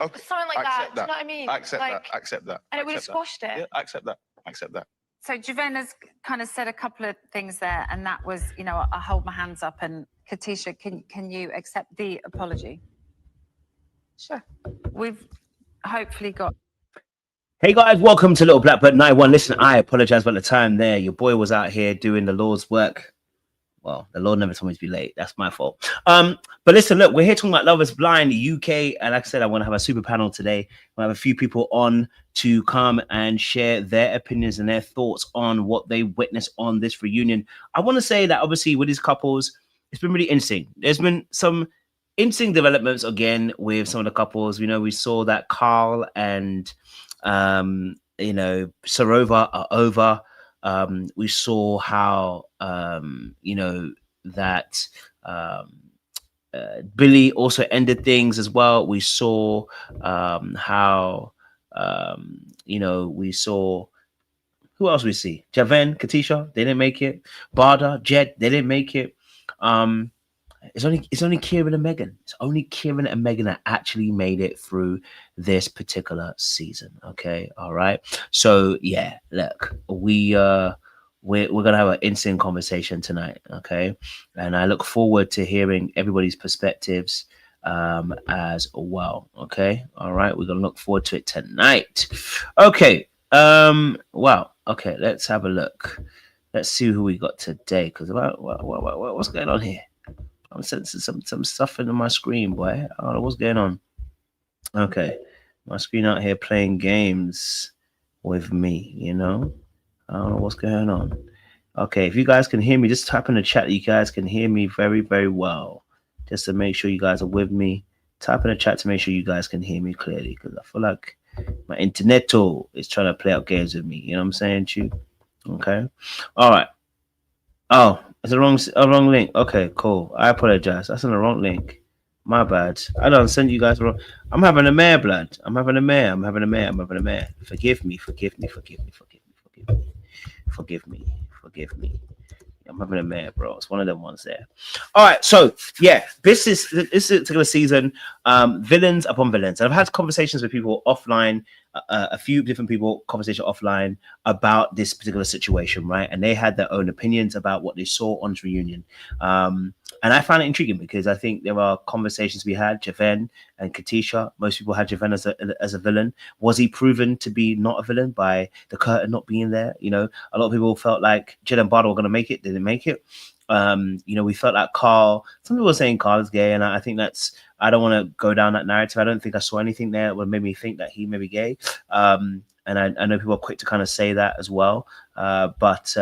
Okay. Something like that. Do you know what I mean? I accept that. Accept that. And it would have squashed it. Yeah, I accept that. Accept that. So Javin has kind of said a couple of things there, and that was, you know, I hold my hands up. And Katisha, can you accept the apology? Sure. We've hopefully got. Hey guys, welcome to Little Blackbird 91. Listen, I apologize about the time there. Your boy was out here doing the Lord's work. Well, the Lord never told me to be late. That's my fault. But listen, look, we're here talking about Love is Blind UK. And like I said, I want to have a super panel today. I have a few people on to come and share their opinions and their thoughts on what they witnessed on this reunion. I want to say that obviously with these couples, it's been really interesting. There's been some interesting developments again with some of the couples. You know, we saw that Carl and, you know, Sorova are over. We saw how, you know, that Billy also ended things as well. We saw how, you know, we saw, who else we see? Javin, Katisha, they didn't make it. Barta, Jed, they didn't make it. It's only Kieran and Megan. It's only Kieran and Megan that actually made it through this particular season. Okay, all right. So yeah, look, we're gonna have an instant conversation tonight. Okay, and I look forward to hearing everybody's perspectives as well. Okay, all right. We're gonna look forward to it tonight. Okay. Wow. Okay, let's have a look. Let's see who we got today. Because what's going on here? I'm sensing some stuff into my screen, boy. I don't know what's going on. Okay. My screen out here playing games with me, you know? I don't know what's going on. Okay, if you guys can hear me, just type in the chat that you guys can hear me very, very well. Just to make sure you guys are with me. Type in the chat to make sure you guys can hear me clearly. Because I feel like my internet is trying to play out games with me. You know what I'm saying, Chu? Okay. All right. Oh, it's a wrong link. Okay, cool. I apologize. That's on the wrong link. My bad. I don't send you guys wrong. I'm having a mare, blood. I'm having a mare. Forgive me. I'm having a mare, bro. It's one of them ones there. All right, so yeah, this is a particular season. Villains upon villains. And I've had conversations with people offline, a few different people, conversation offline about this particular situation, right? And they had their own opinions about what they saw on this reunion. And I found it intriguing because I think there are conversations we had, Javin and Katisha. Most people had Javin as a villain. Was he proven to be not a villain by the curtain not being there? You know, a lot of people felt like Jed and Barta were going to make it. They didn't make it. You know, we felt like Carl, some people were saying Carl is gay, and I think I don't want to go down that narrative. I don't think I saw anything there that would make me think that he may be gay. And I know people are quick to kind of say that as well. But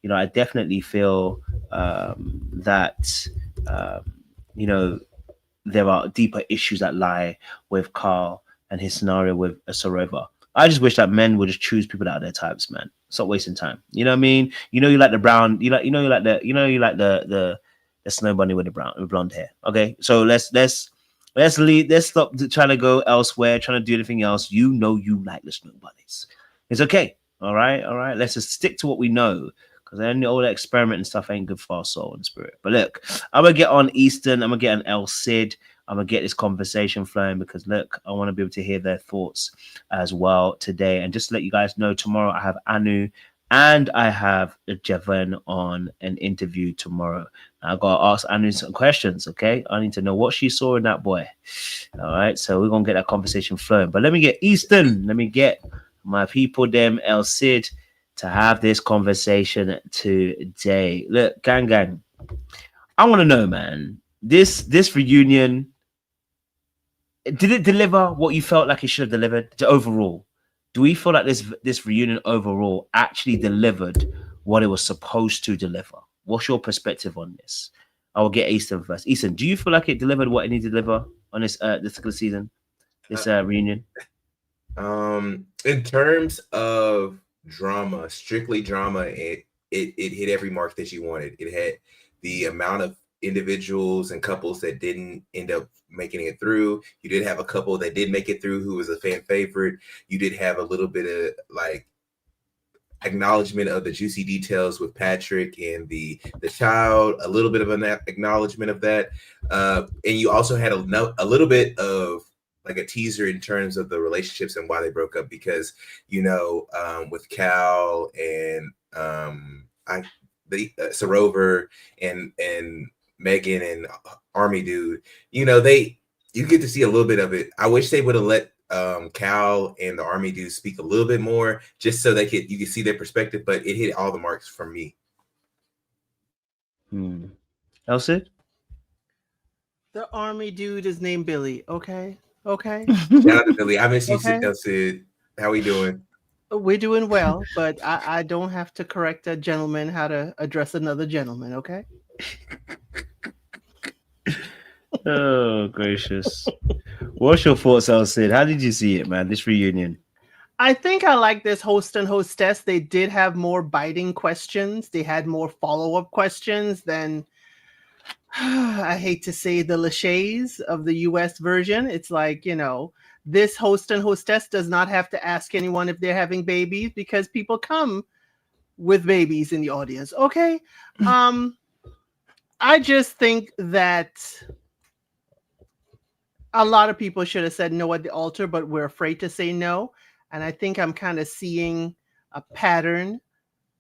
you know, I definitely feel that, you know, there are deeper issues that lie with Carl and his scenario with Sorova. I just wish that men would just choose people that are their types, man. Stop wasting time. You know what I mean? You know, you like the brown, you like the snow bunny with the blonde hair. Okay, so let's stop trying to go elsewhere, trying to do anything else. You know, you like the snow bunnies. It's okay. All right. Let's just stick to what we know. Because then all that experiment and stuff ain't good for our soul and spirit. But look, I'm going to get on Eastern. I'm going to get on El Cid. I'm going to get this conversation flowing because, look, I want to be able to hear their thoughts as well today. And just to let you guys know, tomorrow I have Anu and I have Javin on an interview tomorrow. I got to ask Anu some questions, okay? I need to know what she saw in that boy. All right, so we're going to get that conversation flowing. But let me get Eastern. Let me get my people, them, El Cid, to have this conversation today. Look, gang, I want to know, man, this reunion, did it deliver what you felt like it should have delivered overall? Do we feel like this reunion overall actually delivered what it was supposed to deliver? What's your perspective on this? I will get Easton first. Easton, do you feel like it delivered what it needed to deliver on this particular season, this reunion? In terms of drama, strictly drama, it hit every mark that you wanted. It had the amount of individuals and couples that didn't end up making it through. You did have a couple that did make it through who was a fan favorite. You did have a little bit of like acknowledgement of the juicy details with Patrick and the child, a little bit of an acknowledgement of that. And you also had a little bit of a teaser in terms of the relationships and why they broke up, because with Cal and Sorova and Megan and Army Dude, you get to see a little bit of it. I wish they would have let Cal and the Army Dude speak a little bit more, just so you could see their perspective, but it hit all the marks for me. Elsie? The Army Dude is named Billy. Okay. Shout out to Billy. I miss you, Okay. Sid. How we doing? We're doing well, but I don't have to correct a gentleman how to address another gentleman, okay? Oh, gracious. What's your thoughts, Elsie? How did you see it, man, this reunion? I think I like this host and hostess. They did have more biting questions. They had more follow-up questions than, I hate to say, the Lachey's of the US version. It's like, this host and hostess does not have to ask anyone if they're having babies, because people come with babies in the audience. Okay. I just think that a lot of people should have said no at the altar, but we're afraid to say no. And I think I'm kind of seeing a pattern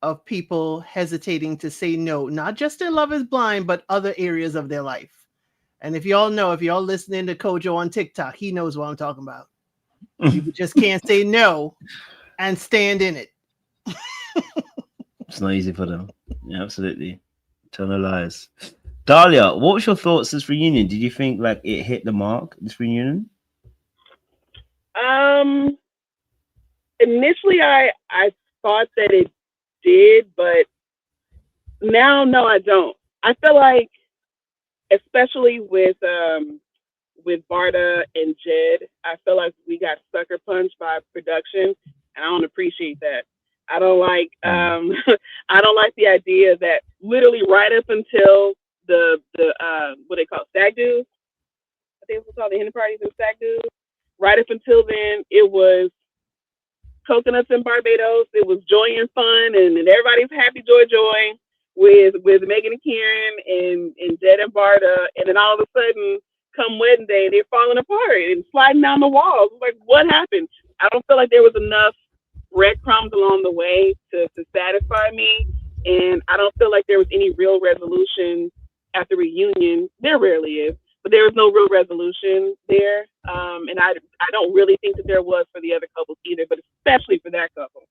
of people hesitating to say no, not just in Love is Blind, but other areas of their life. And if y'all listening to Kojo on TikTok, he knows what I'm talking about. People just can't say no and stand in it. It's not easy for them. Yeah, absolutely. Tell no lies. Dahlia, what was your thoughts this reunion? Did you think like it hit the mark, this reunion? Initially I thought that it did, but now no, I don't. I feel like, especially with Barta and Jed, I feel like we got sucker punched by production, and I don't appreciate that. I don't like I don't like the idea that literally right up until the what they call stag do's, I think it's called the hen parties and stag do's. Right up until then, it was coconuts in Barbados. It was joy and fun, and everybody's happy, joy with Megan and Kieran and Jed and Barta, and then all of a sudden, come wedding day, they're falling apart and sliding down the walls. Like, what happened? I don't feel like there was enough breadcrumbs along the way to satisfy me, and I don't feel like there was any real resolution at the reunion. There rarely is, but there was no real resolution there, and I don't really think that there was for the other couples either, but especially for that couple.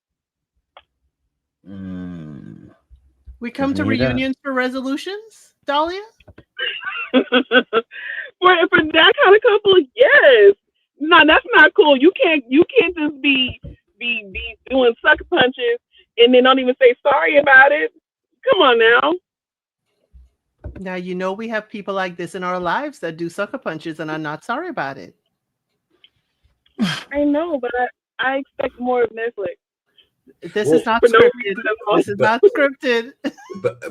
We come to reunions for resolutions, Dahlia? for that kind of couple, yes. No, that's not cool. You can't just be doing sucker punches and then don't even say sorry about it. Come on now. Now, we have people like this in our lives that do sucker punches and are not sorry about it. I know, but I expect more of Netflix. This is not scripted. This is not scripted.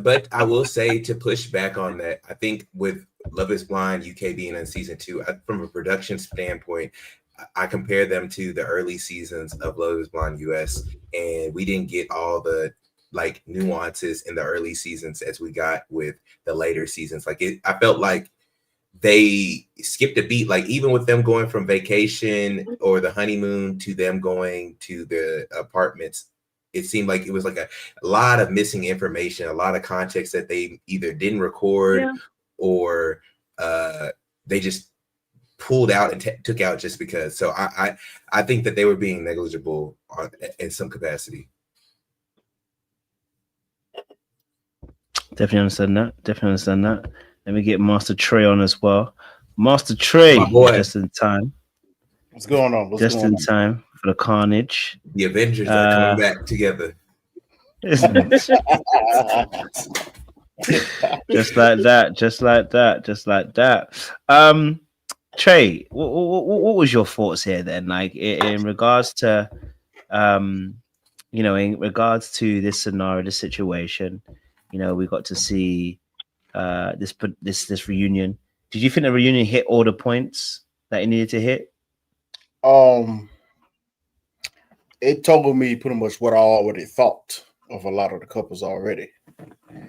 But I will say, to push back on that, I think with Love is Blind UK being in season 2, from a production standpoint, I compare them to the early seasons of Love is Blind US, and we didn't get all the like nuances in the early seasons as we got with the later seasons. I felt like they skipped a beat, like even with them going from vacation or the honeymoon to them going to the apartments, it seemed like it was like a lot of missing information, a lot of context that they either didn't record or they just pulled out and took out just because. So I think that they were being negligible in some capacity. Definitely understand that. Let me get Master Trey on as well. Master Trey, just in time. What's going on? Just in time for the carnage. The Avengers are coming back together. Just like that. Trey, what was your thoughts here then? Like in regards to, in regards to this scenario, this situation, we got to see this reunion. Did you think the reunion hit all the points that it needed to hit? It told me pretty much what I already thought of a lot of the couples already.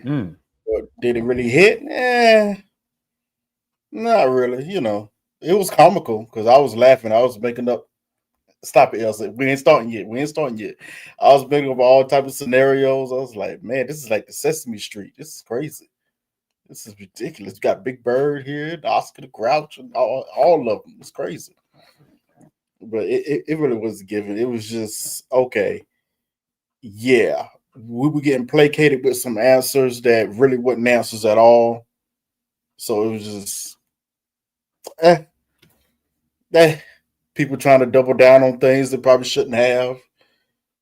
But did it really hit? Not really. It was comical because I was laughing. I was making up. Stop it, Elsa. We ain't starting yet. I was making up all type of scenarios. I was like, man, this is like the Sesame Street. This is crazy. This is ridiculous. You got Big Bird here, the Oscar the Grouch, and all of them. It's crazy. But it really was given. It was just, okay, yeah. We were getting placated with some answers that really wasn't answers at all. So it was just, people trying to double down on things they probably shouldn't have.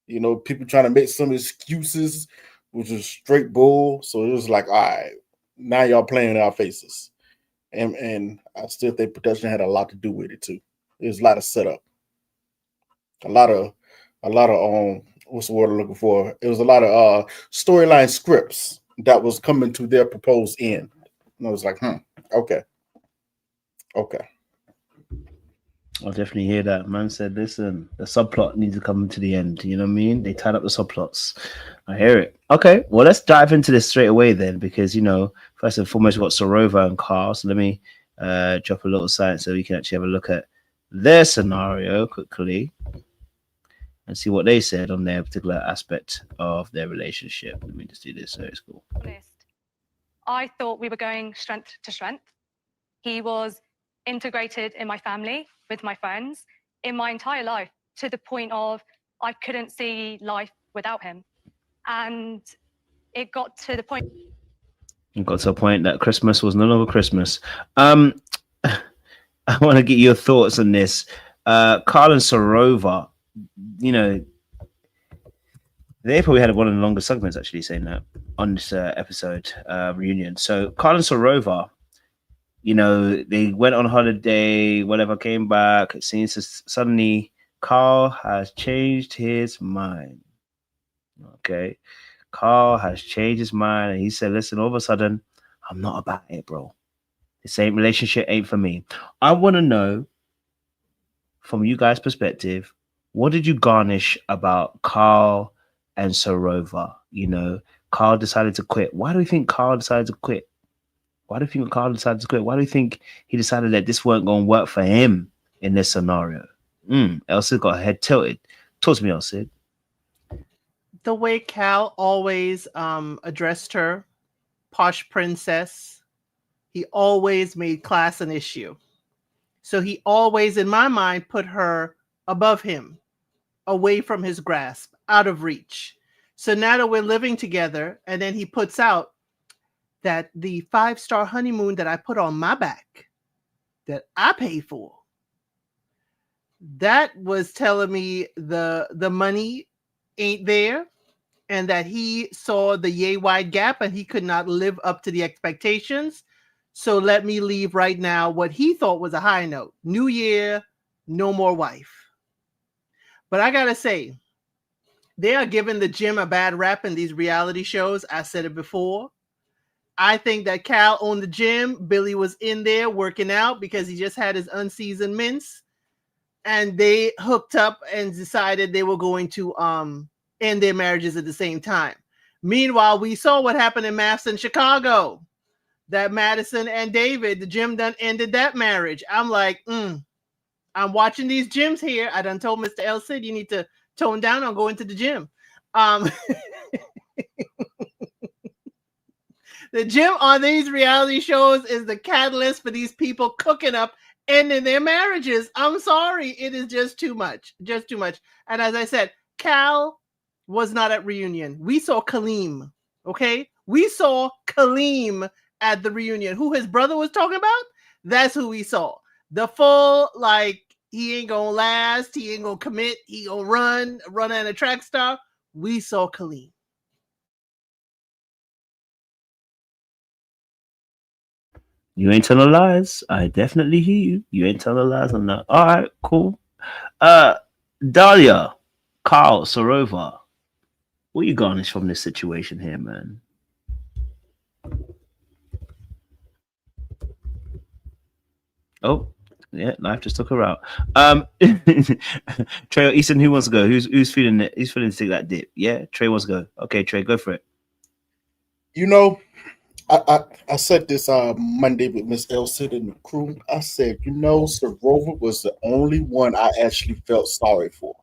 You know, people trying to make some excuses, which is straight bull. So it was like, all right, now y'all playing in our faces. And I still think production had a lot to do with it too. There's a lot of setup. A lot of what's the word I'm looking for? It was a lot of storyline scripts that was coming to their proposed end. And I was like, okay. I'll definitely hear that. Man said, listen, the subplot needs to come to the end. You know what I mean? They tied up the subplots. I hear it. Okay, well, let's dive into this straight away then, because, you know, first and foremost, we've got Sorova and Carl. So let me drop a little sign so we can actually have a look at their scenario quickly and see what they said on their particular aspect of their relationship. Let me just do this so it's cool. I thought we were going strength to strength. He was integrated in my family, with my friends, in my entire life, to the point of I couldn't see life without him. And it got to the point. It got to a point that Christmas was no longer Christmas. I want to get your thoughts on this. Carl and Sorova, you know, they probably had one of the longest segments actually saying that on this episode reunion. So Carl and Sorova, you know, they went on holiday, whatever, came back. It seems suddenly Carl has changed his mind. Okay. Carl has changed his mind and he said, listen, all of a sudden, I'm not about it, bro. This ain't relationship ain't for me. I want to know from you guys' perspective, what did you garnish about Carl and Sorova? You know, Carl decided to quit. Why do you think Carl decided to quit? Why do you think Carl decided to quit? Why do you think he decided that this weren't going to work for him in this scenario? Elsa got her head tilted. Talk to me, Elsa. The way Cal always addressed her, posh princess, he always made class an issue. So he always, in my mind, put her above him, away from his grasp, out of reach. So now that we're living together, and then he puts out that the 5-star honeymoon that I put on my back, that I pay for, that was telling me the money ain't there, and that he saw the yay wide gap and he could not live up to the expectations. So let me leave right now what he thought was a high note. New year, no more wife. But I gotta say, they are giving the gym a bad rap in these reality shows. I said it before. I think that Cal owned the gym. Billy was in there working out because he just had his unseasoned mints. And they hooked up and decided they were going to end their marriages at the same time. Meanwhile, we saw what happened in Madison, Chicago. That Madison and David, the gym done ended that marriage. I'm like, I'm watching these gyms here. I done told Mr. L. Sid, you need to tone down on going to the gym. The gym on these reality shows is the catalyst for these people cooking up, ending their marriages. I'm sorry. It is just too much. Just too much. And as I said, Cal was not at reunion. We saw Kaleem. Okay? We saw Kaleem at the reunion. Who his brother was talking about? That's who we saw. The full, like, he ain't gonna last, he ain't gonna commit, he gonna run at a track star. We saw Kaleem. You ain't telling lies. I definitely hear you. You ain't telling lies on that. All right, cool. Dahlia, Carl, Sorova, what you garnish from this situation here, man? Oh, yeah, life just took her out. Trey or Easton, who wants to go? Who's feeling it? Who's feeling to take that dip? Yeah, Trey wants to go. Okay, Trey, go for it. You know, I said this Monday with Miss Elsie and the crew. I said, Sorova was the only one I actually felt sorry for,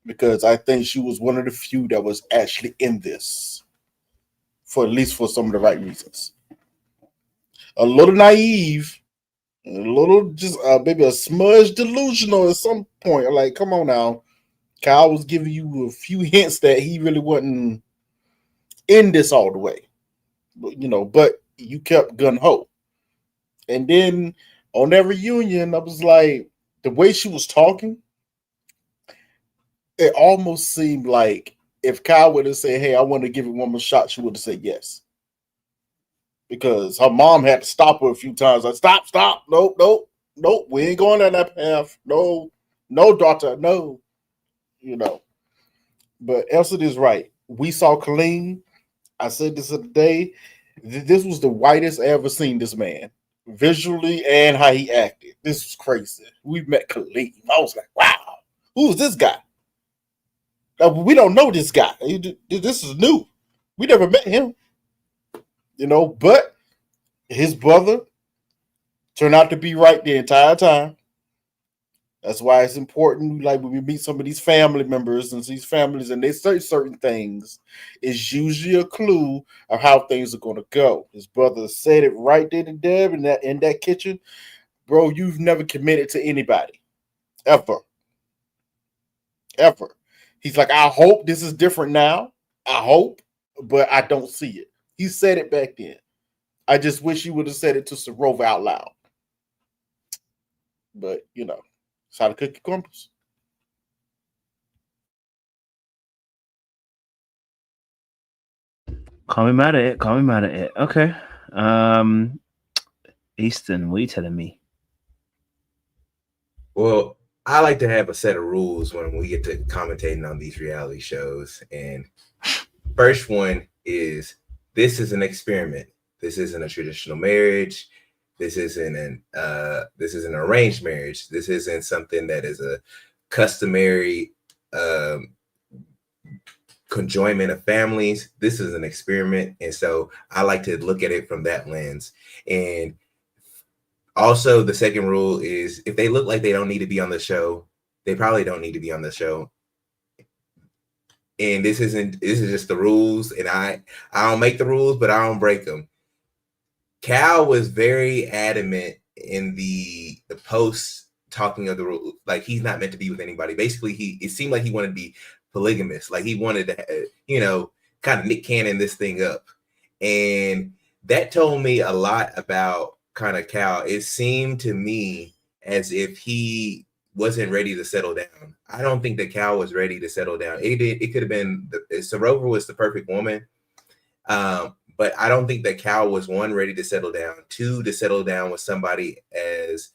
because I think she was one of the few that was actually in this, for at least for some of the right reasons. A little naive, a little just maybe a smudge delusional at some point. Like, come on now. Kyle was giving you a few hints that he really wasn't in this all the way. But you kept gun ho. And then on that reunion, I was like, the way she was talking, it almost seemed like if Kyle would have said, hey, I want to give it one more shot, she would have said yes. Because her mom had to stop her a few times. Like, stop. Nope. We ain't going down that path. No, daughter, no. But Elsa is right. We saw Colleen. I said this the other day. This was the whitest I ever seen this man, visually and how he acted. This was crazy. We met Colleen. I was like, wow, who's this guy? We don't know this guy. This is new. We never met him. But his brother turned out to be right the entire time. That's why it's important, like when we meet some of these family members and these families and they say certain things, it's usually a clue of how things are going to go. His brother said it right there to Deb in that kitchen. Bro, you've never committed to anybody. Ever. He's like, I hope this is different now. I hope, but I don't see it. He said it back then. I just wish he would have said it to Sorova out loud. But, it's how the cookie crumbles. Can't be mad at it. Okay. Easton, what are you telling me? Well, I like to have a set of rules when we get to commentating on these reality shows. And first one is, this is an experiment. This isn't a traditional marriage. This isn't an arranged marriage. This isn't something that is a customary conjoinment of families. This is an experiment. And so I like to look at it from that lens. And also the second rule is, if they look like they don't need to be on the show, they probably don't need to be on the show. And this is just the rules. And I don't make the rules, but I don't break them. Cal was very adamant in the post talking of the rule, like he's not meant to be with anybody. Basically, it seemed like he wanted to be polygamous, like he wanted to, kind of Nick Cannon this thing up, and that told me a lot about kind of Cal. It seemed to me as if he wasn't ready to settle down. I don't think that Cal was ready to settle down. It could have been Sorova was the perfect woman. But I don't think that Cal was, one, ready to settle down, two, to settle down with somebody as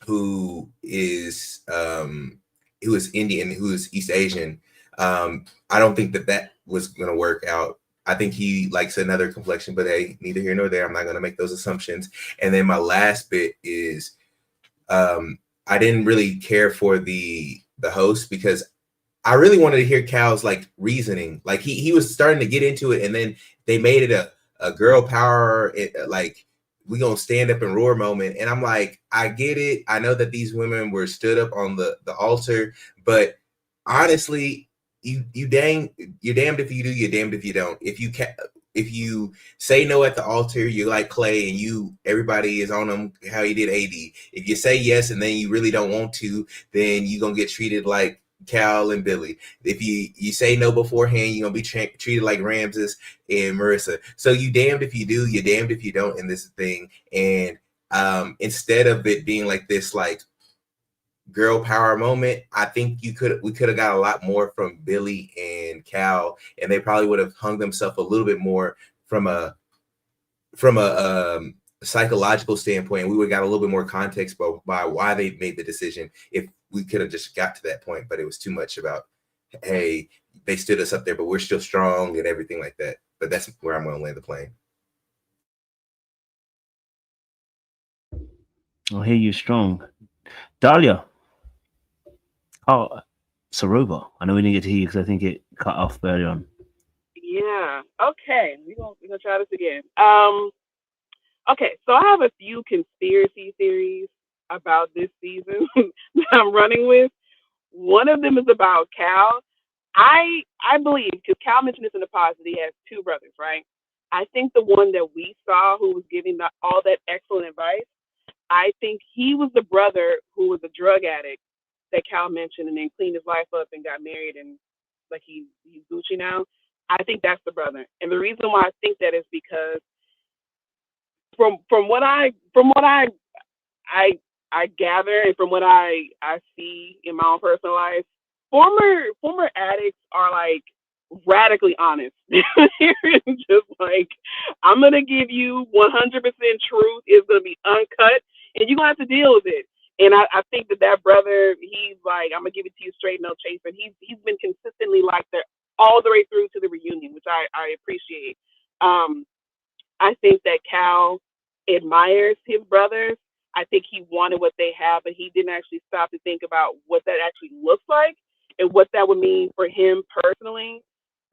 who is Indian, who is East Asian. I don't think that was going to work out. I think he likes another complexion, but hey, neither here nor there. I'm not going to make those assumptions. And then my last bit is I didn't really care for the host, because I really wanted to hear Cal's like reasoning. Like he was starting to get into it, and then they made it a girl power, like we gonna stand up and roar moment. And I'm like, I get it. I know that these women were stood up on the altar, but honestly, you're damned if you do, you're damned if you don't. If you say no at the altar, you're like Clay, and everybody is on them how you did AD. If you say yes and then you really don't want to, then you're gonna get treated like Cal and Billy. If you say no beforehand, you're gonna be treated like Ramses and Marissa. So you damned if you do, you're damned if you don't in this thing. And instead of it being like this like girl power moment, I think we could have got a lot more from Billy and Cal, and they probably would have hung themselves a little bit more from a psychological standpoint. We would have got a little bit more context by why they made the decision, if we could have just got to that point. But it was too much about, hey, they stood us up there, but we're still strong and everything like that. But that's where I'm going to land the plane. I'll hear you strong. Dahlia. Oh, Sorova. I know we didn't get to hear you because I think it cut off early on. Yeah, Yeah. Okay. We're gonna try this again. Okay, so I have a few conspiracy theories about this season that I'm running with. One of them is about Cal. I believe, because Cal mentioned this in the past, that he has two brothers, right? I think the one that we saw who was giving all that excellent advice, I think he was the brother who was a drug addict that Cal mentioned and then cleaned his life up and got married and like he's Gucci now. I think that's the brother. And the reason why I think that is because from what I gather and from what I see in my own personal life, former addicts are like radically honest. Just like, I'm gonna give you 100% truth. It's gonna be uncut, and you're gonna have to deal with it. And I think that brother, he's like, I'm gonna give it to you straight, no chaser. He's been consistently like that all the way through to the reunion, which I appreciate. I think that Cal admires his brothers. I think he wanted what they have, but he didn't actually stop to think about what that actually looks like and what that would mean for him personally.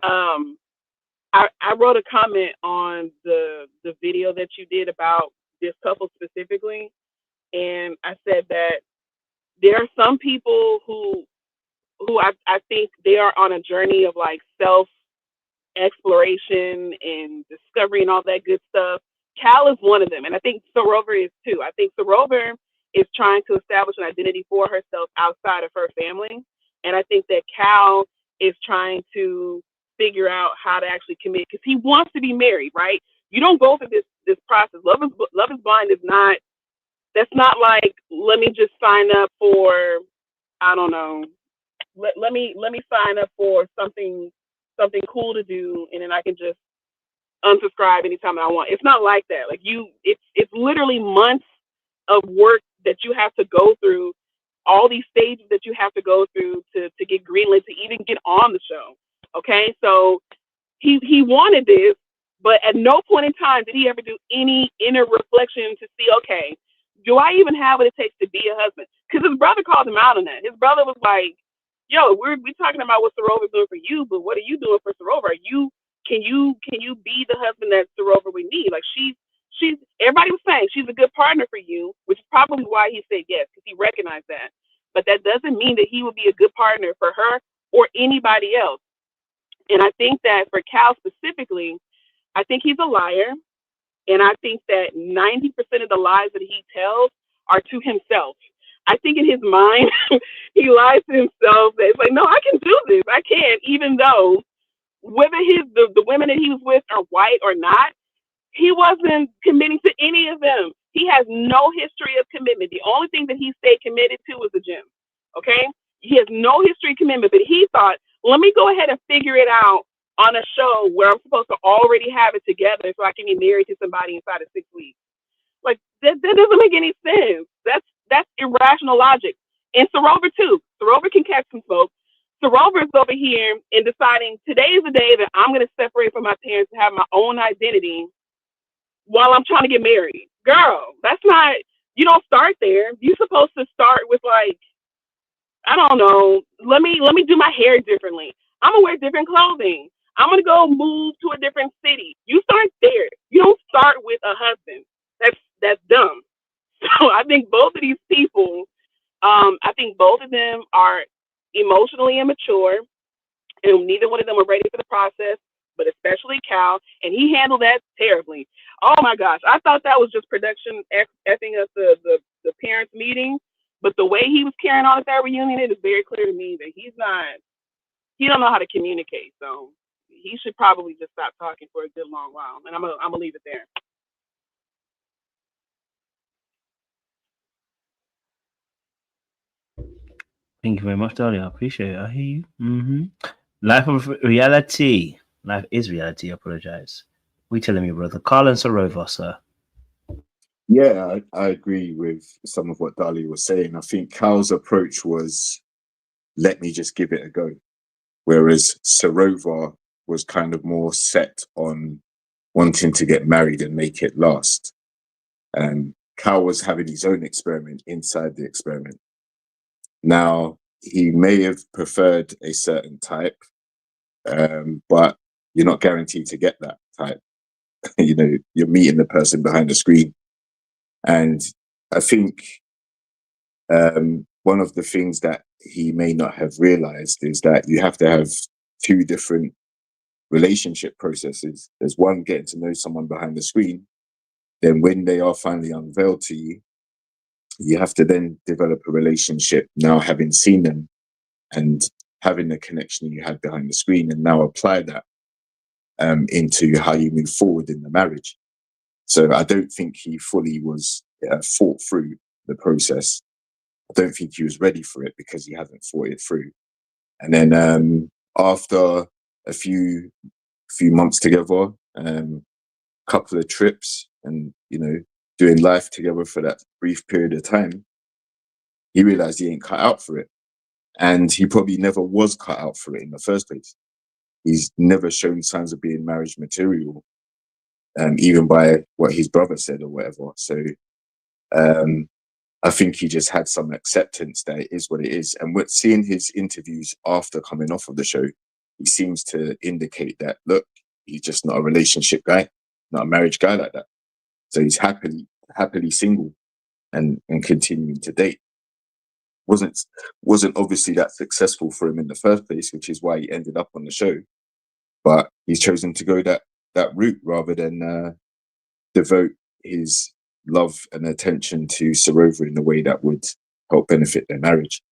I wrote a comment on the video that you did about this couple specifically, and I said that there are some people who I think they are on a journey of like self exploration and discovery and all that good stuff. Cal is one of them, and I think Sorova is too. I think Sorova is trying to establish an identity for herself outside of her family, and I think that Cal is trying to figure out how to actually commit because he wants to be married, right? You don't go through this process. Love is Blind is not. That's not like, let me just sign up for, I don't know. Let me sign up for something cool to do, and then I can just unsubscribe anytime I want. It's not like that. Like it's literally months of work that you have to go through, all these stages that you have to go through to get greenlit to even get on the show. Okay, so he wanted this, but at no point in time did he ever do any inner reflection to see, okay, do I even have what it takes to be a husband? Because his brother called him out on that. His brother was like, yo, we're talking about what Sorova's doing for you, but what are you doing for Sorova? Can you be the husband that Sorova would need? Like she's everybody was saying she's a good partner for you, which is probably why he said yes, because he recognized that. But that doesn't mean that he would be a good partner for her or anybody else. And I think that for Cal specifically, I think he's a liar. And I think that 90% of the lies that he tells are to himself. I think in his mind, he lies to himself that it's like, no, I can do this. I can, even though whether the women that he was with are white or not, he wasn't committing to any of them. He has no history of commitment. The only thing that he stayed committed to was the gym. Okay? He has no history of commitment, but he thought, let me go ahead and figure it out on a show where I'm supposed to already have it together so I can be married to somebody inside of 6 weeks. Like that doesn't make any sense. That's irrational logic. And Sorova too. Sorova can catch some folks. Sorova is over here and deciding today is the day that I'm going to separate from my parents and have my own identity while I'm trying to get married. Girl, that's not, you don't start there. You're supposed to start with like, I don't know, let me do my hair differently. I'm going to wear different clothing. I'm going to go move to a different city. You start there. You don't start with a husband. That's dumb. So I think both of these people, I think both of them are emotionally immature, and neither one of them are ready for the process, but especially Cal, and he handled that terribly. Oh my gosh, I thought that was just production effing up the parents' meeting, but the way he was carrying on at that reunion, it is very clear to me that he don't know how to communicate, so he should probably just stop talking for a good long while, and I'm gonna leave it there. Thank you very much, Dahlia. I appreciate it. I hear you. Life of reality. Life is reality. I apologize. We telling me, brother. Carl and Sorova, sir. Yeah, I agree with some of what Dahlia was saying. I think Cal's approach was, let me just give it a go. Whereas Sorova was kind of more set on wanting to get married and make it last. Cal was having his own experiment inside the experiment. Now, he may have preferred a certain type, but you're not guaranteed to get that type. You know, you're meeting the person behind the screen. And I think one of the things that he may not have realized is that you have to have two different relationship processes. There's one, getting to know someone behind the screen. Then when they are finally unveiled to you, you have to then develop a relationship, now having seen them and having the connection you had behind the screen, and now apply that into how you move forward in the marriage. So I don't think he fully was thought through the process. I don't think he was ready for it because he hadn't thought it through. And then after a few months together, couple of trips, and you know, doing life together for that brief period of time, he realized he ain't cut out for it, and he probably never was cut out for it in the first place. He's never shown signs of being marriage material, even by what his brother said or whatever. So I think he just had some acceptance that it is what it is. And with seeing his interviews after coming off of the show, he seems to indicate that, look, he's just not a relationship guy, not a marriage guy like that. So he's happily single and continuing to date. Wasn't obviously that successful for him in the first place, which is why he ended up on the show. But he's chosen to go that route rather than devote his love and attention to Sorova in a way that would help benefit their marriage.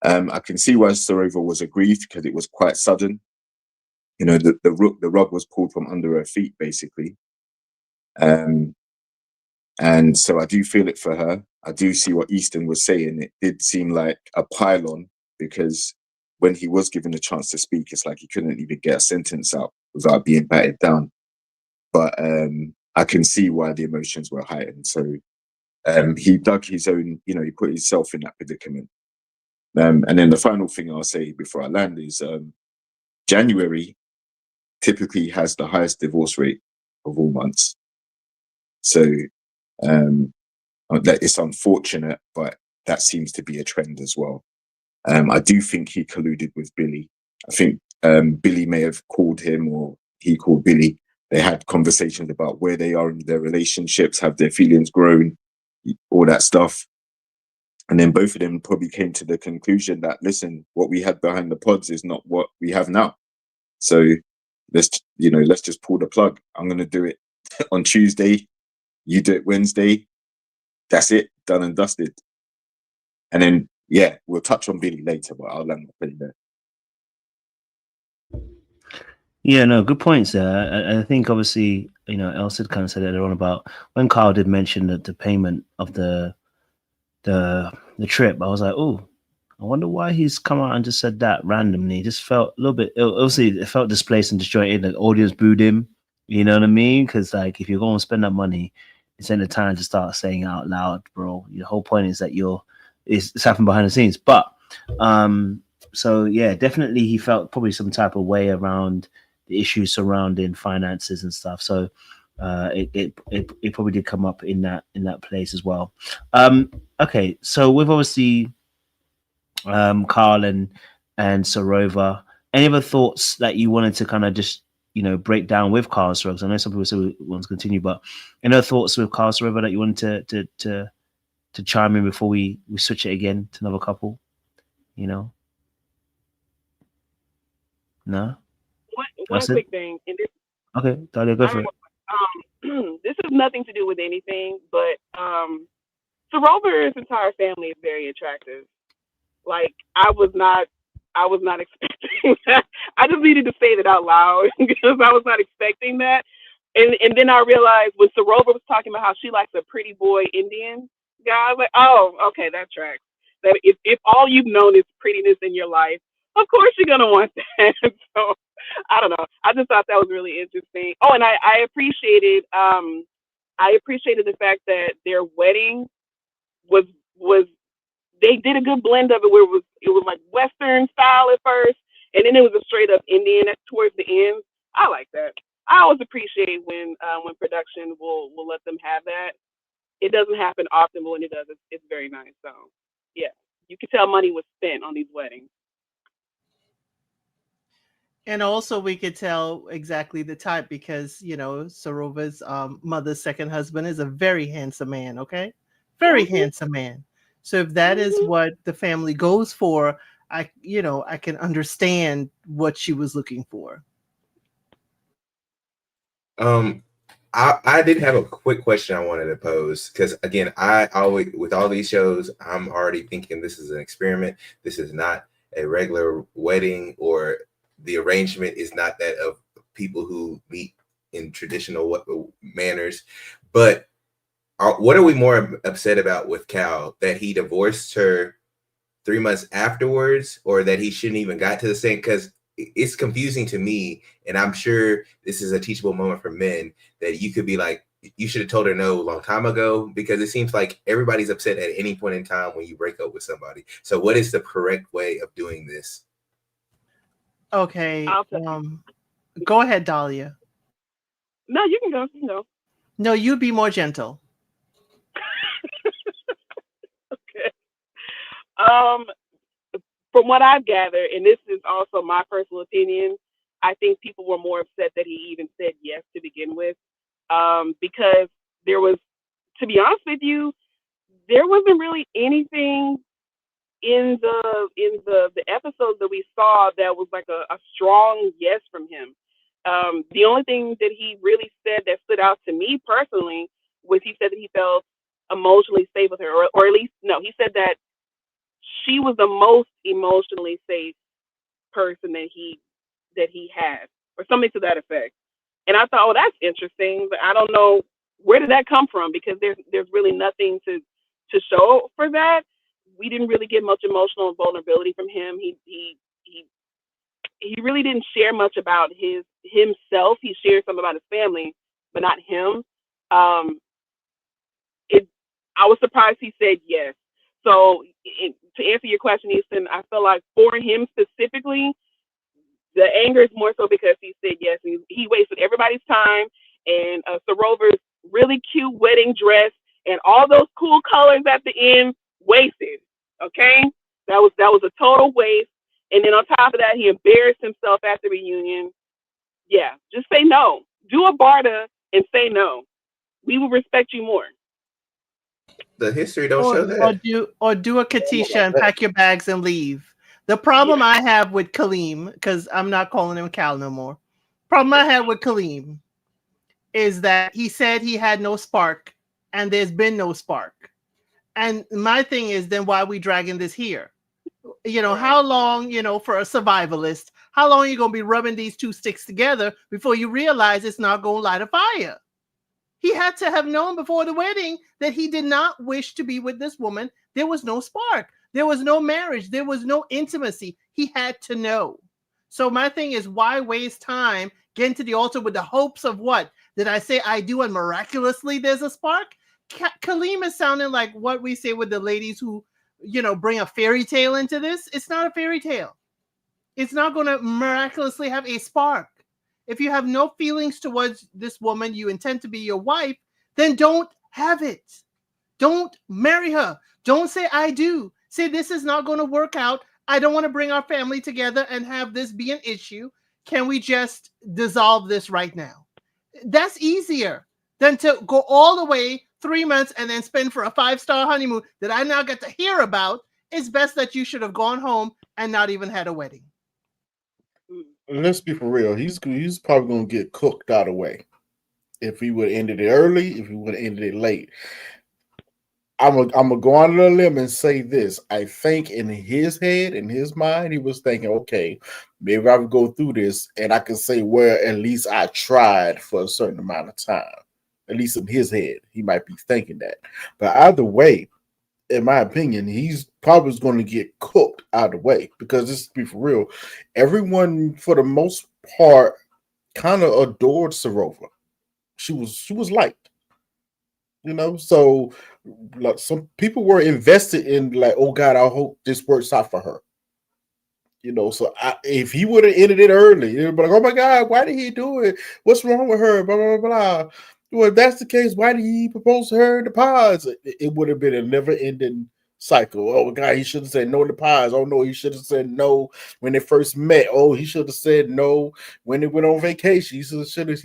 I can see why Sorova was aggrieved, because it was quite sudden. You know, the rug was pulled from under her feet, basically. And so I do feel it for her. I do see what Easton was saying. It did seem like a pile-on, because when he was given a chance to speak, it's like he couldn't even get a sentence out without being batted down. But I can see why the emotions were heightened. So he dug his own, you know, he put himself in that predicament. And then the final thing I'll say before I land is January typically has the highest divorce rate of all months. So it's unfortunate, but that seems to be a trend as well. I do think he colluded with Billy. I think Billy may have called him, or he called Billy. They had conversations about where they are in their relationships, have their feelings grown, all that stuff. And then both of them probably came to the conclusion that, listen, what we had behind the pods is not what we have now. So let's just pull the plug. I'm going to do it on Tuesday. You do it Wednesday. That's it. Done and dusted. And then, yeah, we'll touch on Billy later, but I'll land my plane there. Yeah, no, good points there. I think obviously, you know, Elsa kind of said earlier on about when Carl did mention that the payment of the trip. I was like, oh, I wonder why he's come out and just said that randomly. It just felt a little bit, obviously, it felt displaced and disjointed. The audience booed him. You know what I mean? Because like, if you're going to spend that money, it's ain't the time to start saying it out loud, bro. The whole point is that it's happening behind the scenes. But so yeah, definitely he felt probably some type of way around the issues surrounding finances and stuff. So it probably did come up in that place as well. Okay, so with obviously Carl and Sorova, any other thoughts that you wanted to kind of just, you know, break down with Carl and Sorova? I know some people say we want to continue, but any other thoughts with Carl and Sorova that you wanted to chime in before we switch it again to another couple? You know? No? One quick thing. And this, okay, Dalia, go for it. This has nothing to do with anything, but Sorova's entire family is very attractive. Like, I was not expecting that. I just needed to say that out loud because I was not expecting that. And then I realized when Sorova was talking about how she likes a pretty boy Indian guy, I was like, oh, okay, that tracks. That if all you've known is prettiness in your life, of course you're gonna want that. So I don't know. I just thought that was really interesting. Oh, and I appreciated the fact that their wedding was they did a good blend of it where it was like Western style at first, and then it was a straight up Indian towards the end. I like that. I always appreciate when production will let them have that. It doesn't happen often, but when it does, it's very nice. So yeah, you can tell money was spent on these weddings. And also we could tell exactly the type because, you know, Sorova's mother's second husband is a very handsome man, okay? Very handsome man. So if that is what the family goes for, I can understand what she was looking for. I did have a quick question I wanted to pose because again, I always with all these shows, I'm already thinking this is an experiment. This is not a regular wedding, or the arrangement is not that of people who meet in traditional manners. But what are we more upset about with Cal? That he divorced her 3 months afterwards, or that he shouldn't even got to the same? Because it's confusing to me, and I'm sure this is a teachable moment for men, that you could be like, you should have told her no a long time ago, because it seems like everybody's upset at any point in time when you break up with somebody. So what is the correct way of doing this? Okay. Go ahead, Dahlia. No, you can go. You can go. No, you'd be more gentle. Okay. From what I've gathered, and this is also my personal opinion, I think people were more upset that he even said yes to begin with, because there was, to be honest with you, there wasn't really anything in the episodes that we saw that was like a strong yes from him. The only thing that he really said that stood out to me personally was he said that he felt emotionally safe with her, or at least, no, he said that she was the most emotionally safe person that he had, or something to that effect. And I thought, oh, that's interesting, but I don't know where did that come from, because there's really nothing to show for that. We didn't really get much emotional vulnerability from him. He really didn't share much about himself. He shared some about his family, but not him. I was surprised he said yes. So to answer your question, Easton, I feel like for him specifically, the anger is more so because he said yes, and he wasted everybody's time, and Sorova's really cute wedding dress and all those cool colors at the end, wasted. Okay, that was a total waste. And then on top of that, he embarrassed himself at the reunion. Yeah, just say no. Do a Barta and say no. We will respect you more. The history don't show that. Or do a Katisha and pack your bags and leave. The problem I have with Kaleem, because I'm not calling him Cal no more. Problem I have with Kaleem is that he said he had no spark, and there's been no spark. And my thing is, then why are we dragging this here? You know, how long, for a survivalist, how long are you going to be rubbing these two sticks together before you realize it's not going to light a fire? He had to have known before the wedding that he did not wish to be with this woman. There was no spark. There was no marriage. There was no intimacy. He had to know. So my thing is, why waste time getting to the altar with the hopes of what? Did I say I do and miraculously there's a spark? Kaleem is sounding like what we say with the ladies who, bring a fairy tale into this. It's not a fairy tale. It's not going to miraculously have a spark. If you have no feelings towards this woman you intend to be your wife, then don't have it. Don't marry her. Don't say I do. Say this is not going to work out. I don't want to bring our family together and have this be an issue. Can we just dissolve this right now? That's easier than to go all the way 3 months and then spend for a 5-star honeymoon that I now get to hear about. It's best that you should have gone home and not even had a wedding. Let's be for real. He's probably going to get cooked out of the way. If he would have ended it early, if he would have ended it late. I'm gonna go on a limb and say this. I think in his head, in his mind, he was thinking, okay, maybe I would go through this and I can say, well, at least I tried for a certain amount of time. At least in his head, he might be thinking that. But either way, in my opinion, he's probably going to get cooked out of the way, because this, to be for real, everyone for the most part kind of adored Sorova. She was liked. So like some people were invested in, like, oh God, I hope this works out for her. So if he would have ended it early, it would be like, oh my God, why did he do it? What's wrong with her? Blah, blah, blah, blah. Well, if that's the case, why did he propose to her in the pods? It would have been a never-ending cycle. Oh God, he should have said no to pies. Oh no, he should have said no when they first met. Oh, he should have said no when they went on vacation. He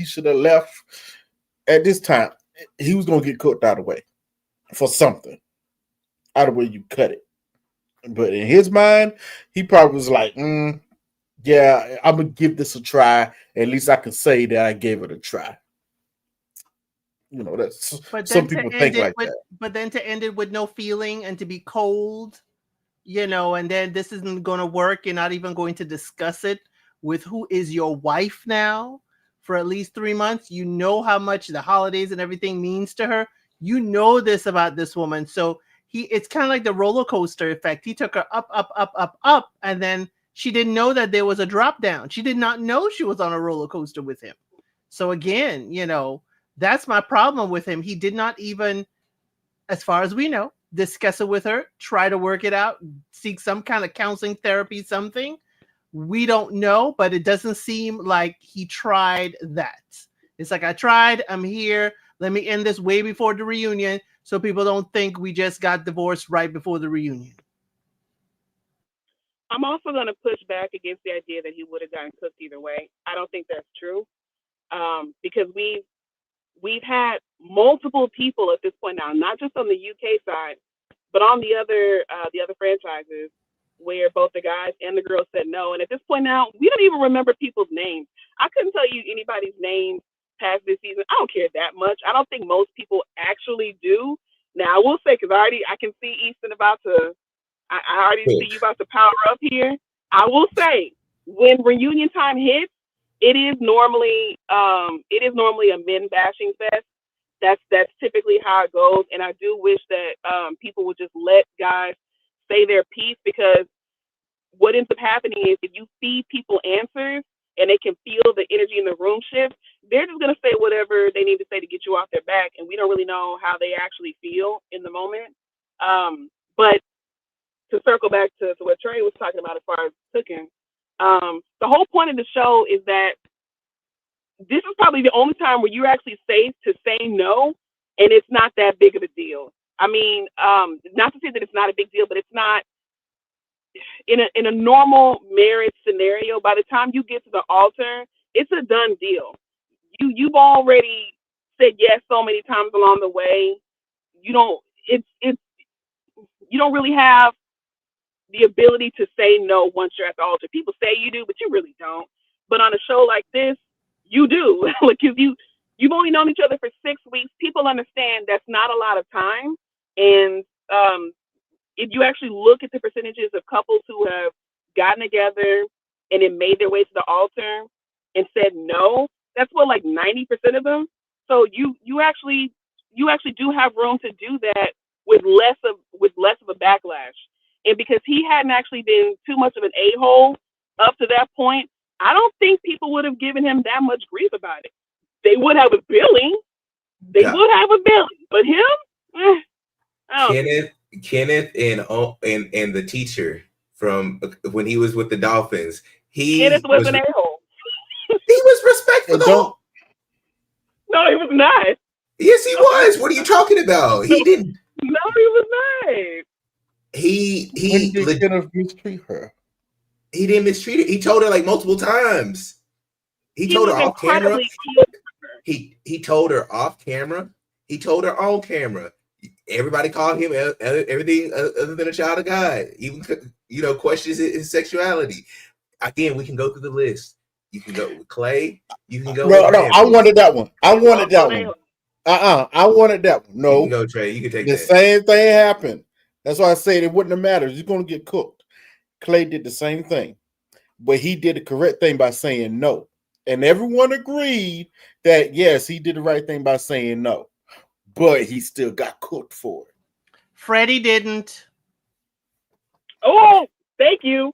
should have left at this time. He was gonna get cooked out of the way for something. Out of the way you cut it. But in his mind, he probably was like, yeah, I'm gonna give this a try. At least I can say that I gave it a try. You know, that's some people think like that. But then to end it with no feeling and to be cold, you know, and then this isn't going to work. You're not even going to discuss it with who is your wife now for at least 3 months. You know how much the holidays and everything means to her. You know this about this woman. So it's kind of like the roller coaster effect. He took her up, up, up, up, up, and then she didn't know that there was a drop down. She did not know she was on a roller coaster with him. So again, you know, that's my problem with him. He did not even, as far as we know, discuss it with her, try to work it out, seek some kind of counseling, therapy, something. We don't know, but it doesn't seem like he tried that. It's like, I tried, I'm here. Let me end this way before the reunion so people don't think we just got divorced right before the reunion. I'm also going to push back against the idea that he would have gotten cooked either way. I don't think that's true, because we've had multiple people at this point now, not just on the UK side, but on the other franchises, where both the guys and the girls said no. And at this point now, we don't even remember people's names. I couldn't tell you anybody's name past this season. I don't care that much. I don't think most people actually do. Now I will say, because I can see Easton about to. I already see you about to power up here. I will say, when reunion time hits, it is normally a men bashing fest. That's typically how it goes. And I do wish that people would just let guys say their piece, because what ends up happening is, if you feed people answers and they can feel the energy in the room shift, they're just gonna say whatever they need to say to get you off their back, and we don't really know how they actually feel in the moment. But to circle back to what Trey was talking about as far as cooking, the whole point of the show is that this is probably the only time where you're actually safe to say no, and it's not that big of a deal. I mean, not to say that it's not a big deal, but it's not in a normal marriage scenario. By the time you get to the altar, it's a done deal. You've already said yes so many times along the way. You don't really have the ability to say no once you're at the altar. People say you do, but you really don't. But on a show like this, you do. Like, you've only known each other for 6 weeks. People understand that's not a lot of time. And if you actually look at the percentages of couples who have gotten together and then made their way to the altar and said no, that's what, like 90% of them. So you actually do have room to do that with less of a backlash. And because he hadn't actually been too much of an a-hole up to that point, I don't think people would have given him that much grief about it. They would have a Billy. But him? Kenneth and the teacher from when he was with the Dolphins. Kenneth was an a-hole. He was respectful. No, he was not. Yes, he was. What are you talking about? He didn't. No, he was not. He didn't mistreat her. He didn't mistreat her. He told her like multiple times. He told her off camera. He told her off camera. He told her on camera. Everybody called him everything other than a child of God. Even, questions his sexuality. Again, we can go through the list. You can go with Clay. You can go. No, I wanted that one. I wanted that one. I wanted that one. No, you can go, Trey. You can take the that. Same thing happened. That's why I said it wouldn't have mattered. You're going to get cooked. Clay did the same thing, but he did the correct thing by saying no. And everyone agreed that, yes, he did the right thing by saying no, but he still got cooked for it. Freddie didn't. Oh, thank you.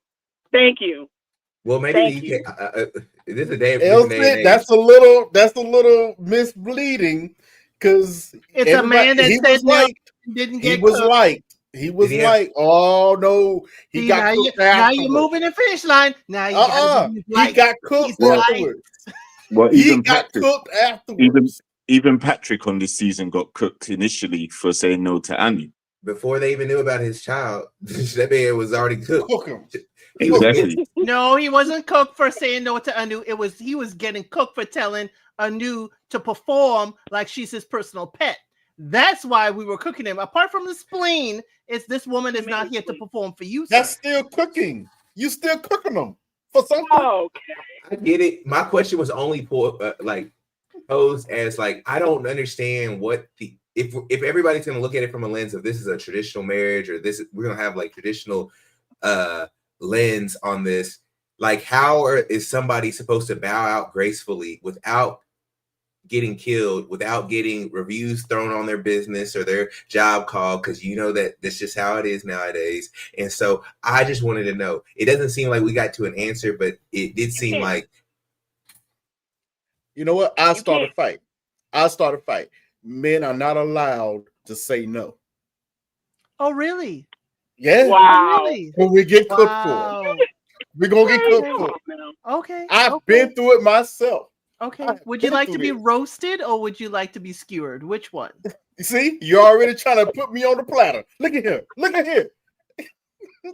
Well, maybe you can. This is a day. That's a little misleading, because it's a man that said no, didn't get cooked. He was like, oh no, he got cooked afterwards. Now you're moving the finish line. Now you he got cooked afterwards. Well, he got cooked afterwards. Even Patrick on this season got cooked initially for saying no to Annie. before they even knew about his child, that man was already cooked. Cook him. He was Exactly. No, he wasn't cooked for saying no to Anu. He was getting cooked for telling Anu to perform like she's his personal pet. That's why we were cooking him. Apart from the spleen, it's this woman is not here to perform for you. That's Sir. still cooking. You still cooking them for something. Oh, I get it. My question was only posed as like, I don't understand what the if everybody's gonna look at it from a lens of this is a traditional marriage or this we're gonna have like traditional lens on this. Like, how is somebody supposed to bow out gracefully without getting killed, without getting reviews thrown on their business or their job call? Because you know that that's just how it is nowadays. And so I just wanted to know. It doesn't seem like we got to an answer, but it did seem like. You know what? I'll start a fight. I'll start a fight. Men are not allowed to say no. Oh, really? Yeah. wow. Oh, really? When we get cooked Wow. for. We're gonna get cooked for. Okay. I've okay. been through it myself. Okay. I've Would you been like to through be this. roasted or would you like to be skewered? Which one? You see, you're already trying to put me on the platter. Look at here. Look at here.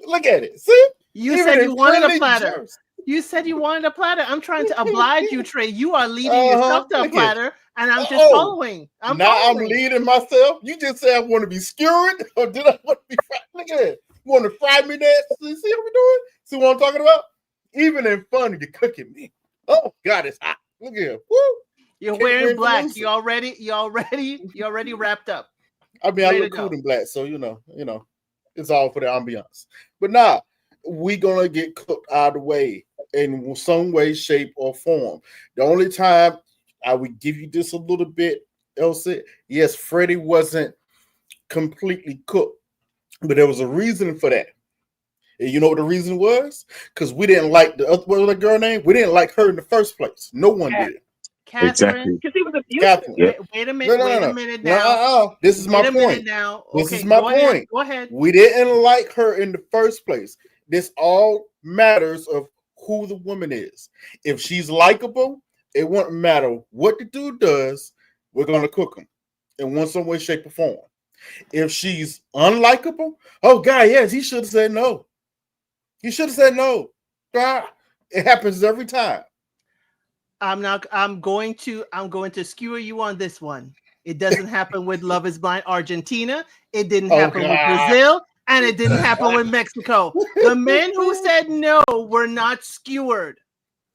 Look at it. See? You Even said in you wanted a friendly platter. jokes. You said you wanted a platter. I'm trying to oblige you, Trey. You are leading yourself to a Look at it. platter, and I'm just Uh-oh. following. I'm Now following. I'm leading myself. You just said I want to be skewered, or did I want to be fried? Look at it. You want to fry me that? See what we're doing? See what I'm talking about? Even in fun, you're cooking me. Oh God, it's hot. Look at it. Woo. You're Can't wearing win for black. losing. You already wrapped up. I mean, I Ready look to cool go. in black, so you know, it's all for the ambiance. But nah, we gonna get cooked out of the way in some way, shape, or form. The only time I would give you this a little bit, Elsie, yes, Freddie wasn't completely cooked, but there was a reason for that. And you know what the reason was? Because we didn't like the other, what was that girl name? We didn't like her in the first place. No one did. Catherine, Exactly. Because he was abusive. Catherine. Yeah. wait a minute. Wait a minute now. This is my Wait a minute point. now. This Okay, is my go ahead. point. Go ahead. We didn't like her in the first place. This all matters of who the woman is. If she's likable, it won't matter what the dude does. We're gonna cook him in one some way, shape, or form. If she's unlikable, oh God, yes, he should have said no. He should have said no. God, it happens every time. I'm going to skewer you on this one. It doesn't happen with Love is Blind Argentina. It didn't happen with Brazil, and it didn't happen with Mexico. The men who said no were not skewered.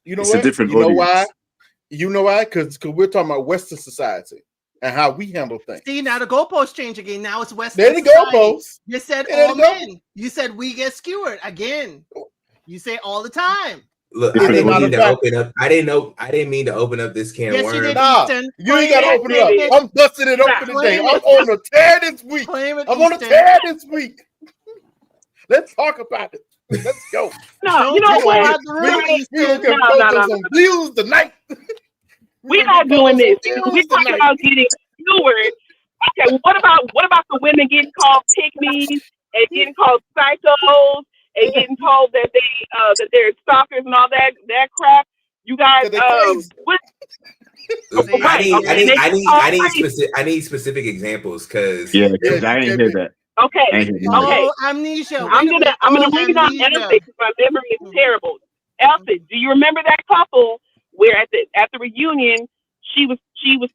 You know It's a what? different You know audience. why? You know why? Because we're talking about Western society and how we handle things. See, now the goalposts change again. Now it's Western There the society. goalposts. You said There all they go. men. You said we get skewered again. You say all the time. Look, Different I didn't mean to audience. open up. I didn't mean to open up this can of Yes, you worms. did. Nah, Easton. you ain't gotta open it Claim up. I'm busting it open today. Claim I'm it. on a tear this week. Claim it, I'm on a Easton. tear this week. Let's talk about it. Let's go. No, Don't you know take what? it out the room, We gonna Easton. get No, photos on views tonight. We're not doing this. We're Views talking tonight. about getting skewered. Okay, well, what about the women getting called pygmies and getting called psychos and getting told that they're stalkers and all that crap? You guys, They're crazy. what? I need specific examples because Yeah, because I ain't hear that. Okay, I ain't hear none of okay. Oh, amnesia. I'm Wait a minute. gonna Oh, bring it on amnesia. Elsie because my memory is terrible. Elsie, do you remember that couple where at the reunion she was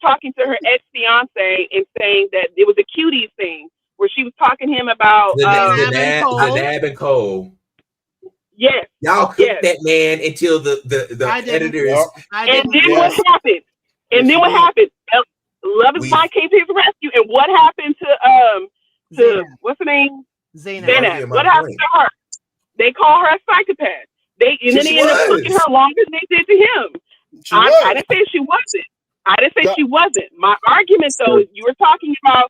talking to her ex-fiance and saying that it was a cuties thing where she was talking to him about Zanab and Cole. Yes. Y'all cooked that man until the editors. And then what happened? And then what happened? Love is Blind came to his rescue. And what happened to what's her name? Zainab. What happened to her? They call her a psychopath. Then they ended up cooking her longer than they did to him. I didn't say she wasn't. I didn't say she wasn't. My argument though is you were talking about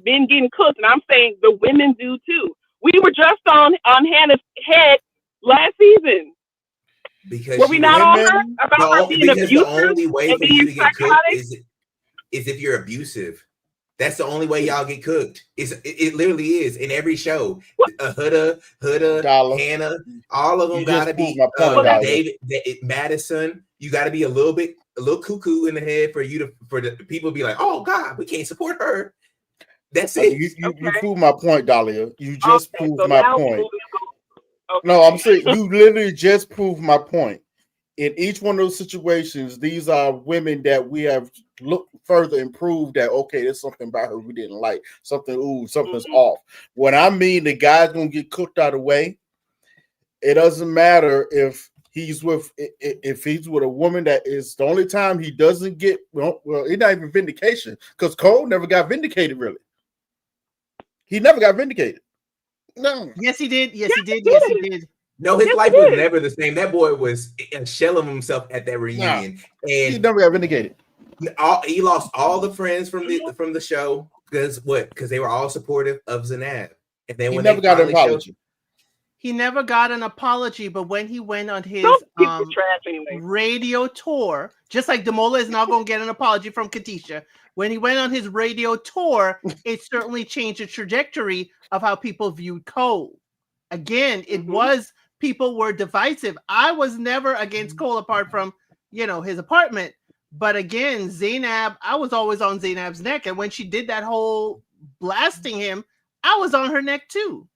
Ben getting cooked, and I'm saying the women do too. We were just on Hannah's head last season. Because were we not on her about her being abusive? The only way and for you to being get cooked psychotic? is if you're abusive. That's the only way y'all get cooked. It literally is in every show. Huda, Hannah, all of them gotta be David, Madison. You gotta be a little cuckoo in the head for the people to be like, oh God, we can't support her. That's it. You proved my point, Dahlia. You just proved so my now point. Okay. No, I'm saying you literally just proved my point. In each one of those situations, these are women that we have looked further and proved that, okay, there's something about her we didn't like. Something's off. When I mean the guy's going to get cooked out of the way, it doesn't matter if he's with a woman that is the only time he doesn't get, well it's not even vindication, because Cole never got vindicated, really. He never got vindicated. No. Yes, he did. Yes, he did. Yes, he did. No, his life was never the same. That boy was a shell of himself at that reunion, and he never got vindicated. He lost all the friends from the show because they were all supportive of Zanab, and then when never got an apology. He never got an apology, but when he went on his radio tour, just like Demola is now going to get an apology from Katisha, when he went on his radio tour, it certainly changed the trajectory of how people viewed Cole. Again, it was, people were divisive. I was never against Cole apart from, his apartment. But again, Zainab, I was always on Zainab's neck. And when she did that whole blasting him, I was on her neck too.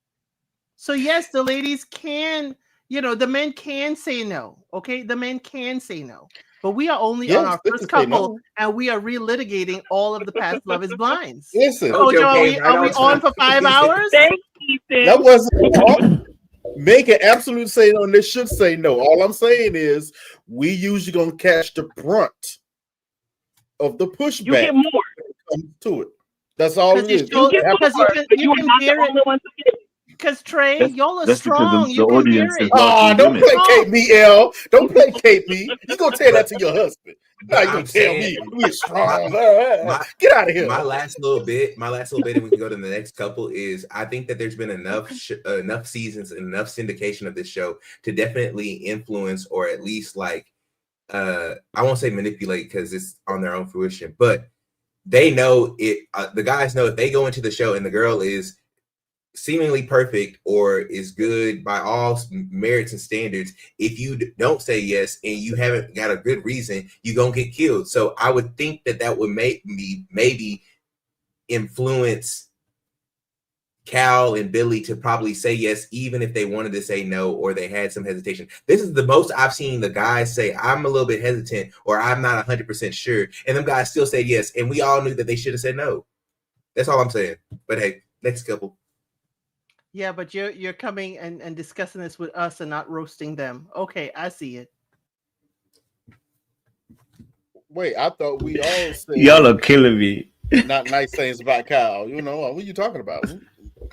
So yes, the ladies can, the men can say no. Okay, the men can say no. But we are only on our first couple, and we are relitigating all of the past Love Is Blinds. Listen, Kojo, are we on for 5 hours? That wasn't make an absolute say no, and they should say no. All I'm saying is we usually gonna catch the brunt of the pushback. You get more when it comes to it. That's all it is. Because you can hear it. Because Trey, y'all are strong. You can hear it. Oh, don't placate me, L. Don't placate me. You gonna tell that to your husband? No, you gonna tell me we're strong. Get out of here. My last little bit, and we can go to the next couple. Is I think that there's been enough seasons and enough syndication of this show to definitely influence, or at least I won't say manipulate because it's on their own fruition, but they know it. The guys know if they go into the show and the girl is seemingly perfect or is good by all merits and standards, if you don't say yes and you haven't got a good reason, you're gonna get killed. So I would think that would make me maybe influence Cal and Billy to probably say yes, even if they wanted to say no or they had some hesitation. This is the most I've seen the guys say, I'm a little bit hesitant or I'm not 100% sure, and them guys still said yes, and we all knew that they should have said no. That's all I'm saying. But hey, next couple. Yeah, but you're coming and discussing this with us and not roasting them. Okay, I see it. Wait, I thought we all said y'all are killing me. Not nice things about Kyle. What are you talking about?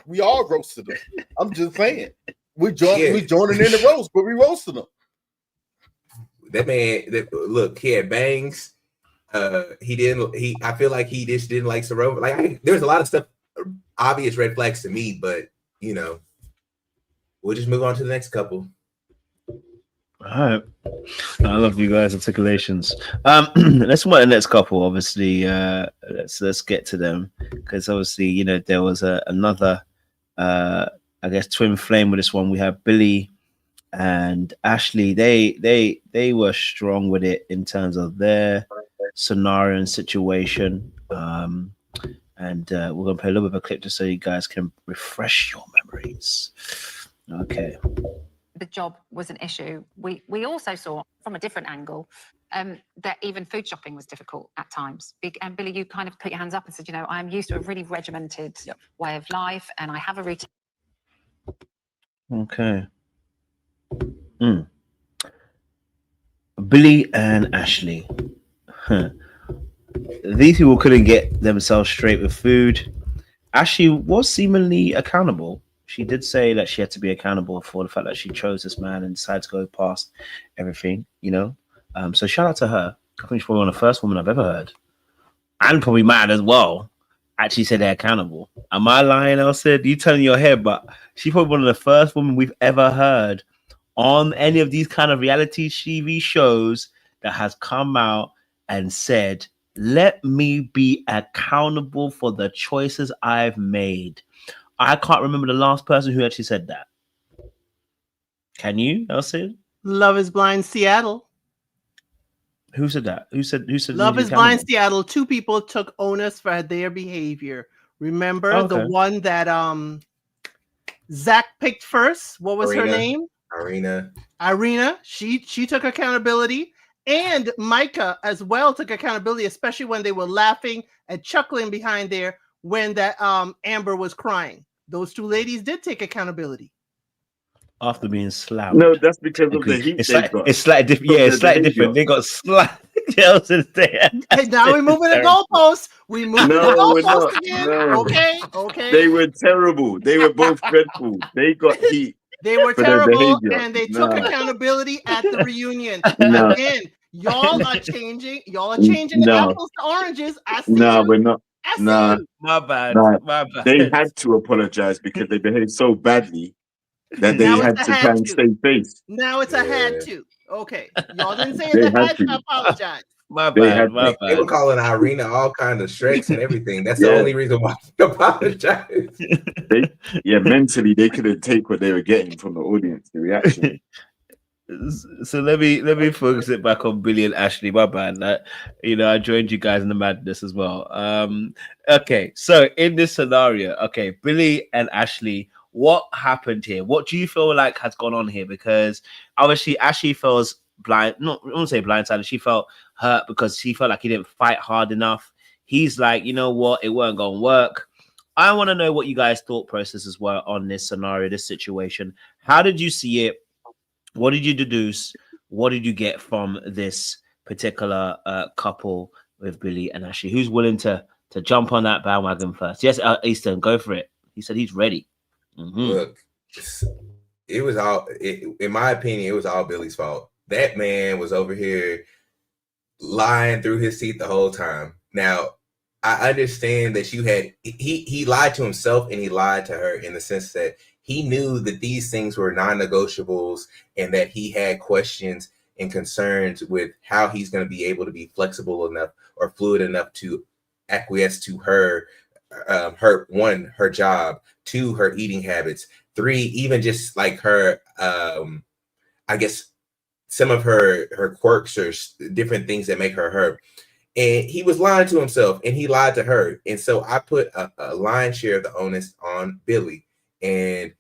We all roasted him. I'm just saying. We joining in the roast, but we roasted him. That man, look, he had bangs. I feel like he just didn't like Sorova. There's a lot of stuff, obvious red flags to me, but we'll just move on to the next couple. All right. I love you guys' articulations. Let's move on to the next couple. Obviously, let's get to them because obviously, there was another, I guess, twin flame with this one. We have Billy and Ashley. They were strong with it in terms of their scenario and situation. And we're going to play a little bit of a clip just so you guys can refresh your memories. Okay. The job was an issue. We also saw from a different angle that even food shopping was difficult at times. And Billy, you kind of put your hands up and said, I'm used to a really regimented way of life and I have a routine. Okay. Billy and Ashley. These people couldn't get themselves straight with food. Ashley was seemingly accountable. She did say that she had to be accountable for the fact that she chose this man and decided to go past everything, So shout out to her. I think she's probably one of the first women I've ever heard, and probably mad as well, actually said they're accountable. Am I lying, Elsa? You turning your head, but she's probably one of the first women we've ever heard on any of these kind of reality TV shows that has come out and said, let me be accountable for the choices I've made. I can't remember the last person who actually said that. Can you, Elsa? Love Is Blind Seattle. Who said that? Who said Love Is Blind Seattle? Two people took onus for their behavior. Remember the one that Zach picked first? What was her name? Irina. She took accountability, and Micah as well took accountability, especially when they were laughing and chuckling behind there when that Amber was crying. Those two ladies did take accountability. After being slammed. No, that's because of the heat they got. It's slightly different. Yeah, it's slightly different. They got slammed. Hey, now we're moving the goalposts. We moving the goalposts again. No. Okay. They were terrible. They were both dreadful. They got heat. They were terrible, and they took accountability at the reunion. Again, y'all are changing. Y'all are changing the apples to oranges. I see. We're not. My bad. They had to apologize because they behaved so badly that they had to try and stay face. Now it's a had to. Okay, y'all didn't say they had to apologize. My bad. They were calling Irina all kinds of shreks and everything. That's the only reason why they apologize. Mentally they couldn't take what they were getting from the audience, the reaction. So let me focus it back on Billy and Ashley. My bad. I joined you guys in the madness as well. Okay, so in this scenario, Billy and Ashley, what happened here? What do you feel like has gone on here? Because obviously Ashley feels blind. I won't say blindsided. She felt hurt because she felt like he didn't fight hard enough. He's like, you know what? It weren't gonna work. I want to know what you guys' thought processes were on this scenario, this situation. How did you see it? What did you deduce? What did you get from this particular couple with Billy and Ashley? Who's willing to jump on that bandwagon first? Yes, Easton, go for it. He said he's ready. Look, it was all, in my opinion, it was all Billy's fault. That man was over here lying through his teeth the whole time. Now, I understand that he lied to himself and he lied to her in the sense that he knew that these things were non-negotiables and that he had questions and concerns with how he's going to be able to be flexible enough or fluid enough to acquiesce to her job, 2, her eating habits, 3, even just like her, I guess some of her quirks or different things that make her her. And he was lying to himself and he lied to her. And so I put a lion's share of the onus on Billy. And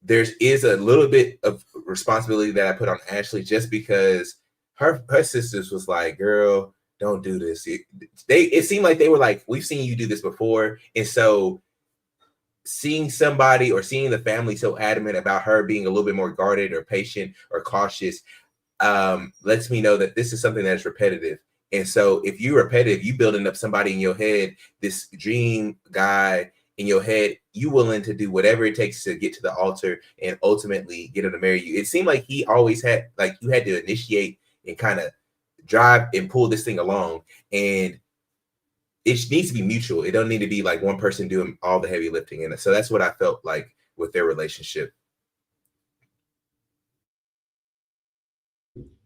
there is a little bit of responsibility that I put on Ashley just because her sisters was like, girl, don't do this. It seemed like they were like, we've seen you do this before. And so seeing somebody or seeing the family so adamant about her being a little bit more guarded or patient or cautious lets me know that this is something that is repetitive. And so if you're repetitive, you building up somebody in your head, this dream guy in your head, you willing to do whatever it takes to get to the altar and ultimately get him to marry you. It seemed like he always had, like, you had to initiate and kind of drive and pull this thing along. And it needs to be mutual. It don't need to be like one person doing all the heavy lifting in it. So that's what I felt like with their relationship.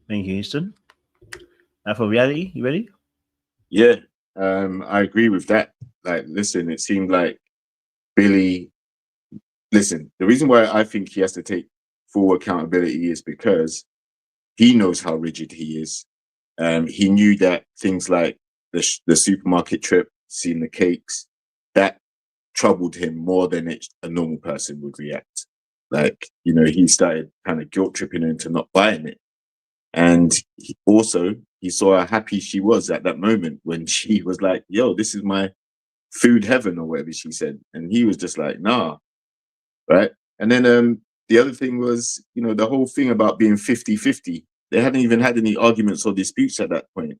Thank you, Houston. Now for reality, you ready? Yeah, I agree with that. Like, listen, it seemed like Billy, the reason why I think he has to take full accountability is because he knows how rigid he is. He knew that things like the supermarket trip, seeing the cakes, that troubled him more than a normal person would react. Like, he started kind of guilt tripping her into not buying it. And he saw how happy she was at that moment when she was like, yo, this is my food heaven or whatever she said. And he was just like, nah. Right. And then the other thing was, the whole thing about being 50-50. They hadn't even had any arguments or disputes at that point.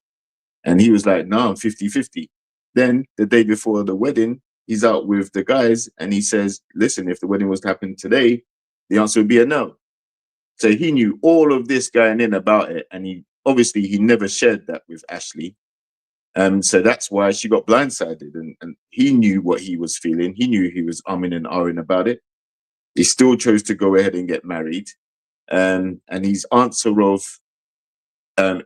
And he was like, nah, I'm 50-50. Then the day before the wedding, he's out with the guys and he says, listen, if the wedding was to happen today, the answer would be a no. So he knew all of this going in about it. And he never shared that with Ashley. So that's why she got blindsided. And he knew what he was feeling. He knew he was umming and ahhing about it. He still chose to go ahead and get married. And his answer of,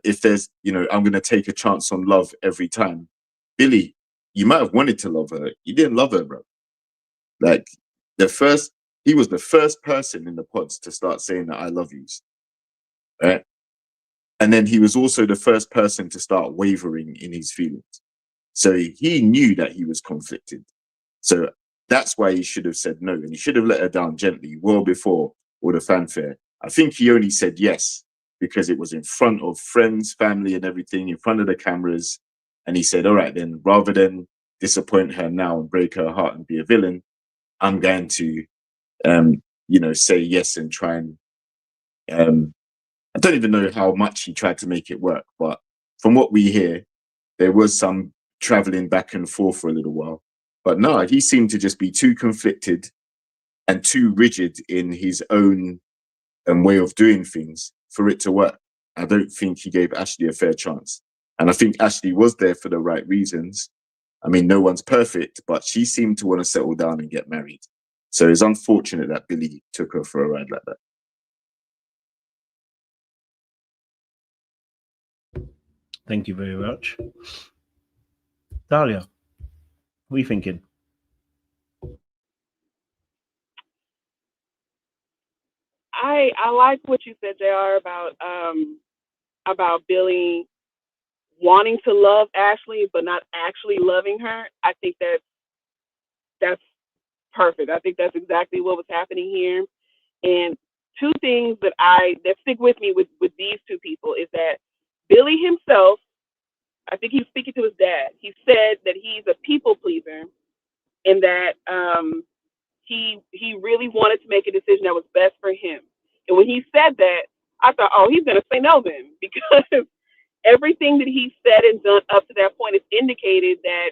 if there's, I'm going to take a chance on love every time. Billy, you might have wanted to love her. You didn't love her, bro. Like, he was the first person in the pods to start saying that I love you. Right? And then he was also the first person to start wavering in his feelings. So he knew that he was conflicted. So that's why he should have said no, and he should have let her down gently well before all the fanfare. I think he only said yes because it was in front of friends, family, and everything, in front of the cameras. And he said, all right, then, rather than disappoint her now and break her heart and be a villain, I'm going to, say yes and try and, I don't even know how much he tried to make it work, but from what we hear, there was some traveling back and forth for a little while. But no, he seemed to just be too conflicted and too rigid in his own way of doing things for it to work. I don't think he gave Ashley a fair chance. And I think Ashley was there for the right reasons. I mean, no one's perfect, but she seemed to want to settle down and get married. So it's unfortunate that Billy took her for a ride like that. Thank you very much. Dahlia, what are you thinking? I like what you said, JR, about Billy wanting to love Ashley but not actually loving her. I think that's perfect. I think that's exactly what was happening here. And two things that stick with me with these two people is that Billy himself, I think he's speaking to his dad. He said that he's a people pleaser and that he really wanted to make a decision that was best for him. And when he said that, I thought, oh, he's going to say no then, because everything that he said and done up to that point has indicated that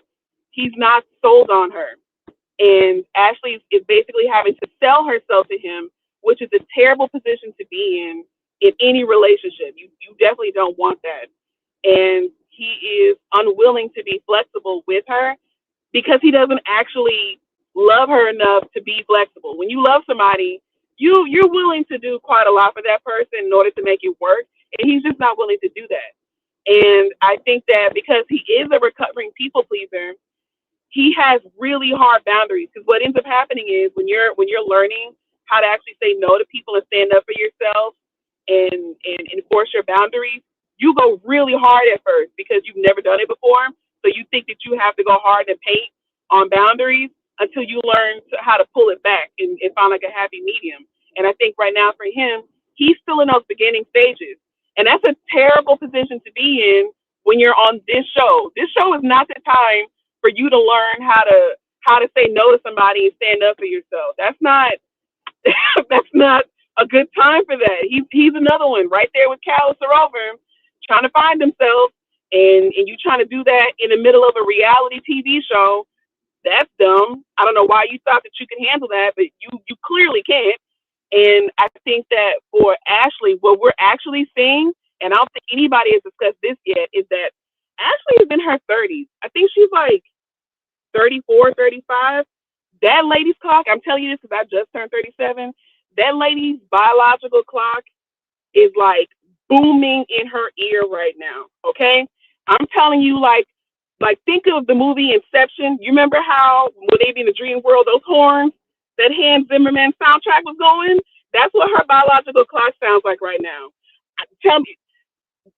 he's not sold on her. And Ashley is basically having to sell herself to him, which is a terrible position to be in any relationship. You definitely don't want that. And he is unwilling to be flexible with her because he doesn't actually love her enough to be flexible. When you love somebody, you're willing to do quite a lot for that person in order to make it work, and he's just not willing to do that. And I think that because he is a recovering people pleaser, he has really hard boundaries. Because what ends up happening is when you're learning how to actually say no to people and stand up for yourself and enforce your boundaries, you go really hard at first because you've never done it before. So you think that you have to go hard and paint on boundaries until you learn how to pull it back and find like a happy medium. And I think right now for him, he's still in those beginning stages. And that's a terrible position to be in when you're on this show. This show is not the time for you to learn how to say no to somebody and stand up for yourself. That's not a good time for that. He's another one right there with Cal Sorova trying to find himself, and you trying to do that in the middle of a reality TV show. That's dumb. I don't know why you thought that you could handle that, but you clearly can't. And I think that for Ashley, what we're actually seeing, and I don't think anybody has discussed this yet, is that Ashley is in her 30s. I think she's like 34, 35. That lady's clock, I'm telling you this because I just turned 37, that lady's biological clock is like booming in her ear right now, okay? I'm telling you, like think of the movie Inception. You remember how when they be in the dream world, those horns, that Hans Zimmerman soundtrack was going? That's what her biological clock sounds like right now. Tell me,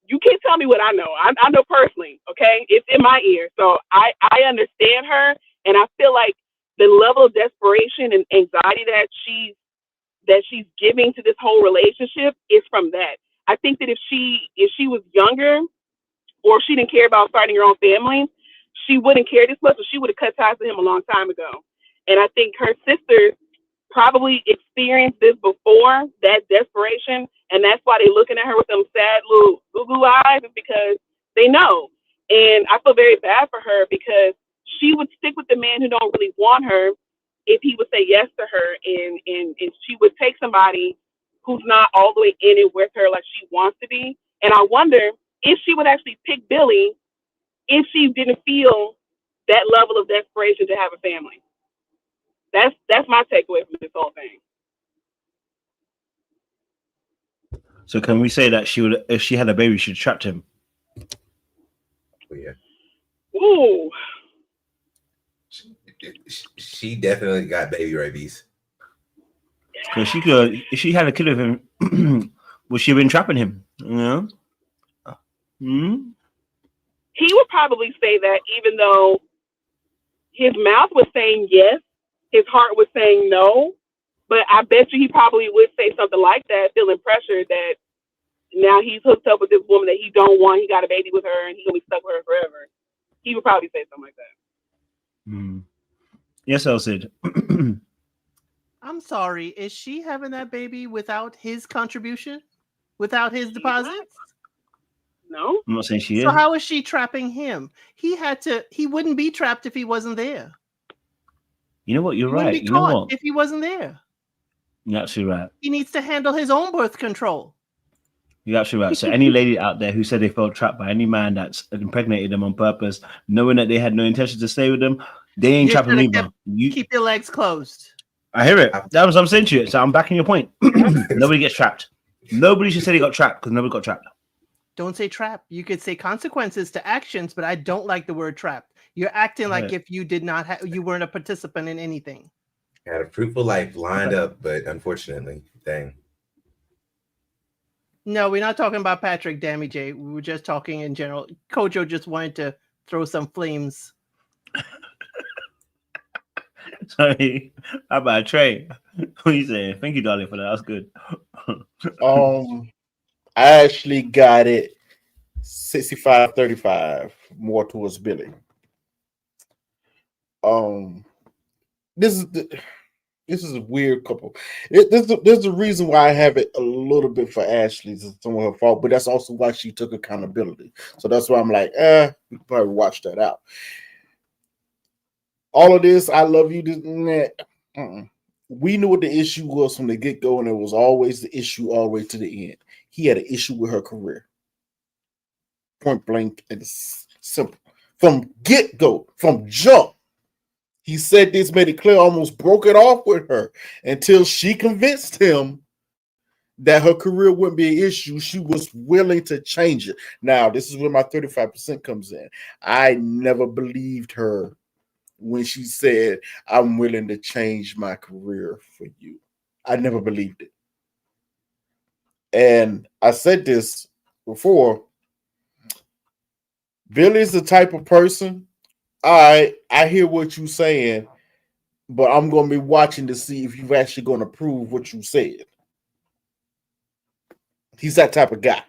you can't tell me what I know. I know personally, okay? It's in my ear. So I understand her, and I feel like the level of desperation and anxiety that she's giving to this whole relationship is from that. I think that if she was younger, or if she didn't care about starting her own family, she wouldn't care this much, or she would have cut ties to him a long time ago. And I think her sisters probably experienced this before, that desperation, and that's why they're looking at her with them sad little goo eyes, is because they know. And I feel very bad for her because she would stick with the man who don't really want her if he would say yes to her, and she would take somebody who's not all the way in it with her like she wants to be. And I wonder if she would actually pick Billy if she didn't feel that level of desperation to have a family. That's my takeaway from this whole thing. So can we say that she would, if she had a baby, she'd trapped him? Oh, yeah. Ooh. She definitely got baby rabies. Because she could, if she had a kid with him, would she have been trapping him? You know? He would probably say that, even though his mouth was saying yes, his heart was saying no, but I bet you he probably would say something like that, feeling pressured that now he's hooked up with this woman that he don't want. He got a baby with her, and he's gonna be stuck with her forever. He would probably say something like that. Yes, Elsid. I'm sorry. Is she having that baby without his contribution? Without his deposits? No. I'm not saying she is. So how is she trapping him? He wouldn't be trapped if he wasn't there. You know what? You're He wouldn't right. be You know caught what? if he wasn't there. You're absolutely right. He needs to handle his own birth control. You're absolutely right. So any lady out there who said they felt trapped by any man that's impregnated them on purpose, knowing that they had no intention to stay with them, they ain't You trapping should me, have bro. You keep your legs closed. I hear it. That was what I'm saying to you. So I'm backing your point. Nobody gets trapped. Nobody should say they got trapped because nobody got trapped. Don't say trap. You could say consequences to actions, but I don't like the word trapped. You're acting like if you did not have, you weren't a participant in anything. Had a fruitful life lined up, but unfortunately, dang. No, we're not talking about Patrick, Dammy J. We were just talking in general. Kojo just wanted to throw some flames. Sorry, how about Trey? What are you saying? Thank you, darling, for that. That's good. I actually got it 65-35, more towards Billy. This is a weird couple. There's a reason why I have it a little bit for Ashley. It's some of her fault, but that's also why she took accountability. So that's why I'm like, we can probably watch that out. All of this, I love you. We knew what the issue was from the get-go, and it was always the issue all the way to the end. He had an issue with her career. Point blank, and it's simple. From get-go, from jump, he said this, made it clear, almost broke it off with her until she convinced him that her career wouldn't be an issue. She was willing to change it. Now, this is where my 35% comes in. I never believed her when she said, I'm willing to change my career for you. I never believed it. And I said this before. Billy's the type of person, I hear what you're saying, but I'm going to be watching to see if you're actually going to prove what you said. He's that type of guy.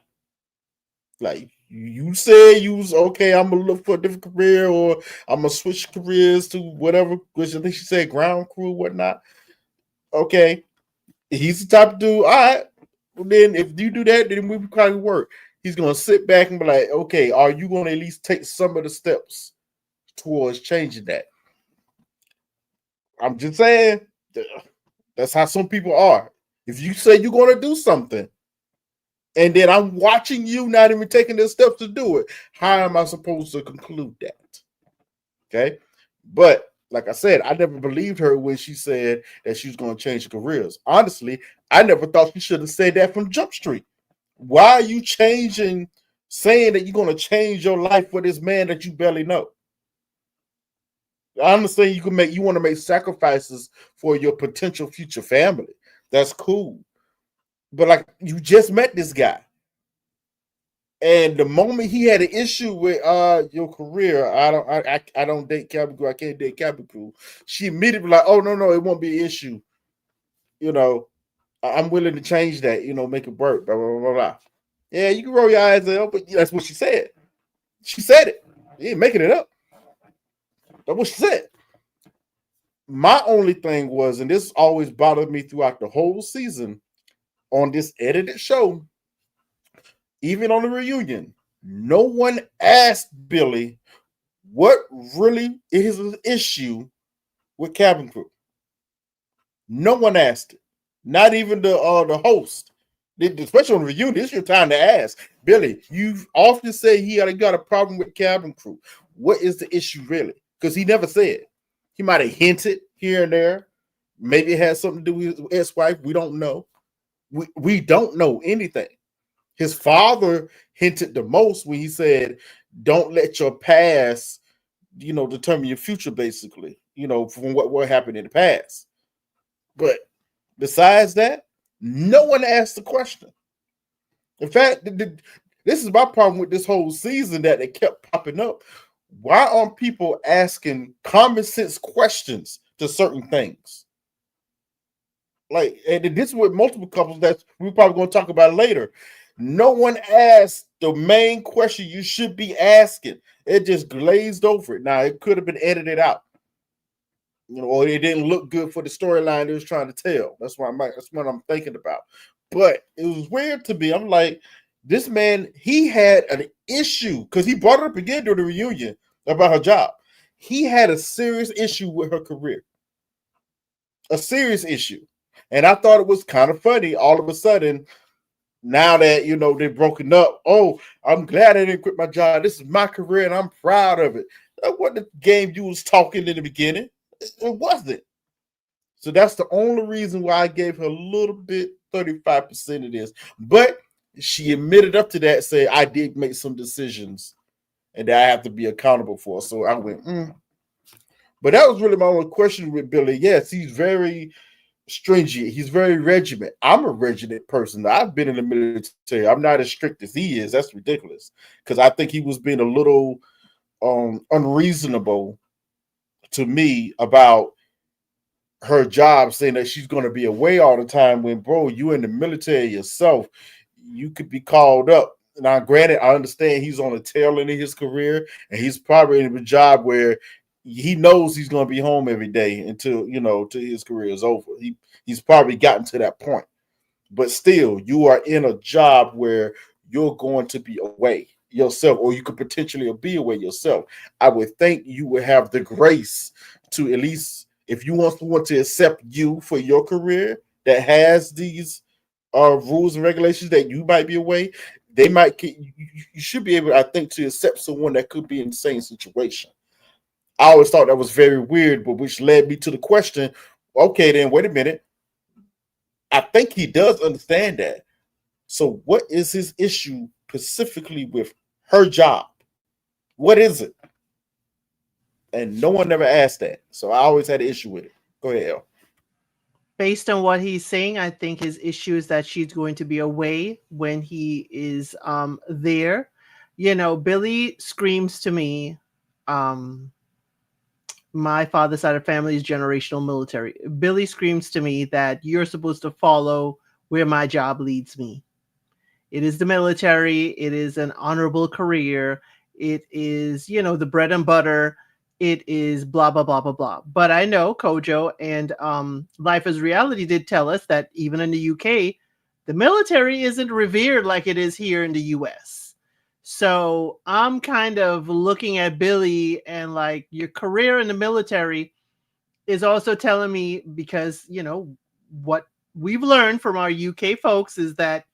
Like, you said you was okay, I'm going to look for a different career, or I'm going to switch careers to whatever, which I think she said ground crew, whatnot. Okay. He's the type of dude, all right, well then if you do that, then we probably work. He's going to sit back and be like, okay, are you going to at least take some of the steps towards changing that? I'm just saying, that's how some people are. If you say you're going to do something, and then I'm watching you not even taking the steps to do it, how am I supposed to conclude that? Okay. But like I said, I never believed her when she said that she was going to change her careers. Honestly, I never thought she should have said that from Jump Street. Why are you saying that you're going to change your life for this man that you barely know? I understand you want to make sacrifices for your potential future family. That's cool. But like, you just met this guy. And the moment he had an issue with your career, I don't date cabin crew, I can't date cabin crew, she immediately like, oh no, it won't be an issue. You know, I'm willing to change that, make it work, blah, blah, blah, blah. Yeah, you can roll your eyes out, but that's what she said. She said it. You ain't making it up. That's what she said. My only thing was, and this always bothered me throughout the whole season on this edited show, even on the reunion, no one asked Billy what really is his issue with cabin crew. No one asked it. Not even the host. Especially on the reunion, it's your time to ask. Billy, you've often said he got a problem with cabin crew. What is the issue really? Because he never said. He might have hinted here and there. Maybe it has something to do with his ex-wife. We don't know. We don't know anything. His father hinted the most when he said, don't let your past, determine your future, basically, from what happened in the past. But besides that, no one asked the question. In fact, this is my problem with this whole season, that it kept popping up. Why aren't people asking common sense questions to certain things? Like, and this is with multiple couples that we're probably going to talk about later. No one asked the main question you should be asking. It just glazed over it. Now, it could have been edited out, or it didn't look good for the storyline it was trying to tell. That's what I'm thinking about. But it was weird to me. I'm like, this man, he had an issue because he brought it up again during the reunion about her job. He had a serious issue with her career, a serious issue. And I thought it was kind of funny all of a sudden, now that, they're broken up. Oh, I'm glad I didn't quit my job. This is my career and I'm proud of it. That wasn't the game you was talking in the beginning. It wasn't. So that's the only reason why I gave her a little bit, 35% of this. But she admitted up to that, say I did make some decisions and that I have to be accountable for. So I went, But that was really my only question with Billy. Yes, he's very stringent. He's very regiment. I'm a regiment person. I've been in the military. I'm not as strict as he is. That's ridiculous. Because I think he was being a little unreasonable to me about her job, saying that she's going to be away all the time when, bro, you in the military yourself. You could be called up. Now, granted, I understand he's on the tail end of his career, and he's probably in a job where he knows he's going to be home every day until till his career is over. He's probably gotten to that point. But still, you are in a job where you're going to be away yourself, or you could potentially be away yourself. I would think you would have the grace to, at least if you want to accept you for your career that has these rules and regulations that you might be away, you should be able, I think, to accept someone that could be in the same situation. I always thought that was very weird, but which led me to the question, okay, then wait a minute. I think he does understand that. So what is his issue specifically with her job? What is it? And no one ever asked that. So I always had an issue with it. Go ahead, El. Based on what he's saying, I think his issue is that she's going to be away when he is there. Billy screams to me, my father's side of the family is generational military. Billy screams to me that you're supposed to follow where my job leads me. It is the military. It is an honorable career. It is, the bread and butter. It is blah, blah, blah, blah, blah. But I know Kojo and Life is Reality did tell us that even in the UK, the military isn't revered like it is here in the US. So I'm kind of looking at Billy and like, your career in the military is also telling me, because, what we've learned from our UK folks is that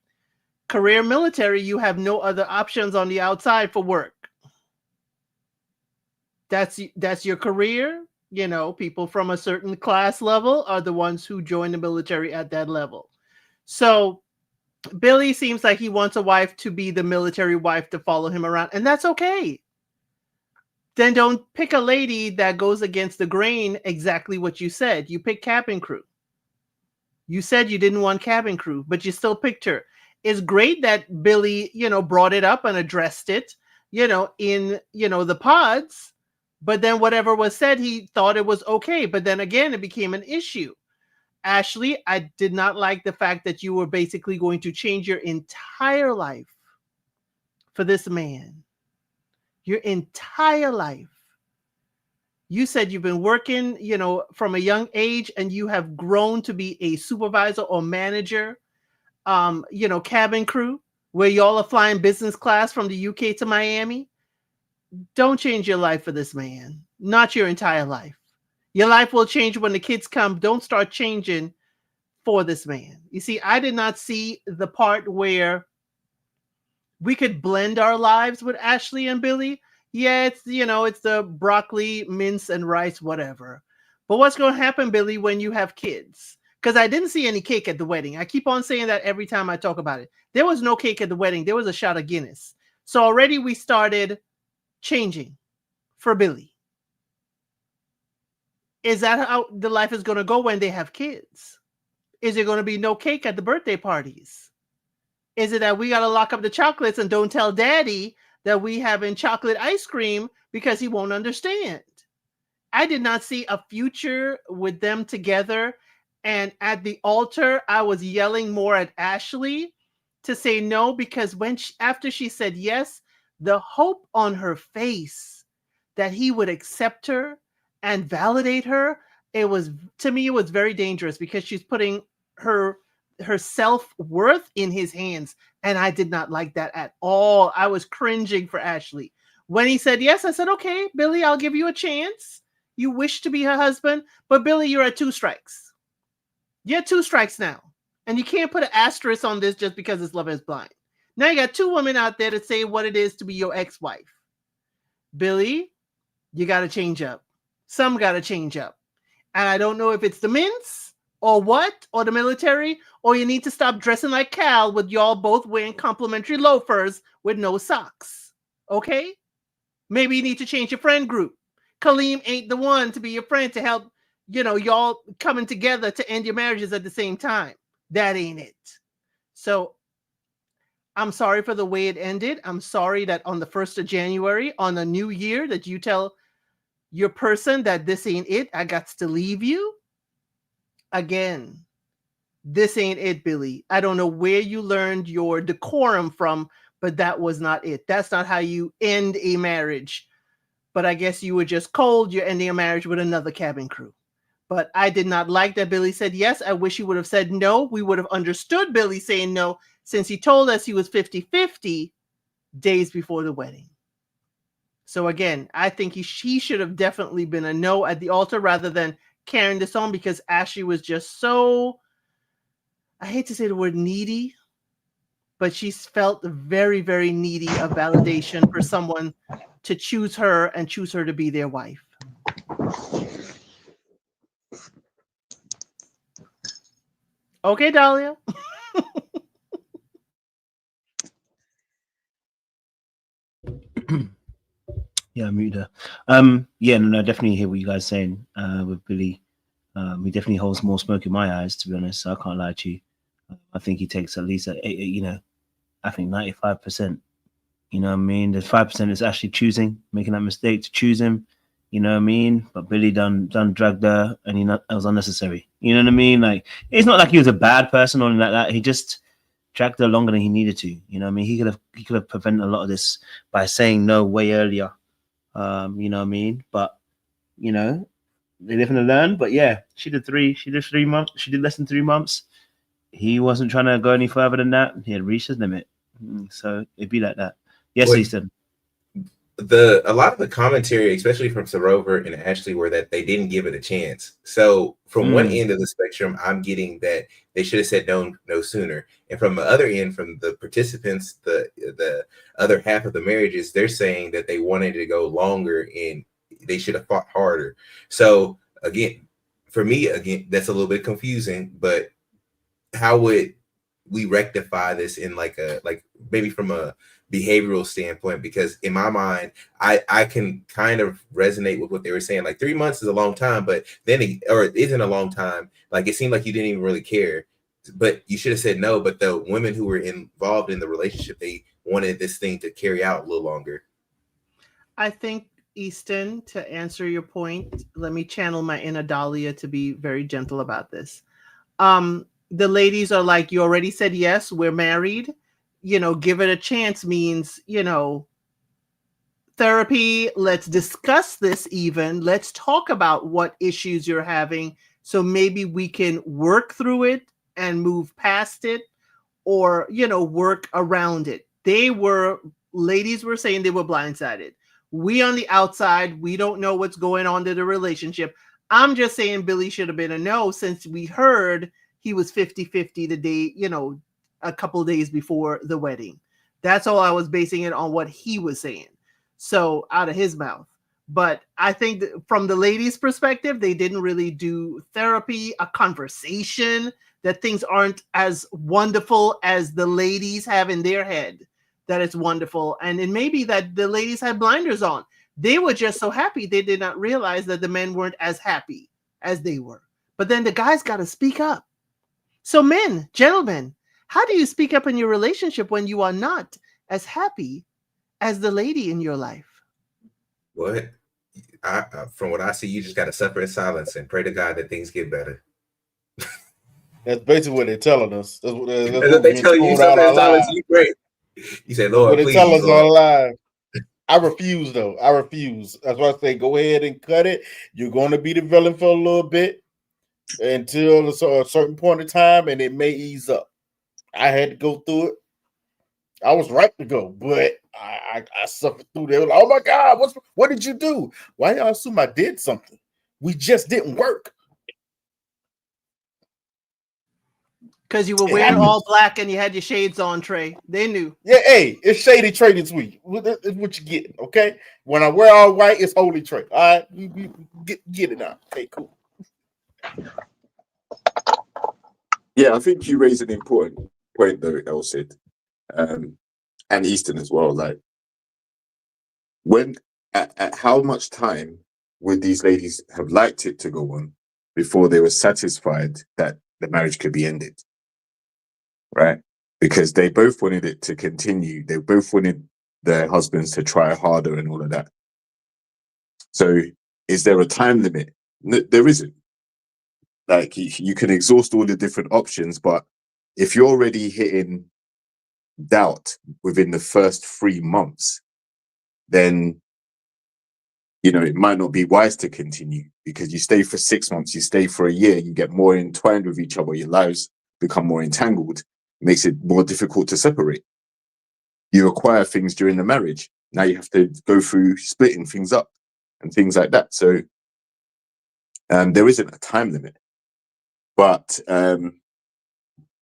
career military, you have no other options on the outside for work. That's your career. People from a certain class level are the ones who join the military at that level. So Billy seems like he wants a wife to be the military wife to follow him around, and that's okay. Then don't pick a lady that goes against the grain. Exactly what you said. You pick cabin crew. You said you didn't want cabin crew, but you still picked her. It's great that Billy, brought it up and addressed it, in, the pods, but then whatever was said, he thought it was okay. But then again, it became an issue. Ashley, I did not like the fact that you were basically going to change your entire life for this man. Your entire life. You said you've been working, from a young age, and you have grown to be a supervisor or manager, cabin crew, where y'all are flying business class from the UK to Miami. Don't change your life for this man. Not your entire life. Your life will change when the kids come. Don't start changing for this man. You see, I did not see the part where we could blend our lives with Ashley and Billy. Yeah, it's, it's the broccoli, mince, and rice, whatever. But what's going to happen, Billy, when you have kids? Because I didn't see any cake at the wedding. I keep on saying that every time I talk about it. There was no cake at the wedding. There was a shot of Guinness. So already we started changing for Billy. Is that how the life is going to go when they have kids? Is there going to be no cake at the birthday parties? Is it that we got to lock up the chocolates and don't tell daddy that we have in chocolate ice cream because he won't understand. I did not see a future with them together. And at the altar, I was yelling more at Ashley to say no, because after she said yes, the hope on her face that he would accept her and validate her, to me, it was very dangerous, because she's putting her self-worth in his hands. And I did not like that at all. I was cringing for Ashley. When he said yes, I said, okay, Billy, I'll give you a chance. You wish to be her husband, but Billy, you're at 2 strikes. You're at 2 strikes now. And you can't put an asterisk on this just because it's Love is Blind. Now you got 2 women out there to say what it is to be your ex-wife. Billy, you got to change up. Some got to change up. And I don't know if it's the mints or what, or the military, or you need to stop dressing like Cal with y'all both wearing complimentary loafers with no socks. Okay? Maybe you need to change your friend group. Kaleem ain't the one to be your friend to help, y'all coming together to end your marriages at the same time. That ain't it. So I'm sorry for the way it ended. I'm sorry that on the 1st of January, on a new year, that you tell your person that this ain't it. I got to leave you. Again, this ain't it, Billy. I don't know where you learned your decorum from, but that was not it. That's not how you end a marriage. But I guess you were just cold. You're ending a marriage with another cabin crew. But I did not like that Billy said yes. I wish he would have said no. We would have understood Billy saying no, since he told us he was 50-50 days before the wedding. So again, I think he should have definitely been a no at the altar rather than carrying this on, because Ashley was just so, I hate to say the word needy, but she felt very, very needy of validation for someone to choose her and choose her to be their wife. Okay, Dahlia. Yeah, I muted her. Yeah, no, definitely hear what you guys are saying with Billy. He definitely holds more smoke in my eyes, to be honest. So I can't lie to you. I think he takes at least, I think 95%. You know what I mean? There's 5% is actually making that mistake to choose him. You know what I mean? But Billy done dragged her, and it was unnecessary. You know what I mean? Like, it's not like he was a bad person or anything like that. He just dragged her longer than he needed to. You know what I mean? He could have prevented a lot of this by saying no way earlier. You know what I mean? But they live and learn. But yeah, she did 3 months. She did less than 3 months. He wasn't trying to go any further than that. He had reached his limit. So it'd be like that. Yes, Easton. A lot of the commentary, especially from Sorova and Ashley, were that they didn't give it a chance. So from one end of the spectrum, I'm getting that they should have said no sooner. And from the other end, from the participants, the other half of the marriages, they're saying that they wanted to go longer and they should have fought harder. So again, for me, that's a little bit confusing, but how would we rectify this in maybe from a behavioral standpoint? Because in my mind, I can kind of resonate with what they were saying. Like 3 months is a long time, but then it isn't a long time. Like it seemed like you didn't even really care, but you should have said no. But the women who were involved in the relationship, they wanted this thing to carry out a little longer. I think, Easton, to answer your point, let me channel my inner Dahlia to be very gentle about this. The ladies are like, you already said yes, we're married. Give it a chance means, therapy. Let's discuss this even. Let's talk about what issues you're having. So maybe we can work through it and move past it, or, work around it. Ladies were saying they were blindsided. We on the outside, we don't know what's going on in the relationship. I'm just saying Billy should have been a no, since we heard he was 50-50 the day, a couple of days before the wedding. That's all I was basing it on, what he was saying. So out of his mouth. But I think that from the ladies' perspective, they didn't really do therapy, a conversation, that things aren't as wonderful as the ladies have in their head, that it's wonderful. And it may be that the ladies had blinders on. They were just so happy they did not realize that the men weren't as happy as they were. But then the guys got to speak up. So men, gentlemen, how do you speak up in your relationship when you are not as happy as the lady in your life? What? From what I see, you just got to suffer in silence and pray to God that things get better. That's basically what they're telling us. That's what They we're tell you told out suffer our in silence, lives. you pray. You say, That's Lord, what they please, tell us Lord. our lives. I refuse, though. I refuse. That's why I say go ahead and cut it. You're going to be the villain for a little bit until a certain point in time, and it may ease up. I had to go through it. I was right to go, but I suffered through there. Like, oh my God, what did you do? Why y'all assume I did something? We just didn't work. Because you were wearing all black and you had your shades on, Trey. They knew. Yeah, hey, it's Shady Trey this week. It's what you getting, okay? When I wear all white, it's Holy Trey. All right, we get it now. Okay, cool. Yeah, I think you raise an important point though, Elsid, and Easton as well. Like, when at how much time would these ladies have liked it to go on before they were satisfied that the marriage could be ended? Right? Because they both wanted it to continue. They both wanted their husbands to try harder and all of that. So, is there a time limit? No, there isn't. Like, you can exhaust all the different options, but if you're already hitting doubt within the first 3 months, then, you know, it might not be wise to continue, because you stay for 6 months, you stay for a year, you get more entwined with each other, your lives become more entangled, makes it more difficult to separate. You acquire things during the marriage. Now you have to go through splitting things up and things like that. So there isn't a time limit. But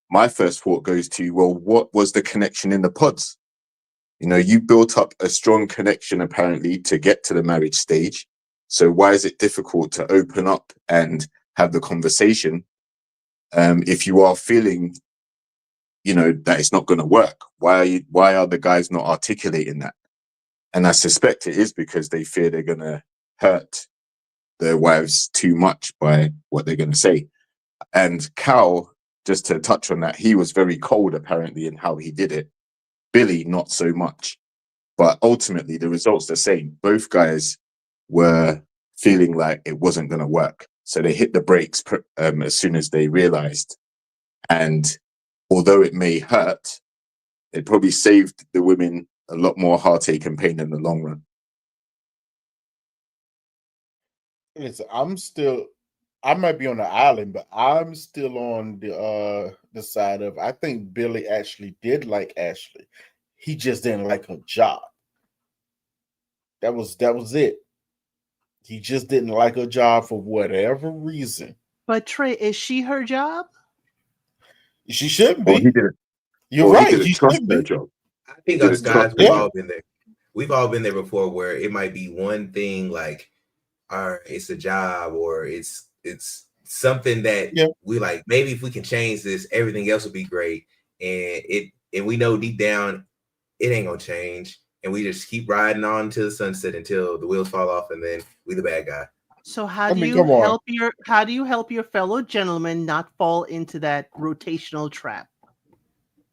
my first thought goes to, well, what was the connection in the pods? You know, you built up a strong connection apparently to get to the marriage stage. So why is it difficult to open up and have the conversation if you are feeling, you know, that it's not going to work? Why are the guys not articulating that? And I suspect it is because they fear they're going to hurt their wives too much by what they're going to say. And Cal, just to touch on that, he was very cold apparently in how he did it. Billy, not so much. But ultimately, the result's the same. Both guys were feeling like it wasn't going to work. So they hit the brakes as soon as they realized. And although it may hurt, it probably saved the women a lot more heartache and pain in the long run. Listen, I might be on the island, but I'm still on the side of, I think Billy actually did like Ashley. He just didn't like her job. That was it. He just didn't like her job for whatever reason. But Trey, is she her job? She shouldn't be. Well, he didn't. You're well, right. He didn't She trust should their be. job. I think He us didn't guys, trust we've their all job. been there. We've all been there before, where it might be one thing like, all right, it's a job, or it's something that we like, maybe if we can change this, everything else will be great. And we know deep down it ain't gonna change. And we just keep riding on to the sunset until the wheels fall off, and then we the bad guy. So how do you help your fellow gentlemen not fall into that rotational trap?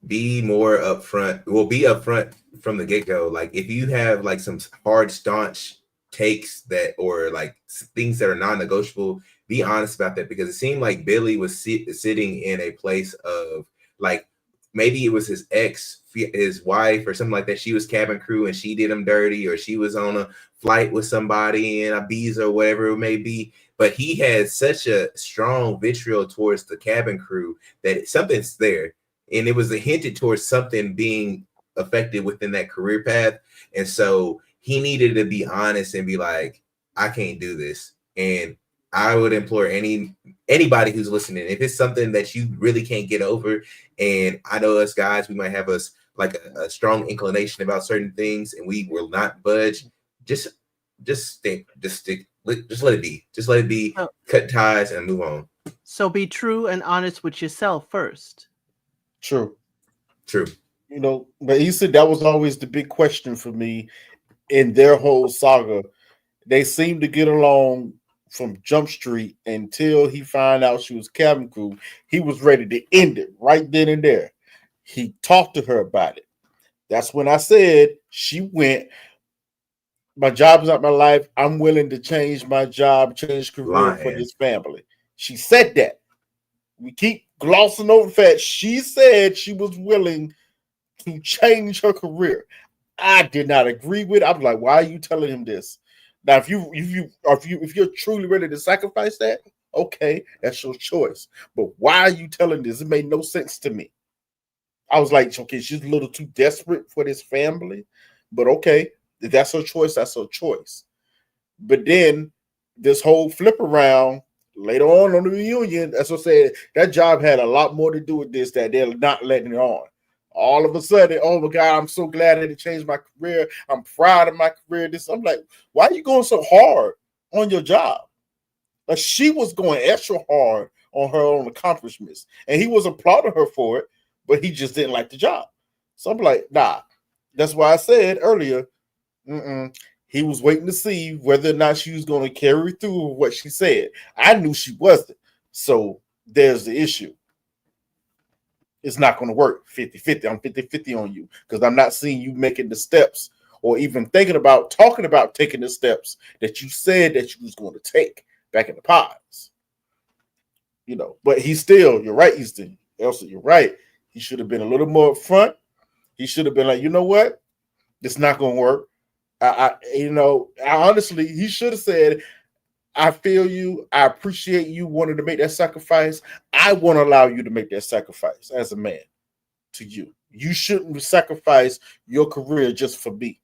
Be more upfront. Well, be upfront from the get-go. Like, if you have like some hard, staunch takes that, or like things that are non-negotiable, be honest about that, because it seemed like Billy was sitting in a place of like, maybe it was his ex, his wife, or something like that. She was cabin crew and she did him dirty, or she was on a flight with somebody in Ibiza or whatever it may be. But he had such a strong vitriol towards the cabin crew that something's there. And it was hinted towards something being affected within that career path. And so he needed to be honest and be like, I can't do this. And I would implore anybody who's listening, if it's something that you really can't get over, and I know us guys, we might have a strong inclination about certain things, and we will not budge. Just stick. Just let it be. Just let it be. Cut ties and move on. So be true and honest with yourself first. True. You know, but he said that was always the big question for me in their whole saga. They seemed to get along from Jump Street until he found out she was cabin crew. He was ready to end it right then and there. He talked to her about it. That's when I said she went, my job is not my life. I'm willing to change my job, change career for this family. She said that. We keep glossing over the fact she said she was willing to change her career. I did not agree with it. I was like, why are you telling him this? Now, if you're truly ready to sacrifice that, okay, that's your choice. But why are you telling this? It made no sense to me. I was like, okay, she's a little too desperate for this family. But okay, if that's her choice, that's her choice. But then this whole flip around later on the reunion, as I said, that job had a lot more to do with this, that they're not letting it on. All of a sudden, oh my God, I'm so glad that it changed my career. I'm proud of my career. I'm like, why are you going so hard on your job? Like, she was going extra hard on her own accomplishments, and he was applauding her for it, but he just didn't like the job. So I'm like, nah. That's why I said earlier, he was waiting to see whether or not she was going to carry through what she said. I knew she wasn't. So there's the issue. It's not going to work 50-50. I'm 50-50 on you because I'm not seeing you making the steps or even talking about taking the steps that you said that you was going to take back in the pods. You know, but you're right, Easton. Elsa, you're right. He should have been a little more upfront. He should have been like, you know what? It's not going to work. Honestly, he should have said, I feel you. I appreciate you wanting to make that sacrifice. I want to allow you to make that sacrifice as a man to you. You shouldn't sacrifice your career just for me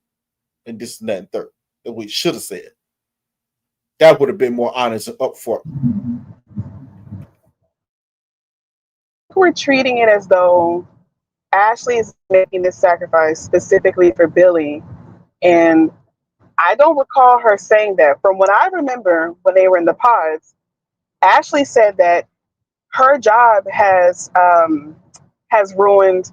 and this and that and third. That's what he should have said. That would have been more honest and upfront. We're treating it as though Ashley is making this sacrifice specifically for Billy. And I don't recall her saying that. From what I remember when they were in the pods, Ashley said that her job has ruined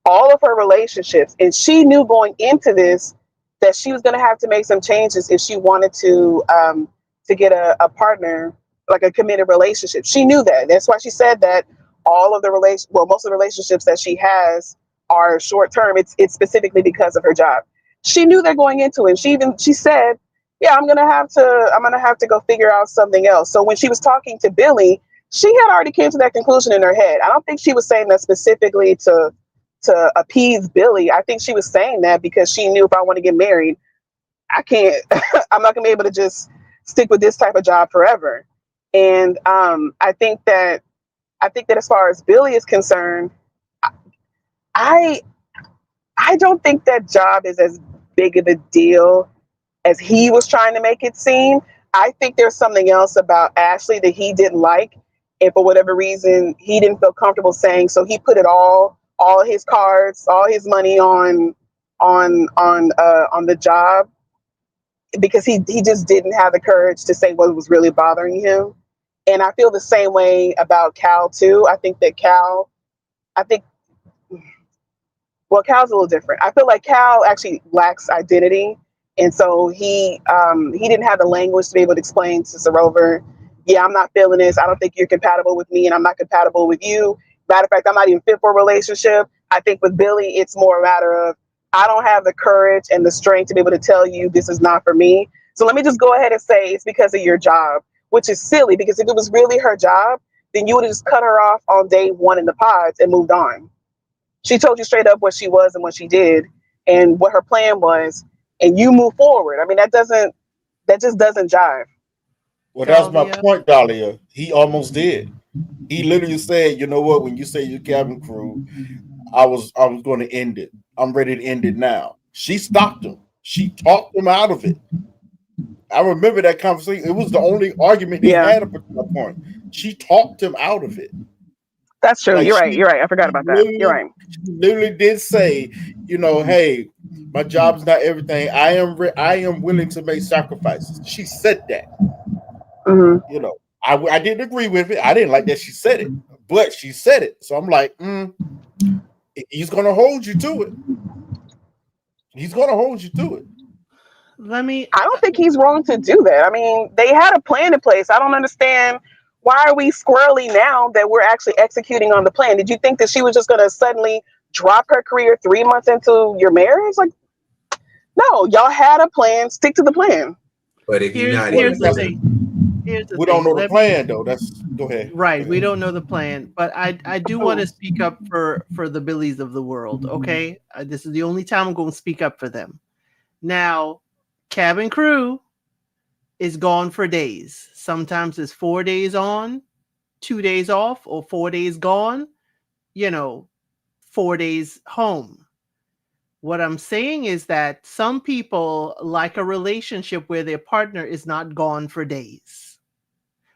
all of her relationships. And she knew going into this that she was going to have to make some changes if she wanted to get a partner, like a committed relationship. She knew that. That's why she said that all of the most of the relationships that she has are short term. It's specifically because of her job. She knew that going into it. She said, yeah, I'm gonna have to go figure out something else. So when she was talking to Billy, she had already came to that conclusion in her head. I don't think she was saying that specifically to appease Billy. I think she was saying that because she knew if I want to get married, I can't, I'm not gonna be able to just stick with this type of job forever. And I think that as far as Billy is concerned, I don't think that job is as big of a deal as he was trying to make it seem. I think there's something else about Ashley that he didn't like, and for whatever reason, he didn't feel comfortable saying. So he put it all his cards, all his money on the job, because he just didn't have the courage to say what was really bothering him. And I feel the same way about Cal too. Well, Cal's a little different. I feel like Cal actually lacks identity. And so he didn't have the language to be able to explain to Sorova, yeah, I'm not feeling this. I don't think you're compatible with me and I'm not compatible with you. Matter of fact, I'm not even fit for a relationship. I think with Billy, it's more a matter of, I don't have the courage and the strength to be able to tell you this is not for me. So let me just go ahead and say it's because of your job, which is silly, because if it was really her job, then you would have just cut her off on day one in the pods and moved on. She told you straight up what she was and what she did and what her plan was, and you move forward. I mean, that just doesn't jive. Well, that's my point, Dahlia. He almost did. He literally said, you know what, when you say your cabin crew, I was going to end it. I'm ready to end it now. She stopped him. She talked him out of it. I remember that conversation. It was the only argument they had up at that point. She talked him out of it. That's true. Like you're right. I forgot about that. You're right. She literally did say, you know, hey, my job is not everything. I am willing to make sacrifices. She said that. Mm-hmm. You know, I didn't agree with it. I didn't like that she said it, but she said it. So I'm like, he's going to hold you to it. He's going to hold you to it. I don't think he's wrong to do that. I mean, they had a plan in place. I don't understand. Why are we squirrely now that we're actually executing on the plan? Did you think that she was just going to suddenly drop her career 3 months into your marriage? Like, no, y'all had a plan. Stick to the plan. But if you're not Here's the even thing. Here's the We thing. don't know the Let me- plan though. That's go ahead. Right, Go we ahead. don't know the plan, but I do want to speak up for the Billies of the world. Okay, this is the only time I'm going to speak up for them. Now, cabin crew is gone for days. Sometimes it's 4 days on, 2 days off, or 4 days gone. 4 days home. What I'm saying is that some people like a relationship where their partner is not gone for days.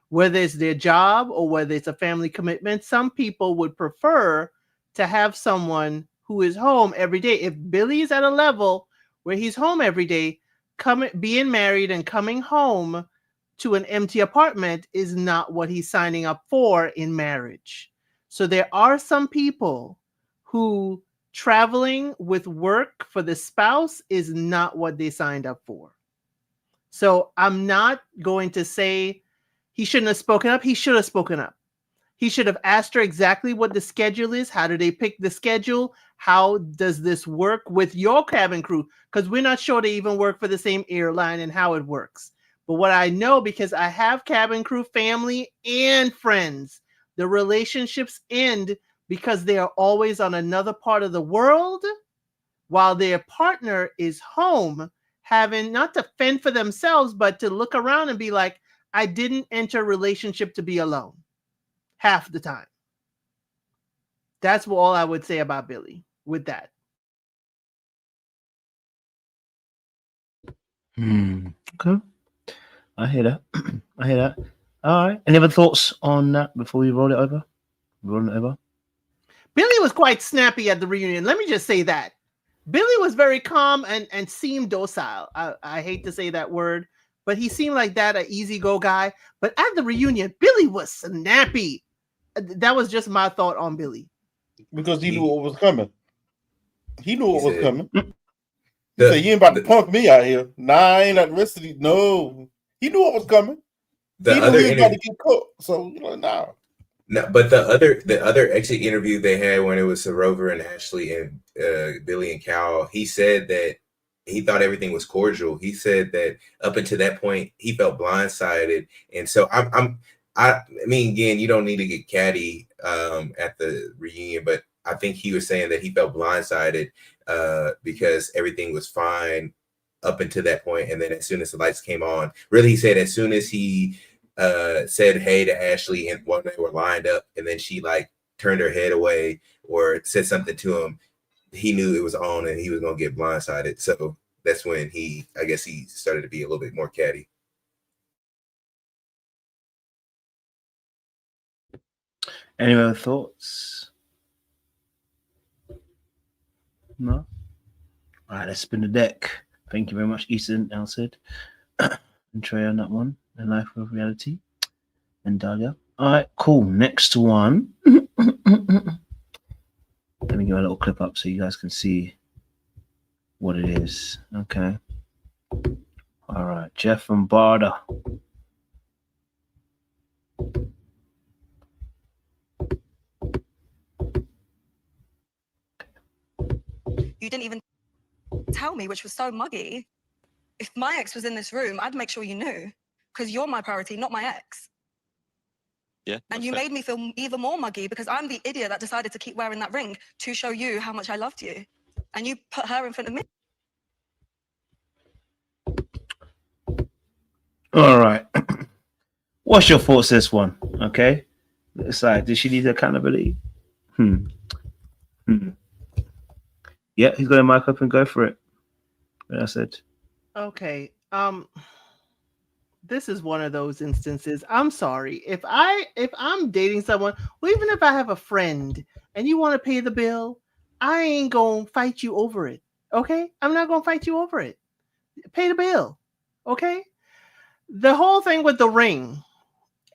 Whether it's their job or whether it's a family commitment, some people would prefer to have someone who is home every day. If Billy is at a level where he's home every day, being married and coming home to an empty apartment is not what he's signing up for in marriage. So there are some people who traveling with work for the spouse is not what they signed up for. So I'm not going to say he shouldn't have spoken up. He should have spoken up. He should have asked her exactly what the schedule is. How do they pick the schedule? How does this work with your cabin crew? Because we're not sure they even work for the same airline and how it works. But what I know, because I have cabin crew family and friends, the relationships end because they are always on another part of the world while their partner is home, having not to fend for themselves, but to look around and be like, I didn't enter a relationship to be alone half the time. That's all I would say about Billy with that. Okay. I hear that. I hear that. All right. Any other thoughts on that before we roll it over? Rolling it over? Billy was quite snappy at the reunion. Let me just say that. Billy was very calm and seemed docile. I hate to say that word, but he seemed like that, an easy-go guy. But at the reunion, Billy was snappy. That was just my thought on Billy. Because he knew what was coming. He knew what was coming. He The- said, you ain't about to punk me out here. Nah, I ain't like the rest of these. No. He knew what was coming. The he knew other he was about to interview, get cooked. So, nah. no, but the other exit interview they had when it was Sorova and Ashley and Billy and Cal, he said that he thought everything was cordial. He said that up until that point he felt blindsided, and so I mean, again, you don't need to get catty at the reunion, but I think he was saying that he felt blindsided because everything was fine up until that point, and then as soon as the lights came on, really, he said as soon as he said hey to Ashley and when they were lined up, and then she like turned her head away or said something to him, he knew it was on and he was gonna get blindsided. So that's when I guess he started to be a little bit more catty. Any other thoughts? No? All right, let's spin the deck. Thank you very much, Ethan, Elsid, and Trey on that one. And Life of Reality. And Dahlia. All right, cool. Next one. Let me get a little clip up so you guys can see what it is. Okay. All right, Jeff and Barta. You didn't even tell me, which was so muggy. If my ex was in this room, I'd make sure you knew, because you're my priority, not my ex. Yeah. And you made me feel even more muggy because I'm the idiot that decided to keep wearing that ring to show you how much I loved you. And you put her in front of me. All right. What's your thoughts this one? Okay. It's like, did she need accountability? Yeah, he's got a mic up and go for it. I said. Okay. This is one of those instances. I'm sorry. If I'm dating someone, or even if I have a friend and you want to pay the bill, I ain't gonna fight you over it. Okay? I'm not gonna fight you over it. Pay the bill. Okay? The whole thing with the ring,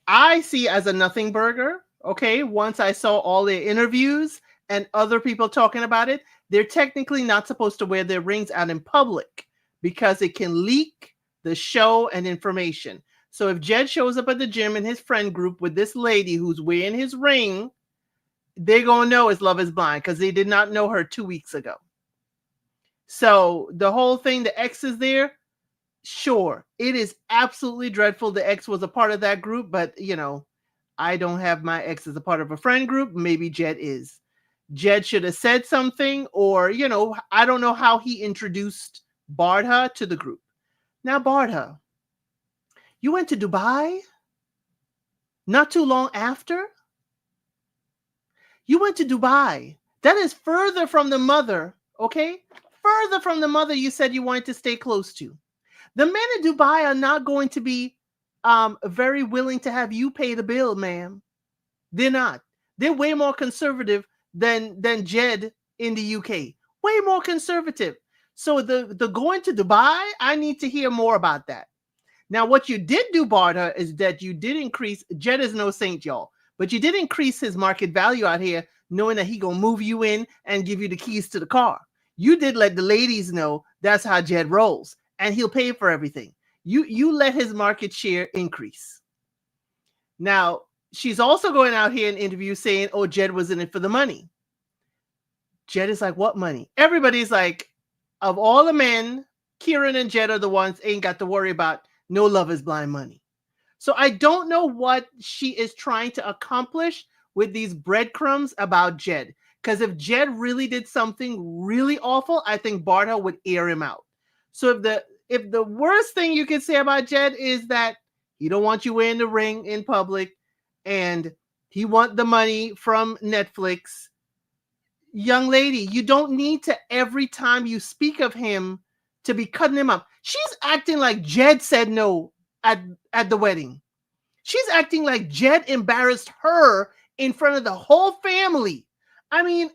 I see as a nothing burger. Okay. Once I saw all their interviews and other people talking about it, they're technically not supposed to wear their rings out in public because it can leak the show and information. So if Jed shows up at the gym in his friend group with this lady who's wearing his ring, they're going to know it's Love is Blind because they did not know her 2 weeks ago. So the whole thing, the ex is there. Sure, it is absolutely dreadful. The ex was a part of that group, but you know, I don't have my ex as a part of a friend group. Maybe Jed is. Jed should have said something, or you know, I don't know how he introduced Barta to the group. Now, Barta, you went to Dubai not too long after. You went to Dubai. That is further from the mother, okay? Further from the mother you said you wanted to stay close to. The men in Dubai are not going to be very willing to have you pay the bill, ma'am. They're not. They're way more conservative than Jed in the UK. Way more conservative. So the going to Dubai, I need to hear more about that. Now, what you did do, Barta, is that you did increase, Jed is no saint, y'all, but you did increase his market value out here, knowing that he gonna move you in and give you the keys to the car. You did let the ladies know that's how Jed rolls, and he'll pay for everything. You let his market share increase. Now, she's also going out here in interviews saying, oh, Jed was in it for the money. Jed is like, what money? Everybody's like, of all the men, Kieran and Jed are the ones ain't got to worry about no Love is Blind money. So I don't know what she is trying to accomplish with these breadcrumbs about Jed. Because if Jed really did something really awful, I think Barta would air him out. So if the worst thing you can say about Jed is that he don't want you in the ring in public and he want the money from Netflix, young lady, you don't need to every time you speak of him to be cutting him up. She's acting like Jed said no at the wedding. She's acting like Jed embarrassed her in front of the whole family. I mean,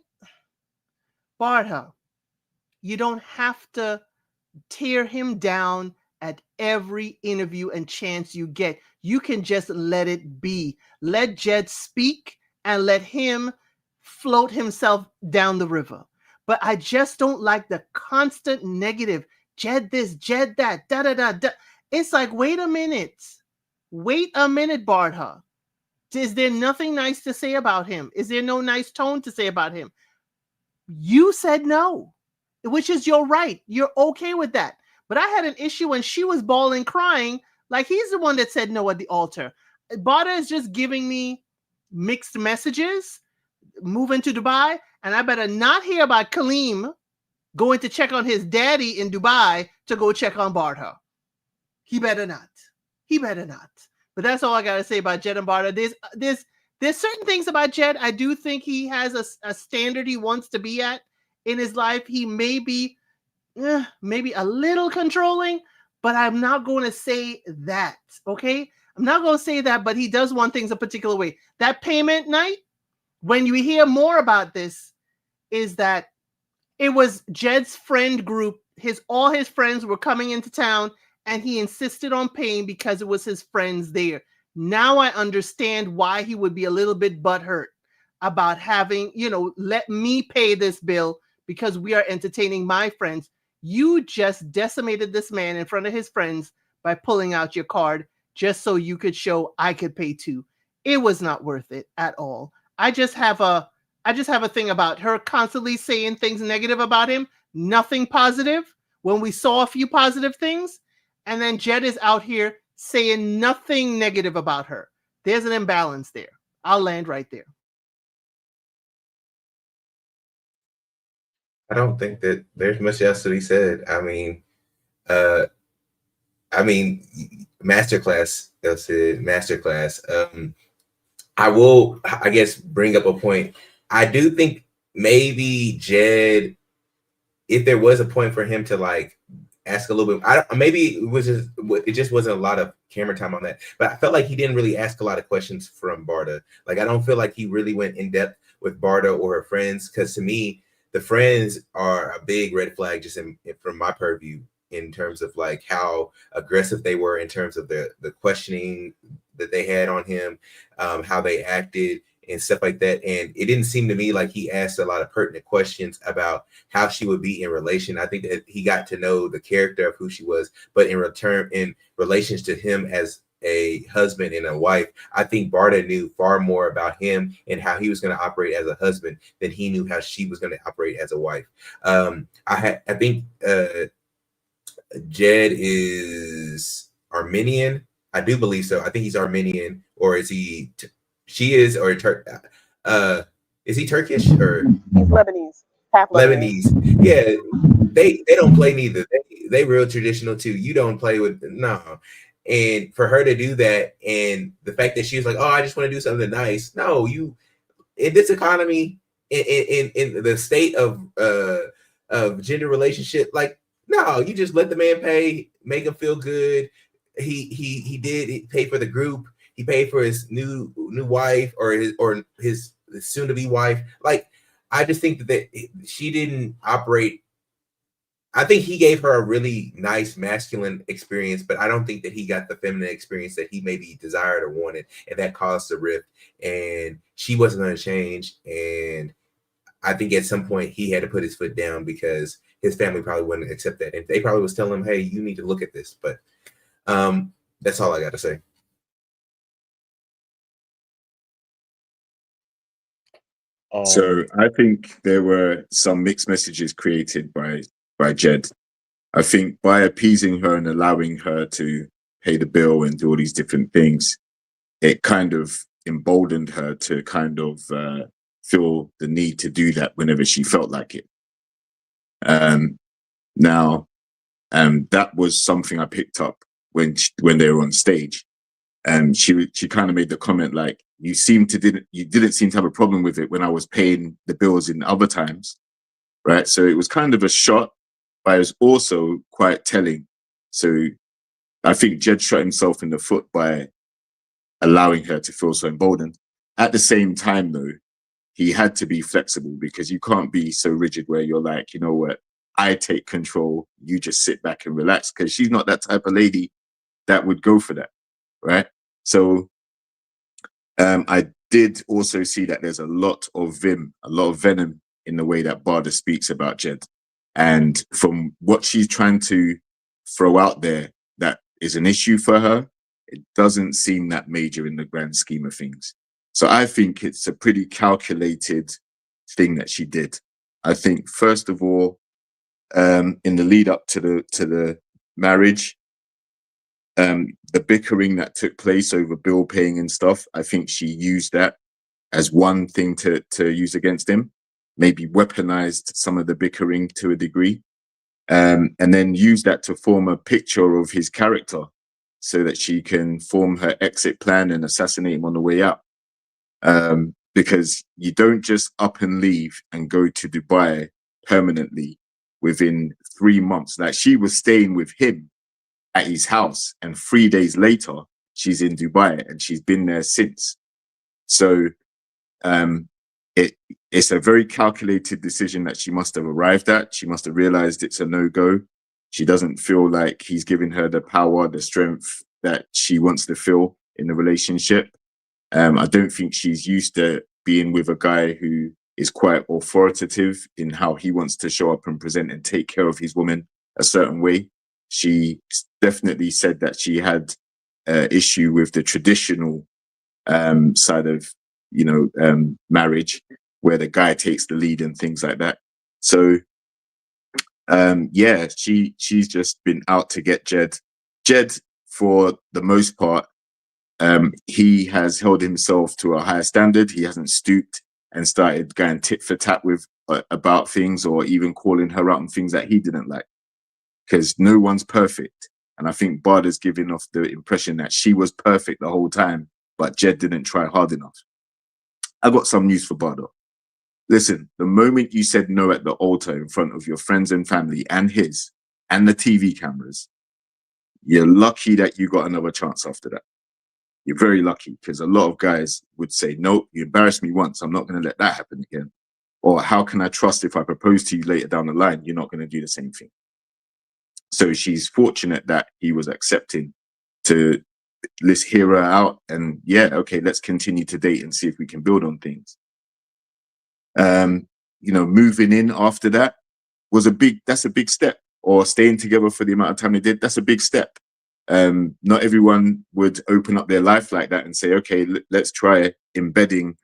Barta, you don't have to tear him down at every interview and chance you get. You can just let it be. Let Jed speak and let him float himself down the river. But I just don't like the constant negative. Jed this, Jed that, da-da-da-da. It's like, wait a minute. Wait a minute, Barta. Is there nothing nice to say about him? Is there no nice tone to say about him? You said no, which is your right. You're okay with that. But I had an issue when she was bawling, crying, like he's the one that said no at the altar. Barta is just giving me mixed messages, moving to Dubai, and I better not hear about Kaleem going to check on his daddy in Dubai to go check on Barta. He better not. He better not. But that's all I got to say about Jed and Barta. There's certain things about Jed. I do think he has a standard he wants to be at in his life. He may be maybe a little controlling, but I'm not going to say that, okay? I'm not going to say that, but he does want things a particular way. That payment night, when you hear more about this, is that it was Jed's friend group. All his friends were coming into town, and he insisted on paying because it was his friends there. Now I understand why he would be a little bit butthurt about having, let me pay this bill because we are entertaining my friends. You just decimated this man in front of his friends by pulling out your card just so you could show I could pay too. It was not worth it at all. I just have a thing about her constantly saying things negative about him, nothing positive when we saw a few positive things. And then Jed is out here saying nothing negative about her. There's an imbalance there. I'll land right there. I don't think that there's much else to be said. I mean, masterclass. That's it. Masterclass. I will, I guess, bring up a point. I do think maybe Jed, if there was a point for him to like ask a little bit, maybe it just wasn't a lot of camera time on that. But I felt like he didn't really ask a lot of questions from Barta. Like, I don't feel like he really went in depth with Barta or her friends, because to me, the friends are a big red flag just from my purview in terms of like how aggressive they were in terms of the questioning that they had on him, how they acted and stuff like that. And it didn't seem to me like he asked a lot of pertinent questions about how she would be in relation. I think that he got to know the character of who she was, but in relations to him as a husband and a wife. I think Barta knew far more about him and how he was going to operate as a husband than he knew how she was going to operate as a wife. I think Jed is Armenian. I do believe so. I think he's Armenian, or is he? She is, or is he Turkish or? He's Lebanese. Half Lebanese. Yeah, they don't play neither. They real traditional too. You don't play with no. And for her to do that, and the fact that she was like, "Oh, I just want to do something nice." No, you in this economy, in the state of gender relationship, like no, you just let the man pay, make him feel good. He did pay for the group. He paid for his new wife or his soon to be wife. Like I just think that she didn't operate. I think he gave her a really nice masculine experience, but I don't think that he got the feminine experience that he maybe desired or wanted, and that caused a rift. And she wasn't going to change. And I think at some point he had to put his foot down because his family probably wouldn't accept that, and they probably was telling him, "Hey, you need to look at this." But that's all I got to say. So I think there were some mixed messages created by Jed. I think by appeasing her and allowing her to pay the bill and do all these different things, it kind of emboldened her to kind of feel the need to do that whenever she felt like it. Now, that was something I picked up when they were on stage. She kind of made the comment like, you didn't seem to have a problem with it when I was paying the bills in other times, right? So it was kind of a shot, but it was also quite telling. So I think Jed shot himself in the foot by allowing her to feel so emboldened. At the same time, though, he had to be flexible because you can't be so rigid where you're like, you know what, I take control, you just sit back and relax, because she's not that type of lady that would go for that, right? So I did also see that there's a lot of venom in the way that Barta speaks about Jed. And from what she's trying to throw out there that is an issue for her, it doesn't seem that major in the grand scheme of things. So I think it's a pretty calculated thing that she did. I think, first of all, in the lead up to the marriage, the bickering that took place over bill paying and stuff, I think she used that as one thing to use against him, maybe weaponized some of the bickering to a degree, and then used that to form a picture of his character so that she can form her exit plan and assassinate him on the way out. Because you don't just up and leave and go to Dubai permanently within 3 months. Like, she was staying with him at his house, and 3 days later she's in Dubai, and she's been there since. So it's a very calculated decision that she must have arrived at. She must have realized it's a no-go. She doesn't feel like he's giving her the power, the strength that she wants to feel in the relationship. I don't think she's used to being with a guy who is quite authoritative in how he wants to show up and present and take care of his woman a certain way. She definitely said that she had issue with the traditional side of, marriage, where the guy takes the lead and things like that. So, she's just been out to get Jed. Jed, for the most part, he has held himself to a higher standard. He hasn't stooped and started going tit for tat with about things, or even calling her out on things that he didn't like, because no one's perfect. And I think Barta's giving off the impression that she was perfect the whole time, but Jed didn't try hard enough. I got some news for Barta. Listen, the moment you said no at the altar in front of your friends and family and his and the TV cameras, you're lucky that you got another chance after that. You're very lucky, because a lot of guys would say, no, you embarrassed me once, I'm not going to let that happen again. Or how can I trust if I propose to you later down the line, you're not going to do the same thing? So she's fortunate that he was accepting to let's hear her out, and let's continue to date and see if we can build on things. Moving in after that that's a big step, or staying together for the amount of time they did, that's a big step. Not everyone would open up their life like that and say, okay, let's try embedding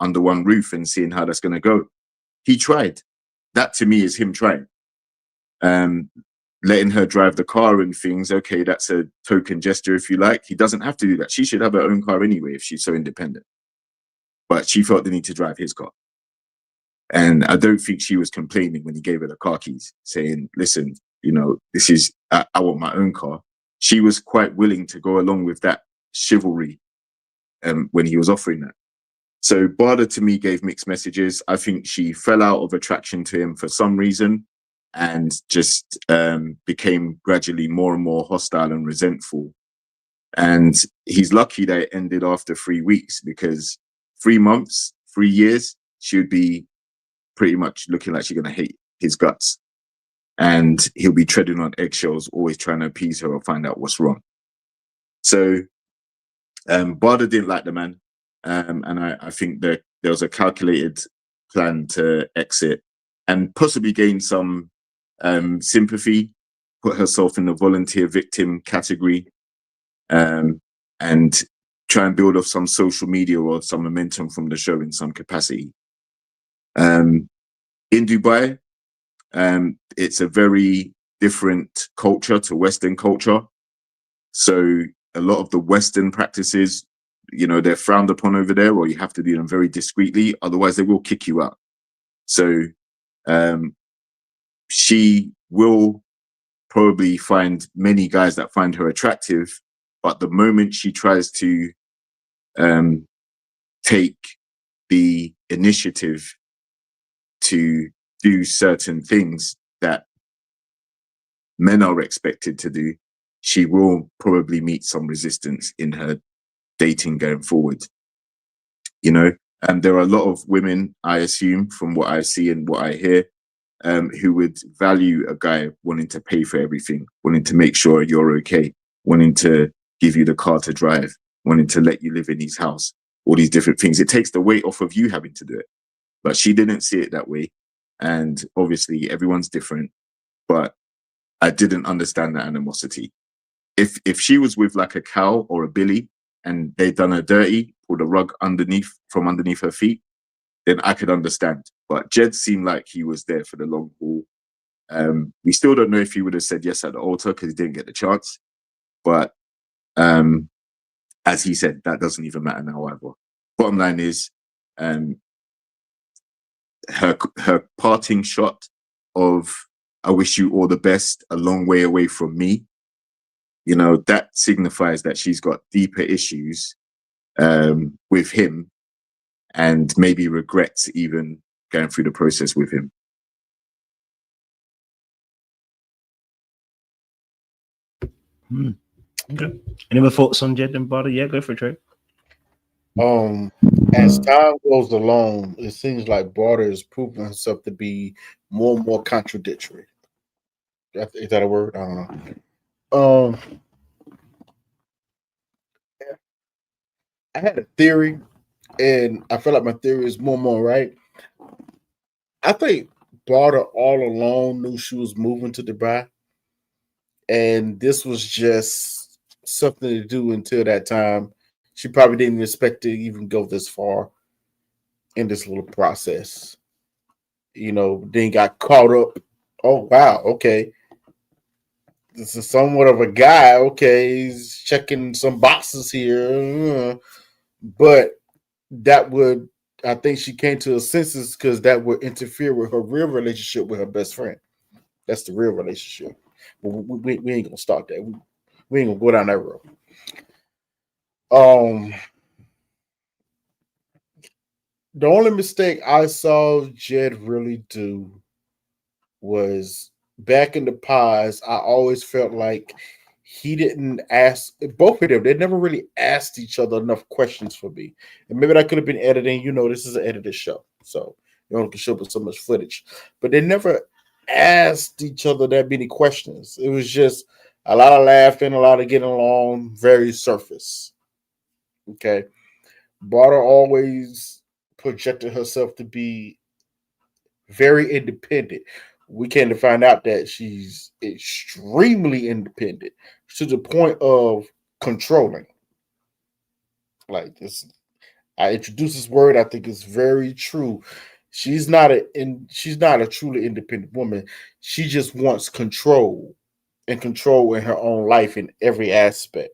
under one roof and seeing how that's going to go. He tried. That to me is him trying. Letting her drive the car and things, okay, that's a token gesture if you like. He doesn't have to do that. She should have her own car anyway if she's so independent. But she felt the need to drive his car. And I don't think she was complaining when he gave her the car keys, saying, listen, you know, this is, I want my own car. She was quite willing to go along with that chivalry when he was offering that. So Barta to me gave mixed messages. I think she fell out of attraction to him for some reason and just became gradually more and more hostile and resentful. And he's lucky that it ended after 3 weeks, because 3 months, 3 years, she would be pretty much looking like she's going to hate his guts. And he'll be treading on eggshells, always trying to appease her or find out what's wrong. So Barta didn't like the man. And I think that there was a calculated plan to exit and possibly gain some sympathy, put herself in the volunteer victim category, and try and build off some social media or some momentum from the show in some capacity. In Dubai, it's a very different culture to Western culture. So a lot of the Western practices, you know, they're frowned upon over there, or you have to do them very discreetly. Otherwise, they will kick you out. So she will probably find many guys that find her attractive, but the moment she tries to take the initiative to do certain things that men are expected to do, she will probably meet some resistance in her dating going forward. You know, and there are a lot of women, I assume, from what I see and what I hear, who would value a guy wanting to pay for everything, wanting to make sure you're okay, wanting to give you the car to drive, wanting to let you live in his house, all these different things. It takes the weight off of you having to do it. But she didn't see it that way. And obviously everyone's different, but I didn't understand that animosity. If she was with like a Cal or a Billy and they'd done her dirty, pulled a rug from underneath her feet, then I could understand. But Jed seemed like he was there for the long haul. We still don't know if he would have said yes at the altar because he didn't get the chance. But as he said, that doesn't even matter now either. Bottom line is, her parting shot of "I wish you all the best, a long way away from me," you know, that signifies that she's got deeper issues with him, and maybe regrets even going through the process with him. Okay. Any other thoughts on Jed and Barta? Yeah, go for it, Trey. As time goes along, it seems like Barta is proving herself to be more and more contradictory. Is that a word? I don't know. I had a theory, and I feel like my theory is more and more right. I think Barta all along knew she was moving to Dubai, and this was just something to do until that time. She probably didn't expect to even go this far in this little process. You know, then got caught up. Oh, wow, okay. This is somewhat of a guy. Okay, he's checking some boxes here. But that would, I think she came to her senses because that would interfere with her real relationship with her best friend. That's the real relationship. But we ain't going to start that. We ain't going to go down that road. The only mistake I saw Jed really do was back in the pies. I always felt like he didn't ask both of them. They never really asked each other enough questions for me. And maybe that could have been editing. You know, this is an edited show, so you only can show up so much footage. But they never asked each other that many questions. It was just a lot of laughing, a lot of getting along, very surface. Okay. Barta always projected herself to be very independent, we came to find out that she's extremely independent to the point of controlling. Like this, I introduced this word. I think it's very true. She's not a truly independent woman. She just wants control and control in her own life in every aspect.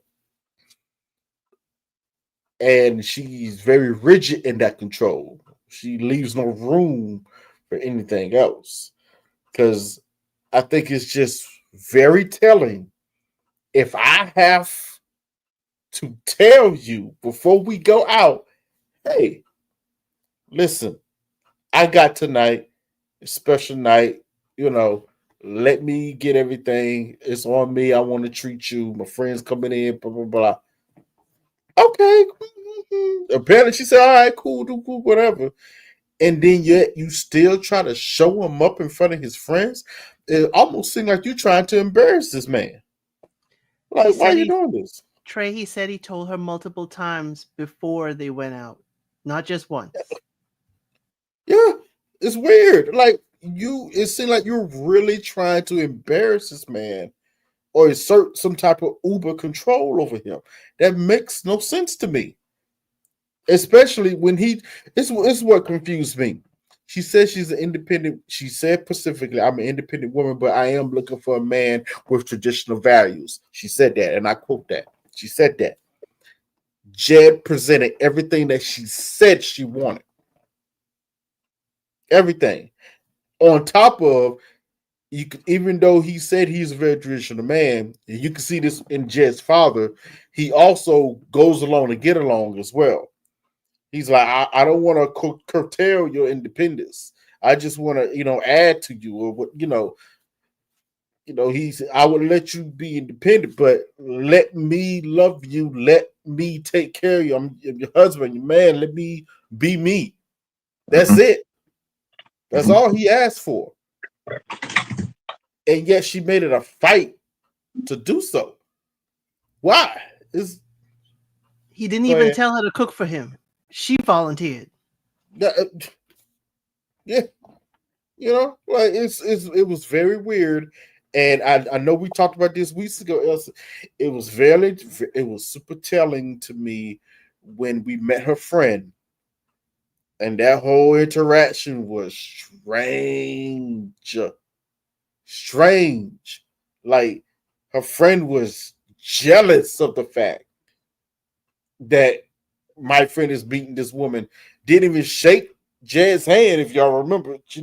And she's very rigid in that control. She leaves no room for anything else. Because I think it's just very telling. If I have to tell you before we go out, hey, listen, I got tonight, a special night, let me get everything. It's on me. I want to treat you. My friends coming in, blah, blah, blah. Okay. Apparently she said, all right, cool, whatever. And then yet you still try to show him up in front of his friends. It almost seems like you're trying to embarrass this man. Like, why are you doing this? Trey, he said he told her multiple times before they went out, not just once. Yeah, it's weird. Like, it seems like you're really trying to embarrass this man or assert some type of uber control over him. That makes no sense to me. Especially when it's what confused me. She says she's an independent. She said specifically, I'm an independent woman, but I am looking for a man with traditional values. She said that, and I quote that. She said that. Jed presented everything that she said she wanted. Everything. On top of, even though he said he's a very traditional man, and you can see this in Jed's father, he also goes along to get along as well. He's like, I don't want to curtail your independence. I just want to, add to you, or what, I would let you be independent, but let me love you. Let me take care of you. I'm your husband, your man. Let me be me. That's it. That's all he asked for. And yet she made it a fight to do so. Why? He didn't even tell her to cook for him. She volunteered. Yeah. Like it was very weird. And I know we talked about this weeks ago. It was super telling to me when we met her friend. And that whole interaction was strange. Like her friend was jealous of the fact that my friend is beating this woman. Didn't even shake Jed's hand, if y'all remember. He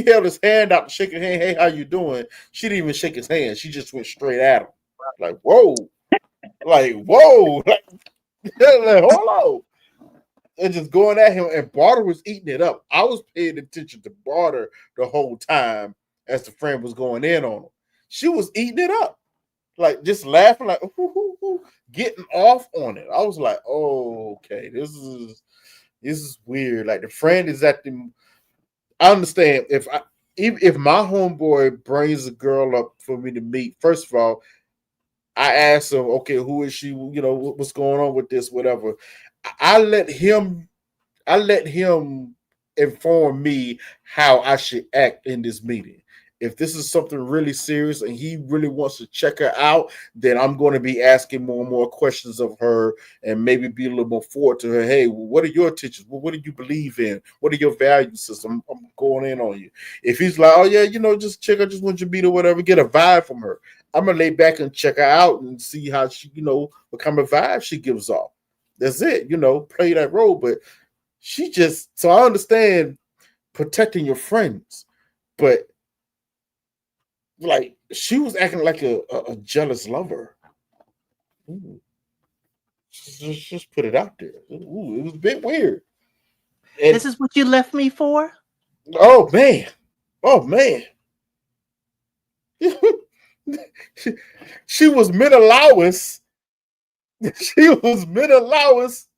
held his hand out to shake her hand. Hey, how you doing? She didn't even shake his hand. She just went straight at him. Like, whoa. Like, hold on. And just going at him. And Barta was eating it up. I was paying attention to Barta the whole time as the friend was going in on him. She was eating it up. Like, just laughing, like, getting off on it. I was like, oh, okay, this is weird. Like, the friend is at the. I understand if my homeboy brings a girl up for me to meet. First of all, I ask him, okay, who is she? What's going on with this? Whatever. I let him inform me how I should act in this meeting. If this is something really serious and he really wants to check her out, then I'm going to be asking more and more questions of her and maybe be a little more forward to her. Hey, what are your intentions? What do you believe in? What are your value system? I'm going in on you. If he's like, oh yeah, just check her, just want you to meet or whatever, get a vibe from her. I'm going to lay back and check her out and see how she, what kind of vibe she gives off. That's it, play that role. But so I understand protecting your friends, but like she was acting like a jealous lover. Ooh. Just put it out there. Ooh, it was a bit weird. And this is what you left me for? Oh man. She was mid-allowance. She was mid-allowance.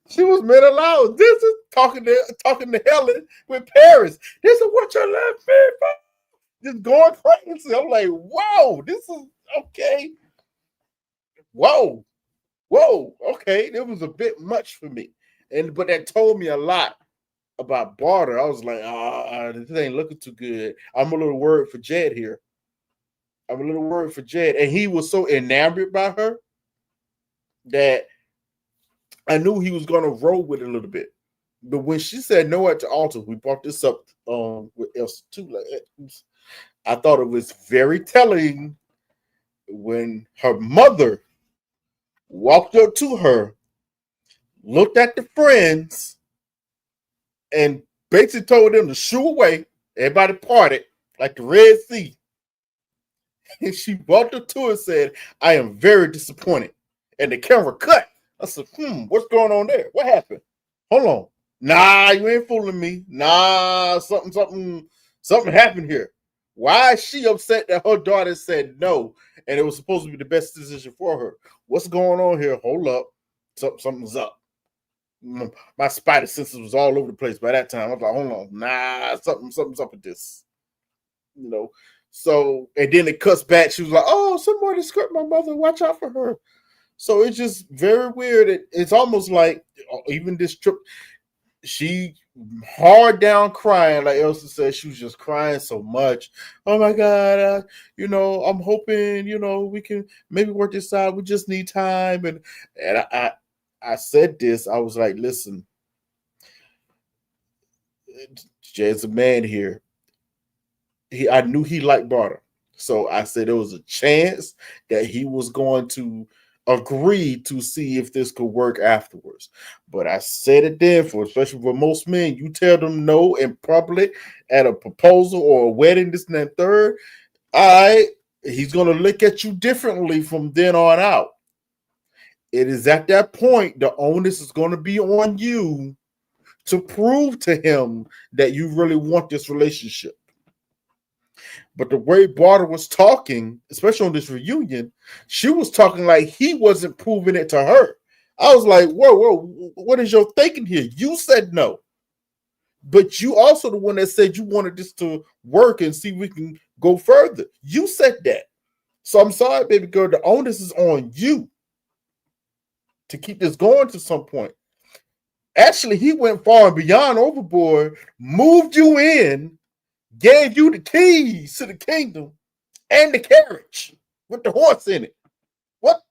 She was mid-allowance. This is talking to Helen with Paris. This is what you left me for. Just going crazy. I'm like, whoa, this is okay. Whoa, okay. It was a bit much for me. But that told me a lot about Barta. I was like, this ain't looking too good. I'm a little worried for Jed here. And he was so enamored by her that I knew he was gonna roll with it a little bit. But when she said no at the altar, we brought this up with Elsa too. Like, I thought it was very telling when her mother walked up to her, looked at the friends, and basically told them to shoo away. Everybody parted like the Red Sea. And she walked up to her and said, I am very disappointed. And the camera cut. I said, what's going on there? What happened? Hold on. Nah, you ain't fooling me. Nah, something happened here. Why is she upset that her daughter said no and it was supposed to be the best decision for her? What's going on here? Hold up. Something's up. My spider senses was all over the place by that time. I was like, hold on. Nah, something's up with this. You know. So, and then it cuts back. She was like, oh, somebody skirt my mother. Watch out for her. So it's just very weird. It's almost like even this trip, she hard down crying, like Elsa said, she was just crying so much. Oh my God, I'm hoping, we can maybe work this out. We just need time. And I said this, I was like, listen, Jed's a man here. I knew he liked Barta. So I said there was a chance that he was going to agree to see if this could work afterwards. But I said it then, especially for most men, you tell them no in public at a proposal or a wedding, this and that third, all right, he's going to look at you differently from then on out. It is at that point the onus is going to be on you to prove to him that you really want this relationship. But the way Barta was talking, especially on this reunion, she was talking like he wasn't proving it to her. I was like, whoa, what is your thinking here? You said no. But you also the one that said you wanted this to work and see if we can go further. You said that. So I'm sorry, baby girl, the onus is on you to keep this going to some point. Actually, he went far and beyond overboard, moved you in, gave you the keys to the kingdom and the carriage with the horse in it. What?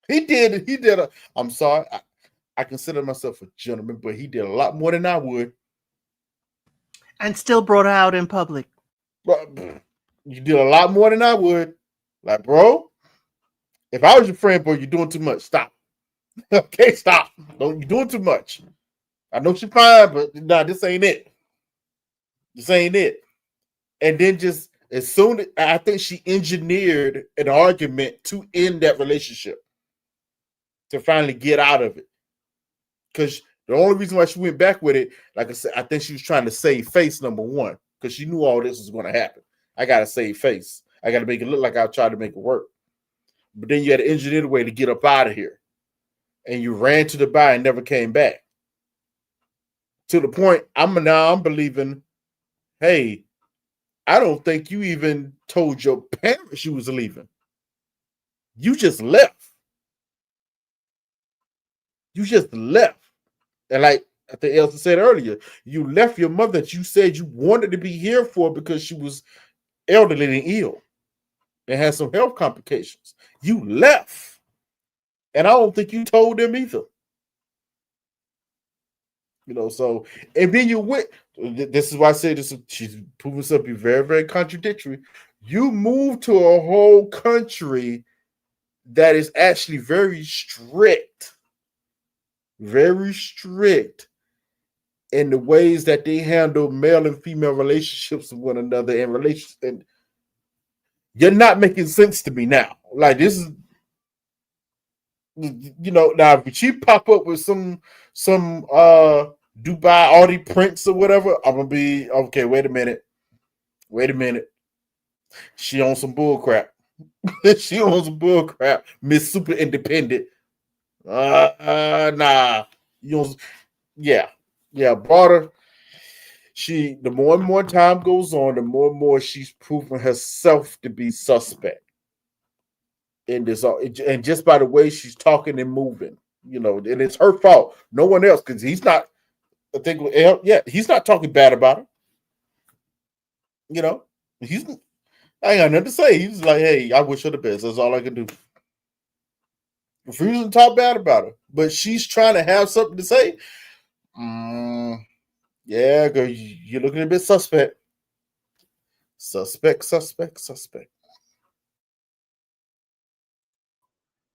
He did. I'm sorry. I consider myself a gentleman, but he did a lot more than I would. And still brought her out in public. You did a lot more than I would. Like, bro, if I was your friend, bro, you're doing too much. Stop. Okay, stop. You're doing too much. I know she's fine, but nah, this ain't it. This ain't it. And then just as soon as I think she engineered an argument to end that relationship, to finally get out of it. Because the only reason why she went back with it, like I said, I think she was trying to save face, number one, because she knew all this was going to happen. I got to save face. I got to make it look like I tried to make it work. But then you had to engineer the way to get up out of here. And you ran to Dubai and never came back. To the point, I'm believing, hey, I don't think you even told your parents you was leaving. You just left. You just left. And like I think Elsa said earlier, you left your mother that you said you wanted to be here for because she was elderly and ill and had some health complications. You left. And I don't think you told them either. So, and then you went, this is why I say this, she's proving herself to be very, very contradictory. You moved to a whole country that is actually very strict in the ways that they handle male and female relationships with one another and relations. And you're not making sense to me now. Like, this is, now if she pop up with some Dubai Audi prince or whatever, I'm gonna be okay. Wait a minute. She on some bull crap. She on some bull crap. Miss Super Independent. Nah. Barta. The more and more time goes on, the more and more she's proven herself to be suspect. in this, and just by the way she's talking and moving, you know, and it's her fault. No one else, because he's not. I think, yeah, he's not talking bad about her. You know, I ain't got nothing to say. He's like, hey, I wish her the best. That's all I can do. Refusing to talk bad about her, but she's trying to have something to say. Yeah, girl, you're looking a bit suspect. Suspect.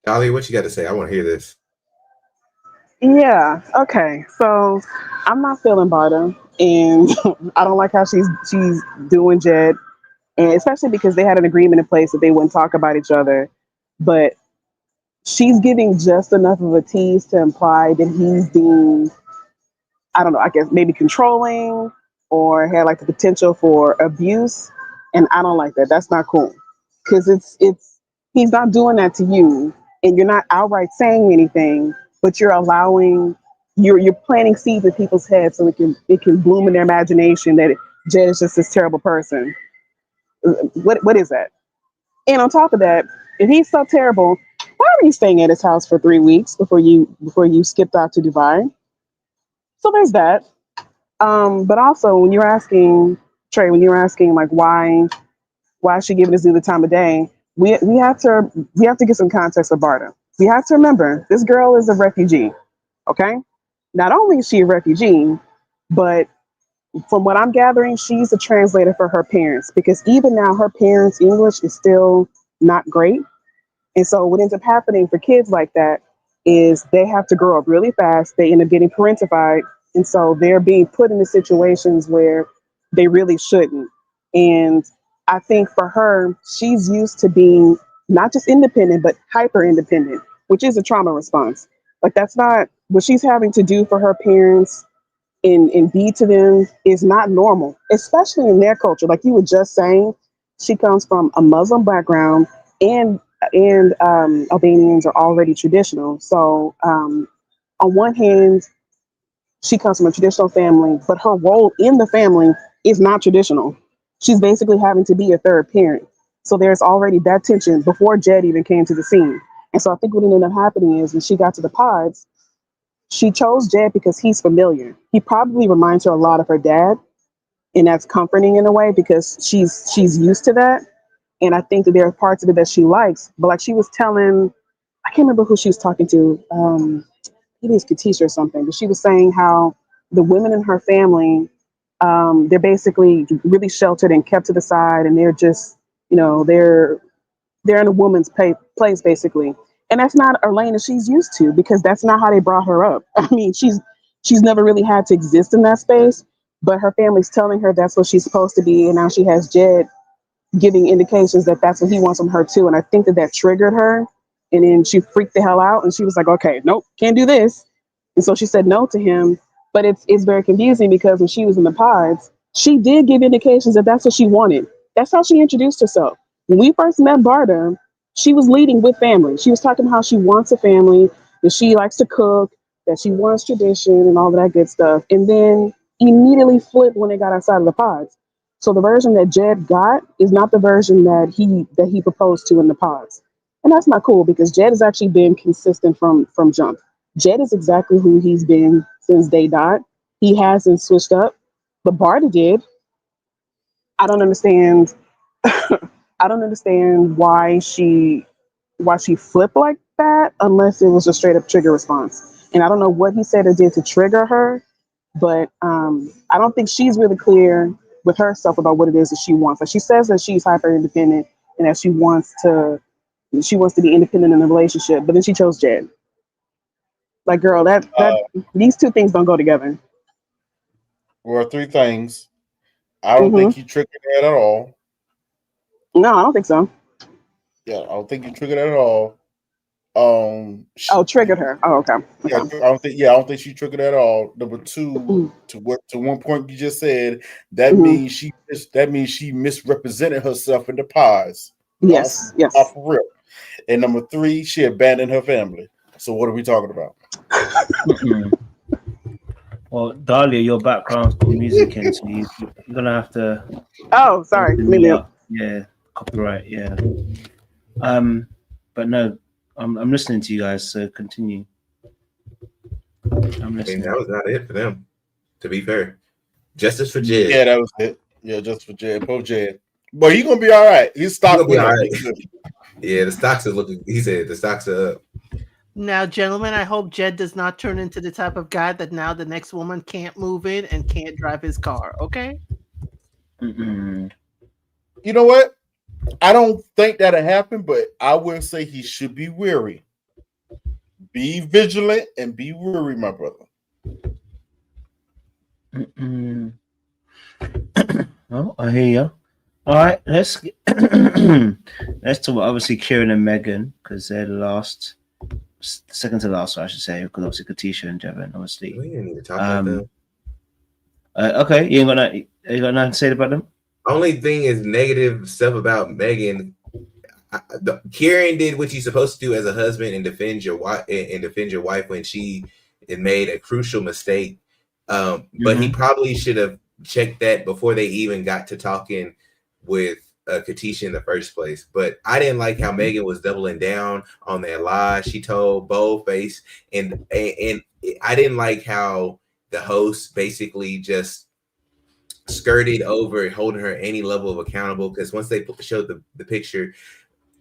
Ali, what you got to say? I want to hear this. Yeah. Okay. So I'm not feeling Barta, and I don't like how she's doing Jed, and especially because they had an agreement in place that they wouldn't talk about each other, but she's giving just enough of a tease to imply that he's being, I don't know, I guess maybe controlling or had like the potential for abuse, and I don't like that. That's not cool, because it's he's not doing that to you, and you're not outright saying anything, but you're allowing you're planting seeds in people's heads so it can bloom in their imagination that Jed is just this terrible person. What is that? And on top of that, if he's so terrible, why were you staying at his house for 3 weeks before you skipped out to Dubai? So there's that. But also when you're asking Trey, like why is she giving this dude the time of day, we have to get some context of Barta. We have to remember this girl is a refugee. Okay, not only is she a refugee, but from what I'm gathering, she's a translator for her parents, because even now her parents' English is still not great. And so what ends up happening for kids like that is they have to grow up really fast. They end up getting parentified. And so they're being put into situations where they really shouldn't. And I think for her, she's used to being not just independent, but hyper independent, which is a trauma response. Like that's not what she's having to do for her parents and be to them is not normal, especially in their culture. Like you were just saying, she comes from a Muslim background, and Albanians are already traditional. So on one hand, she comes from a traditional family, but her role in the family is not traditional. She's basically having to be a third parent. So there's already that tension before Jed even came to the scene. And so I think what ended up happening is when she got to the pods, she chose Jed because he's familiar. He probably reminds her a lot of her dad, and that's comforting in a way because she's used to that. And I think that there are parts of it that she likes. But like she was telling, I can't remember who she was talking to. Maybe it's Katisha or something. But she was saying how the women in her family, they're basically really sheltered and kept to the side, and they're just, you know, they're in a woman's place basically. And that's not a lane that she's used to, because that's not how they brought her up. I mean, she's never really had to exist in that space, but her family's telling her that's what she's supposed to be, and now she has Jed giving indications that that's what he wants from her too. And I think that triggered her, and then she freaked the hell out, and she was like, okay, nope, can't do this. And so she said no to him. But it's very confusing because when she was in the pods, she did give indications that that's what she wanted. That's how she introduced herself. When we first met Barta, she was leading with family. She was talking about how she wants a family, that she likes to cook, that she wants tradition and all of that good stuff. And then immediately flipped when they got outside of the pods. So the version that Jed got is not the version that he proposed to in the pods. And that's not cool, because Jed has actually been consistent from jump. Jed is exactly who he's been since day dot. He hasn't switched up, but Barta did. I don't understand. I don't understand why she flipped like that, unless it was a straight up trigger response. And I don't know what he said or did to trigger her, but I don't think she's really clear with herself about what it is that she wants. Like she says that she's hyper independent and that she wants to be independent in a relationship, but then she chose Jed. Like, girl, that these two things don't go together. Well, three things. I don't think you triggered that at all. No, I don't think so. Yeah, I don't think you triggered that at all. Triggered her. Oh, okay. Yeah, I don't think she triggered that at all. Number two, to one point you just said, that means she misrepresented herself in the pods. Yes. Off real. And number three, she abandoned her family. So what are we talking about? Well, Dahlia, your background's got music in, so you're gonna have to. Oh, sorry. Yeah, copyright. Yeah. But no, I'm listening to you guys. So continue. I'm I mean, listening. that was not it for them. To be fair, justice for Jed. Yeah, that was it. Yeah, just for Jed. Poor Jed. But he's gonna be all right. His stock He'll be went all up. right. He's good. Yeah, the stocks are looking. He said the stocks are up. Now, gentlemen, I hope Jed does not turn into the type of guy that now the next woman can't move in and can't drive his car. Okay. Mm-mm. You know what? I don't think that'll happen, but I will say he should be wary. Be vigilant and be wary, my brother. Mm-mm. Oh, I hear you. All right, let's talk about obviously Kieran and Megan because they're the second to last, I should say, because obviously Katisha and Javin, obviously. We didn't need to talk about them. Okay, you got nothing to say about them? Only thing is negative stuff about Megan. Kieran did what you're supposed to do as a husband and defend your wife when she made a crucial mistake. But he probably should have checked that before they even got to talking with Katisha in the first place. But I didn't like how Megan was doubling down on that lie she told boldface, and I didn't like how the host basically just skirted over holding her any level of accountable, because once they showed the picture,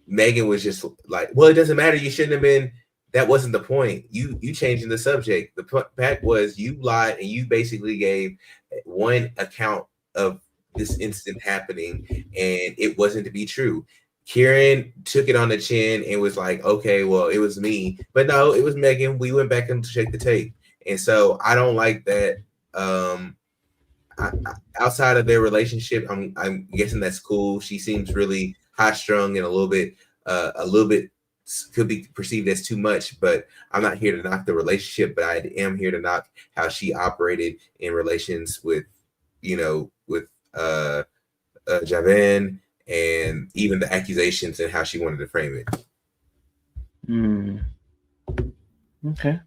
Megan was just like, well, it doesn't matter, you shouldn't have been, that wasn't the point, you changing the subject. The fact was you lied and you basically gave one account of this incident happening and it wasn't to be true. Kieran took it on the chin and was like, okay, well, it was me, but no, it was Megan. We went back and checked the tape. And so I don't like that. Outside of their relationship, I'm guessing that's cool. She seems really high strung and a little bit could be perceived as too much, but I'm not here to knock the relationship, but I am here to knock how she operated in relations with Javin, and even the accusations and how she wanted to frame it. Okay.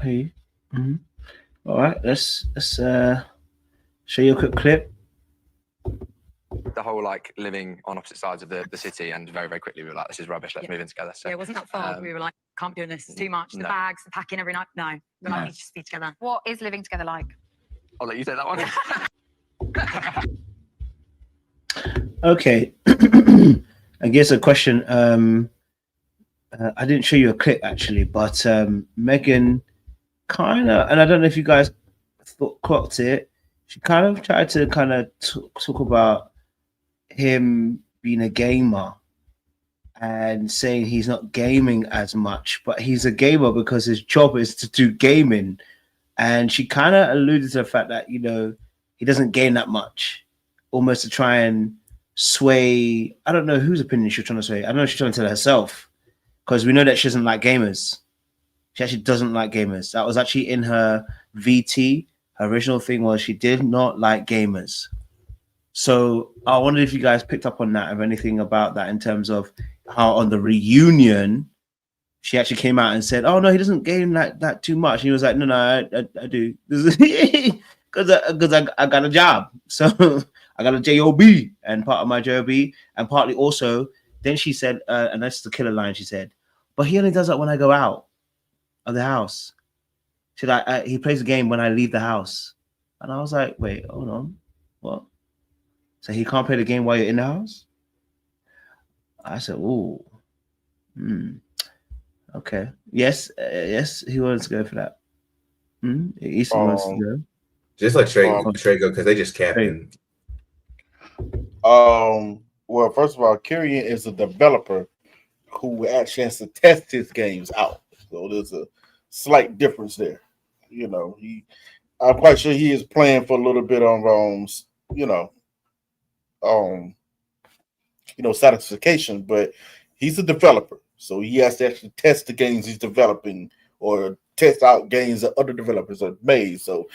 Hey. All right, let's show you a quick clip. The whole like living on opposite sides of the city, and very, very quickly we were like, this is rubbish, let's move in together. So yeah, it wasn't that far. We were like, can't be doing this, it's too much. The bags, the packing every night. No, we're like, we just be together. What is living together like? I'll let you take that one. Okay. I guess a question. I didn't show you a clip actually, but Megan kind of, and I don't know if you guys clocked it, she kind of tried to talk about him being a gamer and saying he's not gaming as much, but he's a gamer because his job is to do gaming. And she kind of alluded to the fact that, he doesn't game that much, almost to try and sway. I don't know whose opinion she's trying to sway. I don't know if she's trying to tell herself, because we know that she doesn't like gamers. She actually doesn't like gamers. That was actually in her VT. Her original thing was she did not like gamers. So I wondered if you guys picked up on that, or anything about that, in terms of how on the reunion she actually came out and said, "Oh no, he doesn't game like that too much." And he was like, "No, I do, because I got a job, so I got a job, and part of my job, and partly also." Then she said, and that's the killer line. She said, "But he only does that when I go out of the house. He plays the game when I leave the house." And I was like, "Wait, hold on, what? So he can't play the game while you're in the house?" I said, "Ooh, okay, yes, he wants to go for that. He still wants to go." Just let Trey go, because they just capping. Well, first of all, Kieran is a developer who actually has to test his games out, so there's a slight difference there. I'm quite sure he is playing for a little bit of satisfaction, but he's a developer, so he has to actually test the games he's developing or test out games that other developers have made. So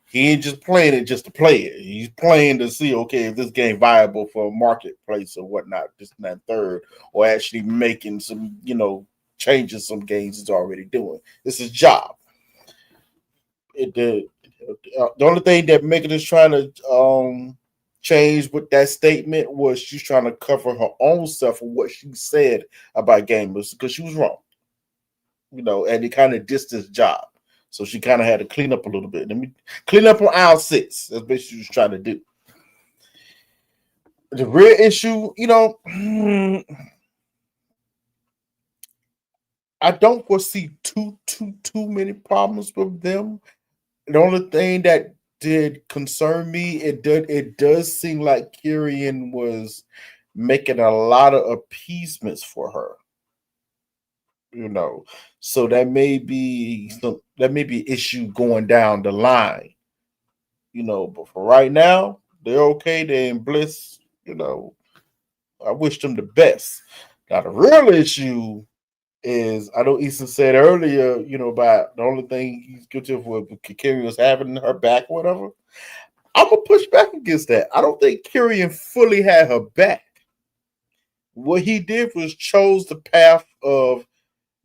he ain't just playing it just to play it. He's playing to see, okay, if this game viable for a marketplace or whatnot, this and that third, or actually making some, changes some games he's already doing. This is his job. The only thing that Megan is trying to changed with that statement was she's trying to cover her own self for what she said about gamers because she was wrong. And it kind of dissed his job. So she kind of had to clean up a little bit. Let me clean up on aisle 6. That's what she was trying to do. The real issue, I don't foresee too many problems with them. The only thing that did concern me, it does seem like Kieran was making a lot of appeasements for her. So that may be issue going down the line. But for right now, they're okay. They're in bliss. I wish them the best. Now the real issue is, I know Easton said earlier, about the only thing he's guilty of was Kieran was having her back or whatever. I'm gonna push back against that. I don't think Kieran fully had her back. What he did was chose the path of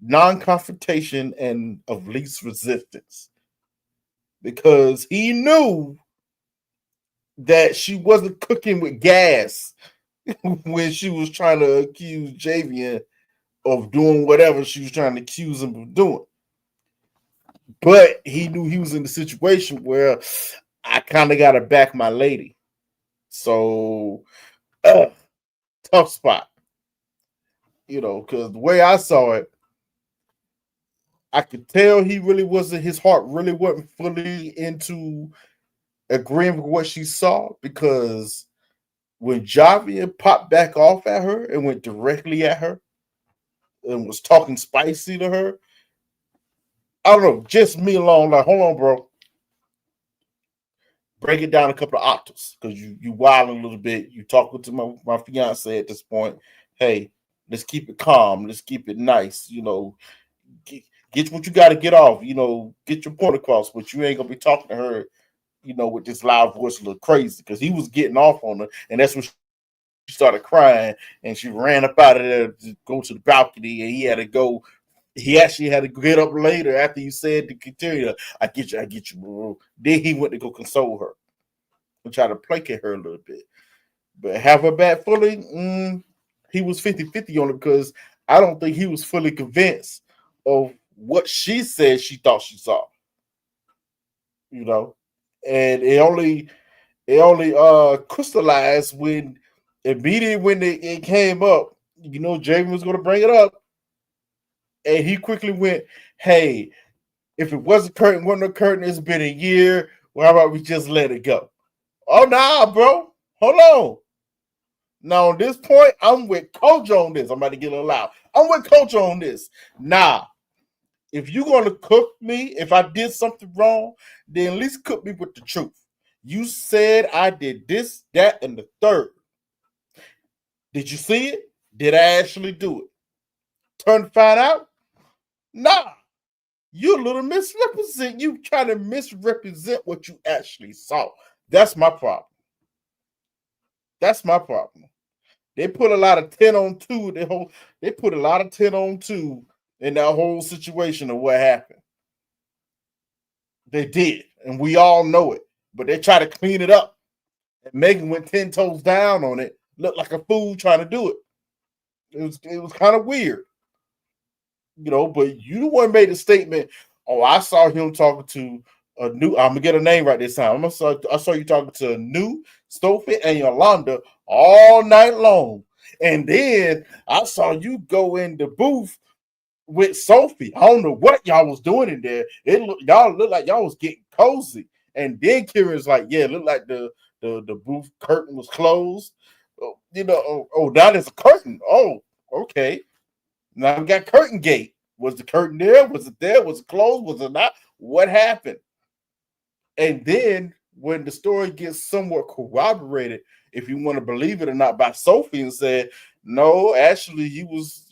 non-confrontation and of least resistance, because he knew that she wasn't cooking with gas when she was trying to accuse Javin of doing whatever she was trying to accuse him of doing. But he knew he was in the situation where I kind of got to back my lady. So, tough spot. Because the way I saw it, I could tell his heart really wasn't fully into agreeing with what she saw, because when Javin popped back off at her and went directly at her and was talking spicy to her, I don't know, just me alone, like, hold on, bro. Break it down a couple of octaves, because you wild a little bit. You talking to my fiance at this point. Hey, let's keep it calm. Let's keep it nice. Get what you got to get off. Get your point across, but you ain't going to be talking to her, with this loud voice a little crazy, because he was getting off on her, and that's when she started crying, and she ran up out of there to go to the balcony, and he had to go. He actually had to get up later after you said to Katisha, I get you, bro. Then he went to go console her and try to placate her a little bit. But have her back fully, he was 50-50 on it, because I don't think he was fully convinced of what she said she thought she saw. And it only crystallized when immediately when it came up, Javin was going to bring it up. And he quickly went, hey, if it wasn't a curtain, it's been a year. Well, how about we just let it go? Oh, nah, bro. Hold on. Now, on this point, I'm with Coach on this. I'm about to get a little loud. I'm with Coach on this. Nah. If you're going to cook me, if I did something wrong, then at least cook me with the truth. You said I did this, that, and the third. Did you see it? Did I actually do it? Turn to find out? Nah. You a little misrepresent. You trying to misrepresent what you actually saw. That's my problem. They put a lot of 10 on 2. They put a lot of 10 on 2 in that whole situation of what happened. They did, and we all know it. But they try to clean it up. And Megan went 10 toes down on it. Looked like a fool trying to do it. It was kind of weird. But you the one made the statement, oh, I saw him talking to a new, I'm gonna get a name right this time. I saw you talking to a new Sophie and Yolanda all night long. And then I saw you go in the booth with Sophie. I don't know what y'all was doing in there. Y'all looked like y'all was getting cozy. And then Kieran's like, yeah, it looked like the booth curtain was closed. That is a curtain. Oh, okay. Now we got curtain gate. Was the curtain there? Was it there? Was it closed? Was it not? What happened? And then when the story gets somewhat corroborated, if you want to believe it or not, by Sophie, and said, no, actually he was,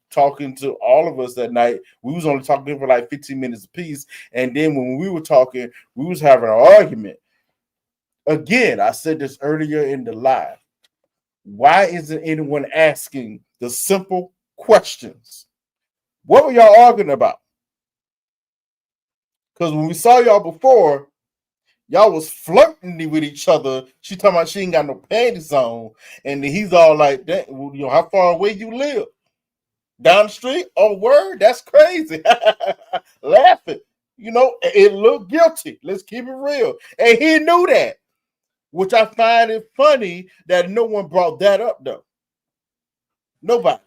talking to all of us that night. We was only talking for like 15 minutes apiece. And then when we were talking, we was having an argument. Again, I said this earlier in the live. Why isn't anyone asking the simple questions? What were y'all arguing about? Because when we saw y'all before, Y'all was flirting with each other. She talking about she ain't got no panties on, and then he's all like, "That, you know, how far away you live? Down the street? Oh, word? That's crazy." Laughing. You know, it looked guilty. Let's keep it real. And he knew that, which I find it funny that no one brought that up, though. Nobody.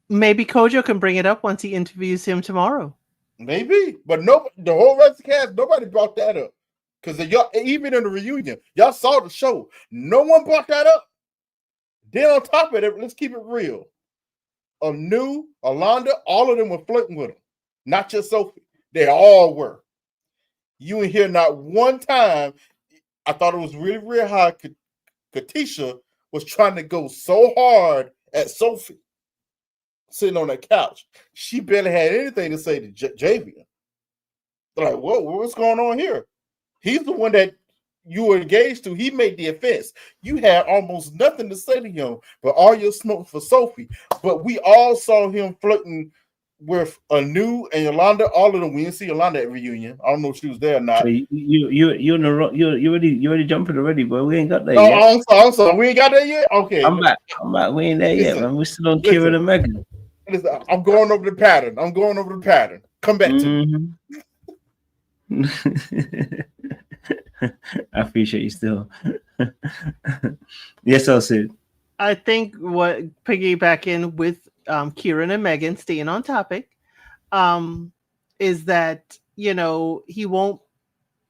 Maybe Kojo can bring it up once he interviews him tomorrow. Maybe, but no, the whole rest of the cast, nobody brought that up. Because y'all, even in the reunion, y'all saw the show. No one brought that up. Then on top of it, let's keep it real. Anu, Alonda, all of them were flirting with him. Not just Sophie. They all were. You ain't hear not one time. I thought it was really, really how Katisha was trying to go so hard at Sophie sitting on that couch. She barely had anything to say to Javian. They're like, whoa, what's going on here? He's the one that you were engaged to. He made the offense. You had almost nothing to say to him, but all your smoke for Sophie. But we all saw him flirting with Anu and Yolanda. All of them. We didn't see Yolanda at reunion. I don't know if she was there or not. So you already jumping already, bro. We ain't got there No, yet. I'm sorry. We ain't got there yet. Okay, I'm back. We ain't there yet, man. We're still on Kieran and Megan. Listen, I'm going over the pattern. Come back to me. I appreciate you still. Yes, I'll say. I think what piggyback in with Kieran and Megan, staying on topic, is that, you know, he won't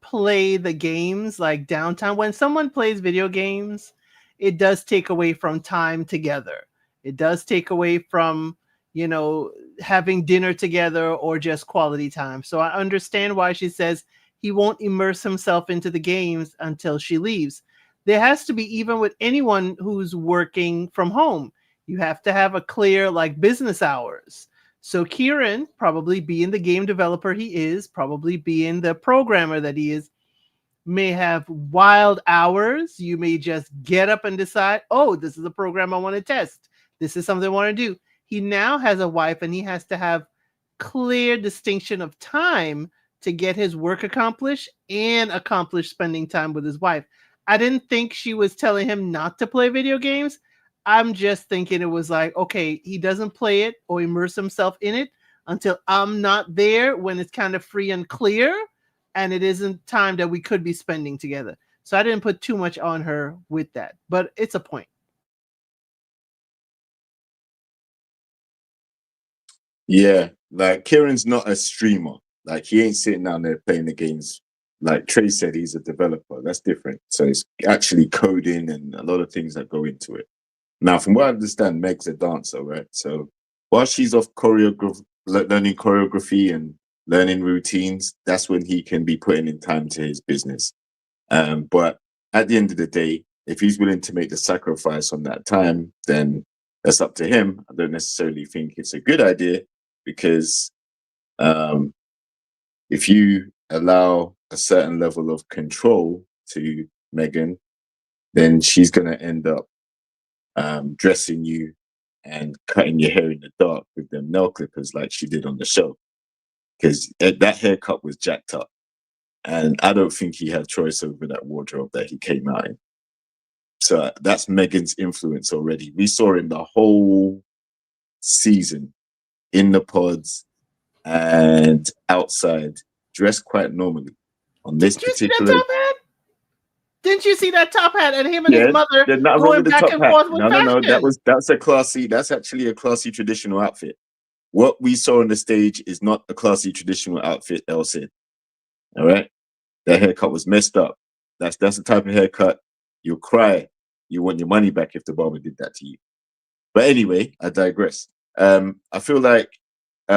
play the games like downtime. When someone plays video games, it does take away from time together. It does take away from, you know, having dinner together or just quality time. So I understand why she says he won't immerse himself into the games until she leaves. There has to be, even with anyone who's working from home, you have to have a clear like business hours. So Kieran, probably being the game developer he is, probably being the programmer that he is, may have wild hours. You may just get up and decide, oh, this is a program I want to test. This is something I want to do. He now has a wife and he has to have clear distinction of time to get his work accomplished and accomplish spending time with his wife. I didn't think she was telling him not to play video games. I'm just thinking it was like, okay, he doesn't play it or immerse himself in it until I'm not there, when it's kind of free and clear and it isn't time that we could be spending together. So I didn't put too much on her with that, but it's a point. Yeah, like Kieran's not a streamer. Like he ain't sitting down there playing the games. Like Trey said, he's a developer. That's different. So it's actually coding and a lot of things that go into it. Now, from what I understand, Meg's a dancer, right? So while she's off learning choreography and learning routines, that's when he can be putting in time to his business. But at the end of the day, if he's willing to make the sacrifice on that time, then that's up to him. I don't necessarily think it's a good idea, because if you allow a certain level of control to Megan, then she's going to end up dressing you and cutting your hair in the dark with them nail clippers like she did on the show, because that haircut was jacked up, and I don't think he had choice over that wardrobe that he came out in. So that's Megan's influence already. We saw him the whole season in the pods and outside, dressed quite normally. On this particular, didn't you see that top hat and him and his mother going back and forth with fashion? No. That's actually a classy traditional outfit. What we saw on the stage is not a classy traditional outfit, Elsie. All right, that haircut was messed up. That's the type of haircut you'll cry. You want your money back if the barber did that to you. But anyway, I digress. I feel like they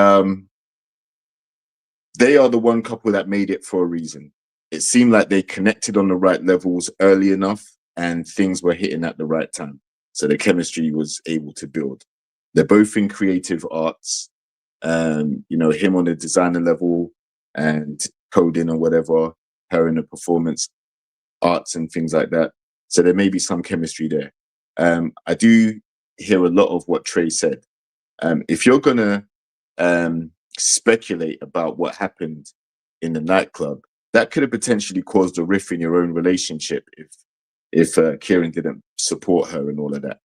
are the one couple that made it for a reason. It seemed like they connected on the right levels early enough and things were hitting at the right time. So the chemistry was able to build. They're both in creative arts, you know, him on the designer level and coding or whatever, her in the performance arts and things like that. So there may be some chemistry there. I do hear a lot of what Trey said. If you're going to speculate about what happened in the nightclub, that could have potentially caused a rift in your own relationship if Kieran didn't support her and all of that.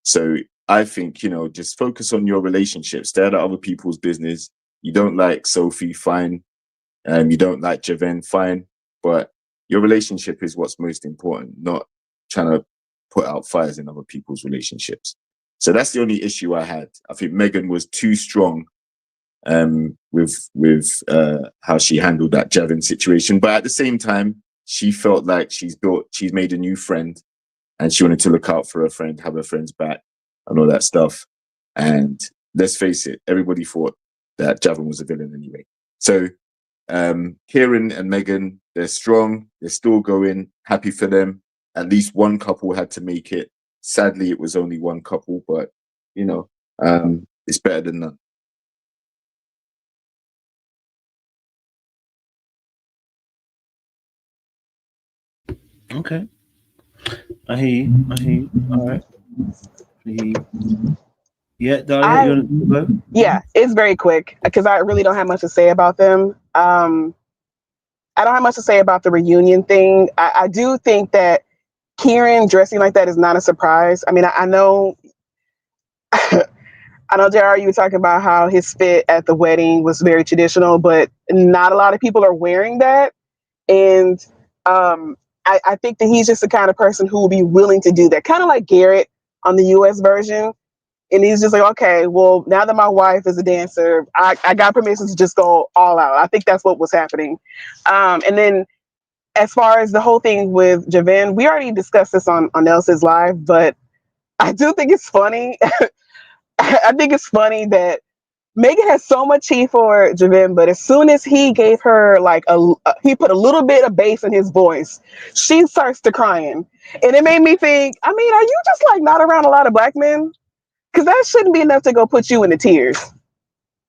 So I think, you know, just focus on your relationship, stay out of other people's business. You don't like Sophie, fine. You don't like Javin, fine. But your relationship is what's most important, not trying to put out fires in other people's relationships. So that's the only issue I had. I think Megan was too strong with how she handled that Javin situation. But at the same time, she felt like she's made a new friend, and she wanted to look out for her friend, have her friends back, and all that stuff. And let's face it, everybody thought that Javin was a villain anyway. So Kieran and Megan, they're strong, they're still going, happy for them. At least one couple had to make it. Sadly, it was only one couple, but you know, it's better than none. Okay. I hear you. I hear you. All right. I hear you. Yeah, Daria, you want to go? Yeah, it's very quick because I really don't have much to say about them. I don't have much to say about the reunion thing. I do think that Kieran dressing like that is not a surprise. I mean, I know, I know, JR, you were talking about how his fit at the wedding was very traditional, but not a lot of people are wearing that. And I think that he's just the kind of person who will be willing to do that, kind of like Garrett on the US version. And he's just like, okay, well, now that my wife is a dancer, I got permission to just go all out. I think that's what was happening. And then as far as the whole thing with Javin, we already discussed this on Nelson's Live, but I do think it's funny. I think it's funny that Megan has so much heat for Javin, but as soon as he gave her like he put a little bit of bass in his voice, she starts to crying. And it made me think, I mean, are you just like not around a lot of black men? Because that shouldn't be enough to go put you in the tears,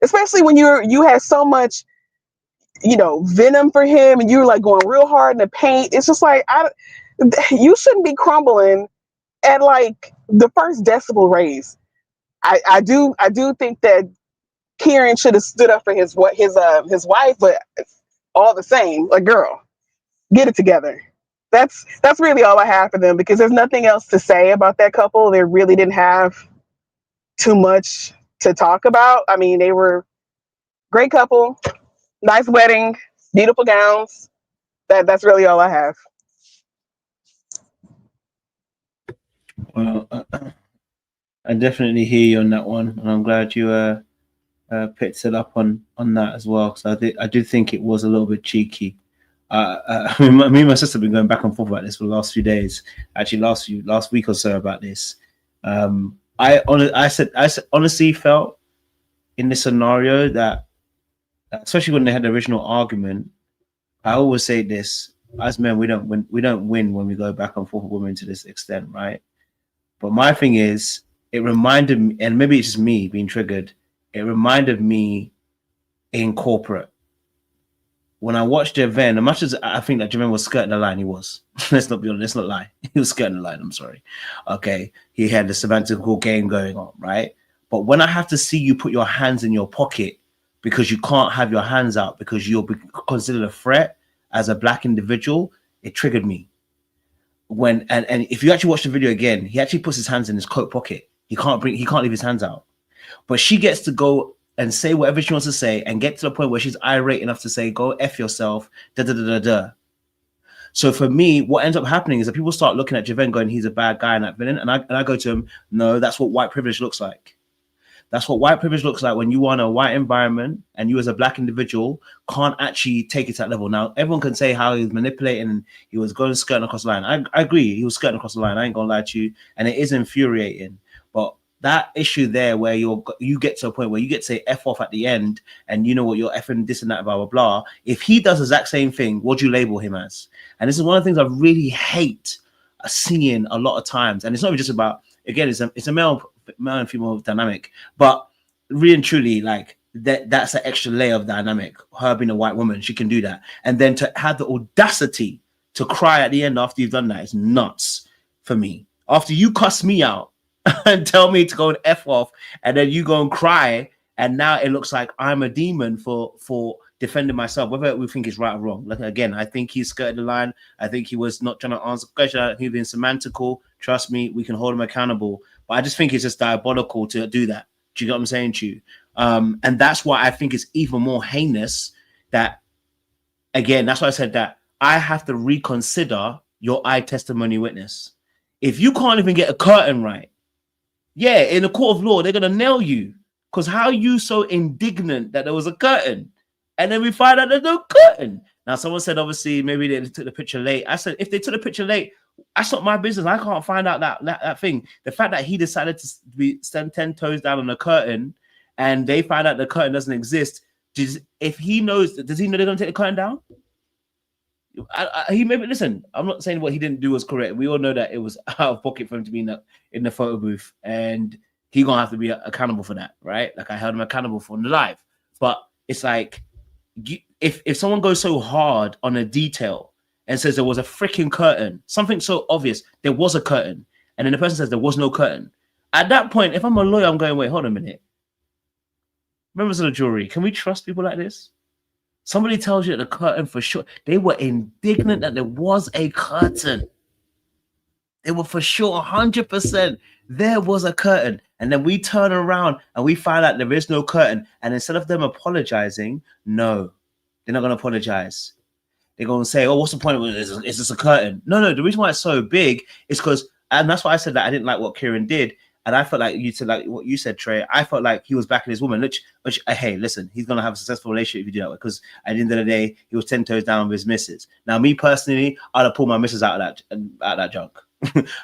especially when you had so much, you know, venom for him and you were like going real hard in the paint. It's just like, you shouldn't be crumbling at like the first decibel raise. I do think that Kieran should have stood up for his wife, but all the same, like, girl, get it together. That's really all I have for them, because there's nothing else to say about that couple. They really didn't have too much to talk about. I mean, they were great couple, nice wedding, beautiful gowns. That's really all I have. Well, I definitely hear you on that one, and I'm glad you picked it up on that as well. So I do think it was a little bit cheeky. Me and my sister have been going back and forth about this for the last few days. Actually, last week or so about this. I honestly felt in this scenario that, especially when they had the original argument, I always say this: as men, we don't win when we go back and forth with women to this extent, right? But my thing is, it reminded me, and maybe it's just me being triggered. It reminded me in corporate when I watched Javin. As much as I think that Javin was skirting the line, he was. Let's not be honest. Let's not lie. He was skirting the line. I'm sorry. Okay, he had the semantical game going on, right? But when I have to see you put your hands in your pocket because you can't have your hands out because you'll be considered a threat as a black individual, it triggered me. And if you actually watch the video again, he actually puts his hands in his coat pocket. He can't leave his hands out. But she gets to go and say whatever she wants to say and get to the point where she's irate enough to say, go F yourself, da da da da da. So for me, what ends up happening is that people start looking at Javin going, he's a bad guy and that villain. And I go to him, no, that's what white privilege looks like. That's what white privilege looks like when you are in a white environment and you as a black individual can't actually take it to that level. Now, everyone can say how he was manipulating and he was going skirting across the line. I agree. He was skirting across the line. I ain't going to lie to you. And it is infuriating. But that issue there where you get to a point where you get to say F off at the end and you know what, you're effing this and that, blah, blah, blah. If he does the exact same thing, what do you label him as? And this is one of the things I really hate seeing a lot of times. And it's not just about, again, it's a male and female dynamic, but really and truly, like that's an extra layer of dynamic. Her being a white woman, she can do that. And then to have the audacity to cry at the end after you've done that is nuts for me. After you cuss me out and tell me to go and F off, and then you go and cry, and now it looks like I'm a demon for defending myself, whether we think it's right or wrong. Like again, I think he skirted the line. I think he was not trying to answer the question. I think he was semantical. Trust me, we can hold him accountable. But I just think it's just diabolical to do that. Do you get what I'm saying to you? And that's why I think it's even more heinous that, again, that's why I said that I have to reconsider your eye testimony witness. If you can't even get a curtain right, yeah, in the court of law, they're going to nail you. Because how are you so indignant that there was a curtain? And then we find out there's no curtain. Now, someone said, obviously, maybe they took the picture late. I said, if they took the picture late, that's not my business. I can't find out that thing. The fact that he decided to stand 10 toes down on the curtain and they find out the curtain doesn't exist, if he knows, does he know they're going to take the curtain down? He maybe, listen, I'm not saying what he didn't do was correct. We all know that it was out of pocket for him to be in the photo booth, and he's going to have to be accountable for that, right? Like I held him accountable for the live. But it's like, if someone goes so hard on a detail and says there was a freaking curtain, something so obvious, there was a curtain, and then the person says there was no curtain. At that point, if I'm a lawyer, I'm going, wait, hold on a minute. Members of the jury, can we trust people like this? Somebody tells you that the curtain for sure. They were indignant that there was a curtain. They were for sure 100% there was a curtain. And then we turn around and we find out there is no curtain. And instead of them apologizing, no, they're not going to apologize. They're going to say, oh, what's the point of it? Is this a curtain? No. The reason why it's so big is because, and that's why I said that I didn't like what Kieran did. And I felt like you said, like what you said, Trey, I felt like he was backing his woman, which hey, listen, he's going to have a successful relationship if you do that, because at the end of the day, he was 10 toes down with his missus. Now, me personally, I'd have pulled my missus out of that junk.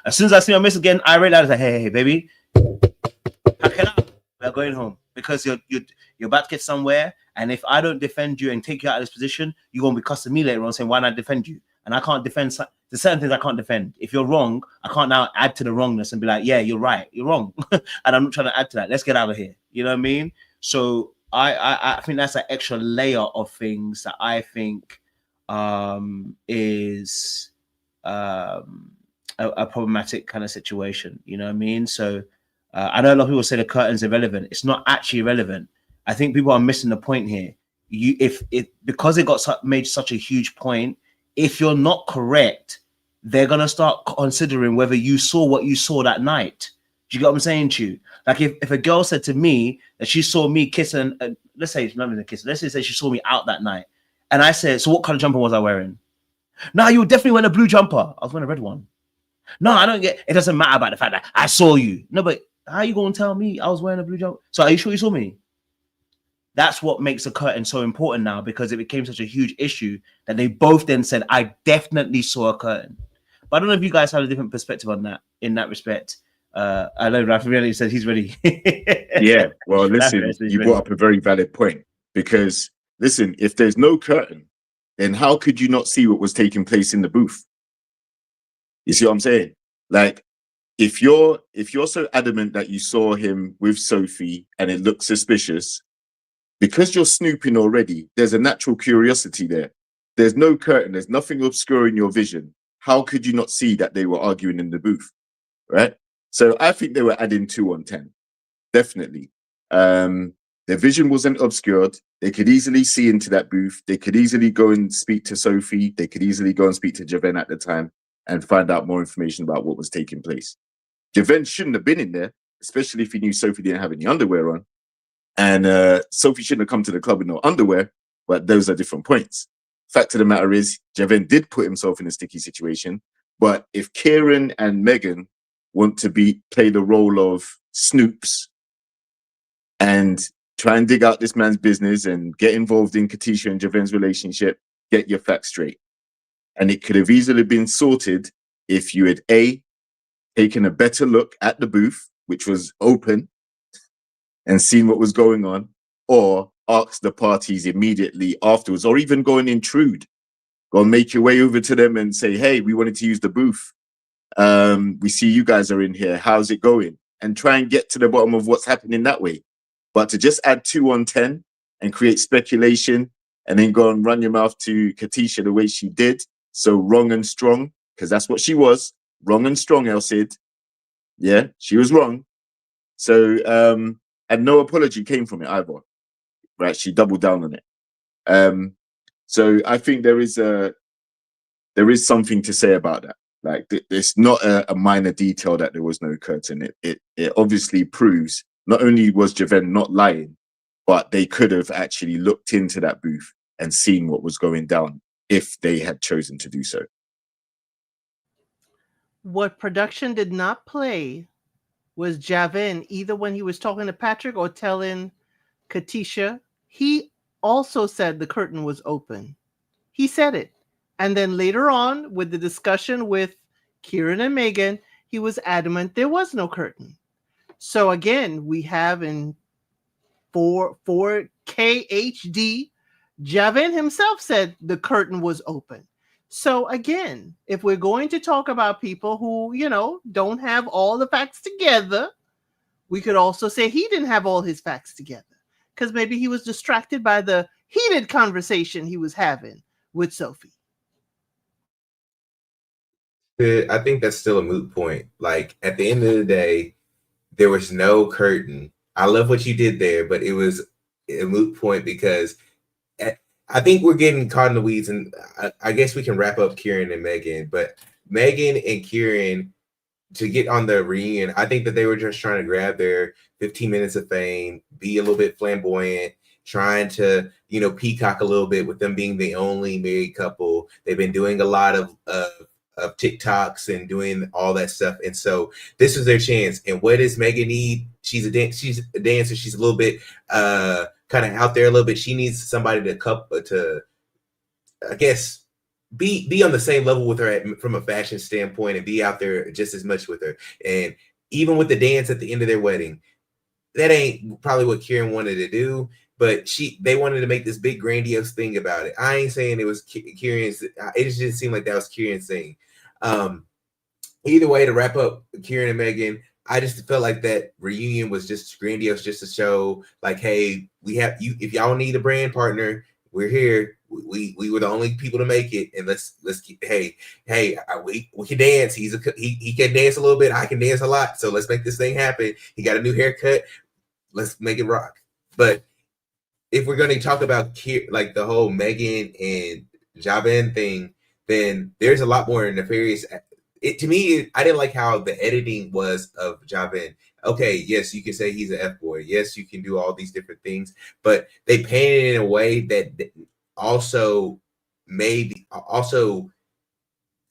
As soon as I see my missus again, I realized that, hey, baby, pack it up. We're going home, because you're about to get somewhere. And if I don't defend you and take you out of this position, you're going to be cussing me later on saying, why not defend you? And I can't defend the certain things I can't defend. If you're wrong, I can't now add to the wrongness and be like, yeah, you're right, you're wrong. And I'm not trying to add to that. Let's get out of here. You know what I mean? So I think that's an extra layer of things that I think is a problematic kind of situation. You know what I mean? So I know a lot of people say the curtain's irrelevant. It's not actually irrelevant. I think people are missing the point here. Because it got made such a huge point, if you're not correct, they're going to start considering whether you saw what you saw that night. Do you get what I'm saying to you? Like if a girl said to me that she saw me kissing, let's say it's not even a kiss, let's say she saw me out that night. And I said, so what kind of jumper was I wearing? No, you definitely wearing a blue jumper. I was wearing a red one. No, I don't get, it doesn't matter about the fact that I saw you. No, but how are you going to tell me I was wearing a blue jumper? So are you sure you saw me? That's what makes the curtain so important now, because it became such a huge issue that they both then said, I definitely saw a curtain. But I don't know if you guys have a different perspective on that, in that respect. I know Ralph really said he's ready. Yeah, well, listen, you brought up a very valid point, because listen, if there's no curtain, then how could you not see what was taking place in the booth? You see what I'm saying? Like, if you're so adamant that you saw him with Sophie and it looks suspicious, because you're snooping already, there's a natural curiosity there. There's no curtain. There's nothing obscuring your vision. How could you not see that they were arguing in the booth, right? So I think they were adding 2 on 10, definitely. Their vision wasn't obscured. They could easily see into that booth. They could easily go and speak to Sophie. They could easily go and speak to Javin at the time and find out more information about what was taking place. Javin shouldn't have been in there, especially if he knew Sophie didn't have any underwear on. And Sophie shouldn't have come to the club with no underwear, but those are different points. Fact of the matter is, Javin did put himself in a sticky situation. But if Kieran and Megan want to play the role of snoops and try and dig out this man's business and get involved in Katisha and Javin's relationship, get your facts straight. And it could have easily been sorted if you had taken a better look at the booth, which was open, and seen what was going on, or ask the parties immediately afterwards, or even go and intrude. Go and make your way over to them and say, hey, we wanted to use the booth. We see you guys are in here. How's it going? And try and get to the bottom of what's happening that way. But to just add 2 on 10 and create speculation and then go and run your mouth to Katisha the way she did, so wrong and strong, because that's what she was, wrong and strong, El Cid. Yeah, she was wrong. So, and no apology came from it either, right? She doubled down on it. So I think there is something to say about that. Like, it's not a minor detail that there was no curtain. It obviously proves not only was Javin not lying, but they could have actually looked into that booth and seen what was going down if they had chosen to do so. What production did not play was Javin, either when he was talking to Patrick or telling Katisha. He also said the curtain was open. He said it. And then later on, with the discussion with Kieran and Megan, he was adamant there was no curtain. So again, we have in 4KHD, Javin himself said the curtain was open. So again, if we're going to talk about people who, don't have all the facts together, we could also say he didn't have all his facts together because maybe he was distracted by the heated conversation he was having with Sophie. I think that's still a moot point. Like, at the end of the day, there was no curtain. I love what you did there, but it was a moot point because I think we're getting caught in the weeds, and I guess we can wrap up Kieran and Megan. But Megan and Kieran, to get on the reunion, I think that they were just trying to grab their 15 minutes of fame, be a little bit flamboyant, trying to, peacock a little bit with them being the only married couple. They've been doing a lot of TikToks and doing all that stuff, and so this is their chance. And what does Megan need? She's a dancer. She's a little bit kind of out there a little bit. She needs somebody to I guess be on the same level with her from a fashion standpoint and be out there just as much with her. And even with the dance at the end of their wedding, that ain't probably what Kieran wanted to do, but they wanted to make this big grandiose thing about it. I ain't saying it was Kieran's. It just didn't seem like that was Kieran's thing. Either way, to wrap up Kieran and Megan, I just felt like that reunion was just grandiose, just to show like, hey, we have you. If y'all need a brand partner, we're here. We were the only people to make it, and let's keep. Hey, we can dance. He can dance a little bit. I can dance a lot. So let's make this thing happen. He got a new haircut. Let's make it rock. But if we're going to talk about like the whole Megan and Javin thing, then there's a lot more nefarious. To me, I didn't like how the editing was of Javin. Okay, yes, you can say he's an F-boy. Yes, you can do all these different things, but they painted it in a way that also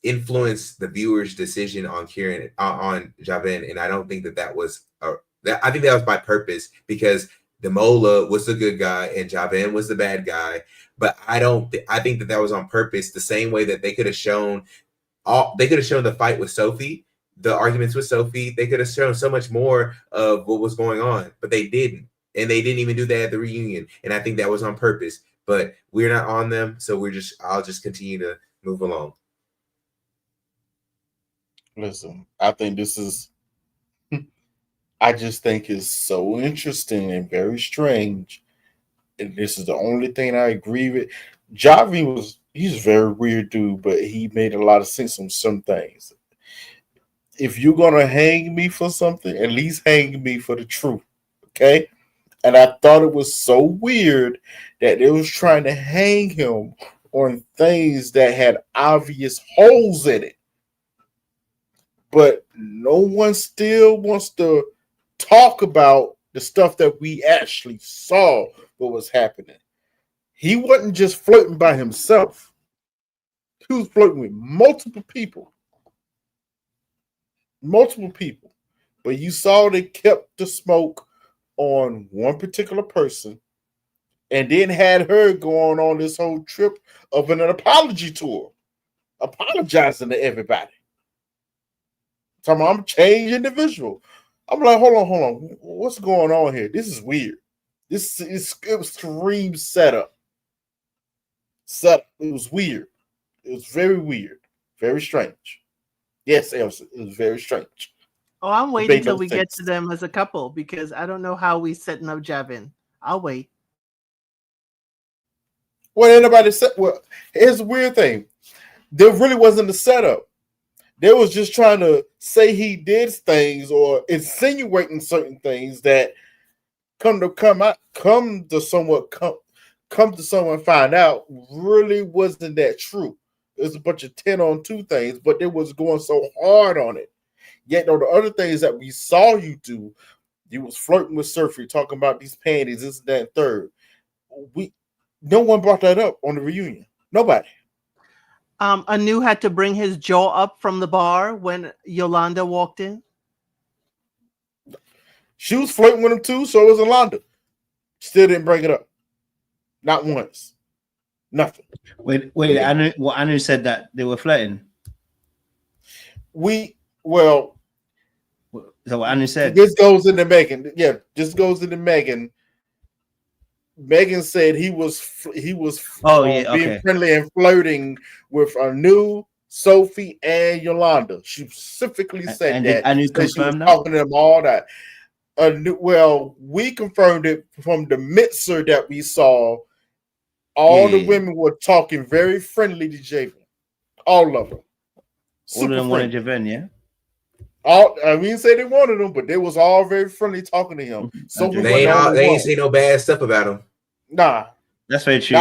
influenced the viewer's decision on Kieran, on Javin, and I don't think that was. I think that was by purpose because Demola was the good guy and Javin was the bad guy. But I think that was on purpose. The same way that they could have shown. They could have shown the fight with Sophie, the arguments with Sophie. They could have shown so much more of what was going on, but they didn't. And they didn't even do that at the reunion. And I think that was on purpose. But we're not on them, so I'll just continue to move along. Listen, I think this is. I just think it's so interesting and very strange. And this is the only thing I agree with. Javi he's a very weird dude, but he made a lot of sense on some things. If you're going to hang me for something, at least hang me for the truth, okay? And I thought it was so weird that they was trying to hang him on things that had obvious holes in it. But no one still wants to talk about the stuff that we actually saw what was happening. He wasn't just flirting by himself. He was flirting with multiple people. But you saw they kept the smoke on one particular person and then had her going on this whole trip of an apology tour, apologizing to everybody. Talking about, I'm a changed individual. I'm like, hold on. What's going on here? This is weird. This is extreme setup. It was weird. It was very weird. Very strange. Yes, Elsa, it was very strange. Oh, I'm waiting until we get to them as a couple because I don't know how we setting up Javin. I'll wait. Well, anybody said, well, here's a weird thing. There really wasn't a setup. They was just trying to say he did things or insinuating certain things that come to come to someone find out really wasn't that true. It was a bunch of 10-on-2 things, but they was going so hard on it. Yet, though, the other things that we saw you do, you was flirting with Surfy, talking about these panties, this, that, and third. No one brought that up on the reunion. Nobody. Anu had to bring his jaw up from the bar when Yolanda walked in. She was flirting with him too, so was Yolanda. Still didn't bring it up. Not once. Nothing. Wait, Anu said that they were flirting. Well, is that what Anu said? This goes into Megan. Yeah, just goes into Megan. Megan said he was being friendly and flirting with Anu, Sophie, and Yolanda. She specifically said and that. Anu She was confirmed that? talking to them all that. Well, we confirmed it from the mixer that we saw. All the women were talking very friendly to Javin. All of them. All of them wanted Javin, yeah? I mean, say they wanted him, but they was all very friendly talking to him. So they ain't say no bad stuff about him. Nah, that's very true.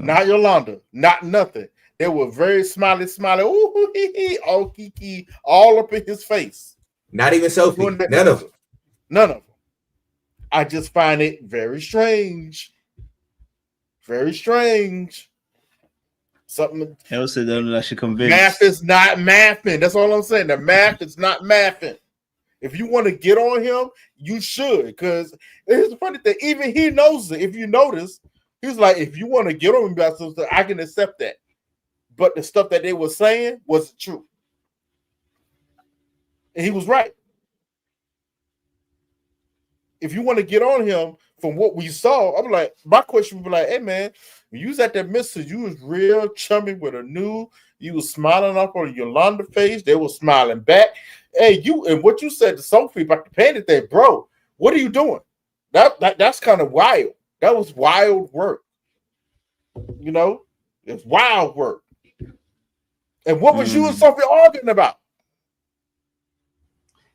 Not Yolanda, not nothing. They were very smiley, ooh, hee, hee, all kiki, all up in his face. Not even Sophie. None of them. I just find it very strange. Very strange. Something else I should convince. Math is not mathing. That's all I'm saying. The math is not mathing. If you want to get on him, you should. Because it's funny thing. Even he knows it. If you notice, he's like, if you want to get on him about something, I can accept that. But the stuff that they were saying wasn't true. And he was right. If you want to get on him from what we saw, I'm like, my question would be like, hey man, when you was at that mister, you was real chummy with Anu. You was smiling up on Yolanda face. They were smiling back. Hey, you and what you said to Sophie about the panty thing, bro. What are you doing? That's kind of wild. That was wild work. You know, it's wild work. And what was you and Sophie arguing about?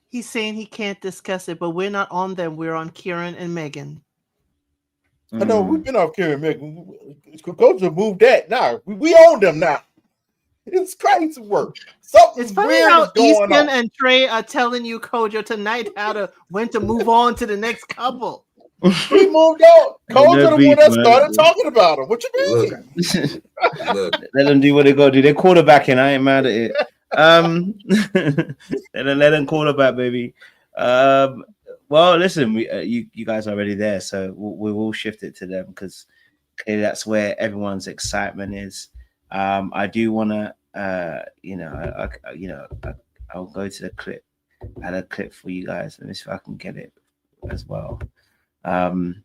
He's saying he can't discuss it, but we're not on them. We're on Kieran and Megan. I know we've been off Kieran and Megan. Coach moved that now. We own them now. It's crazy work. It's funny how Easton and Trey are telling you, Kojo, tonight when to move on to the next couple. We moved on. Kojo the one that started talking about him. What you mean? Look. Let them do what they got to do. They're quarterbacking. I ain't mad at it. Let them quarterback, baby. Well, listen, you guys are already there, so we will shift it to them because clearly that's where everyone's excitement is. I do want to, I'll go to the clip. I had a clip for you guys. Let me see if I can get it as well. In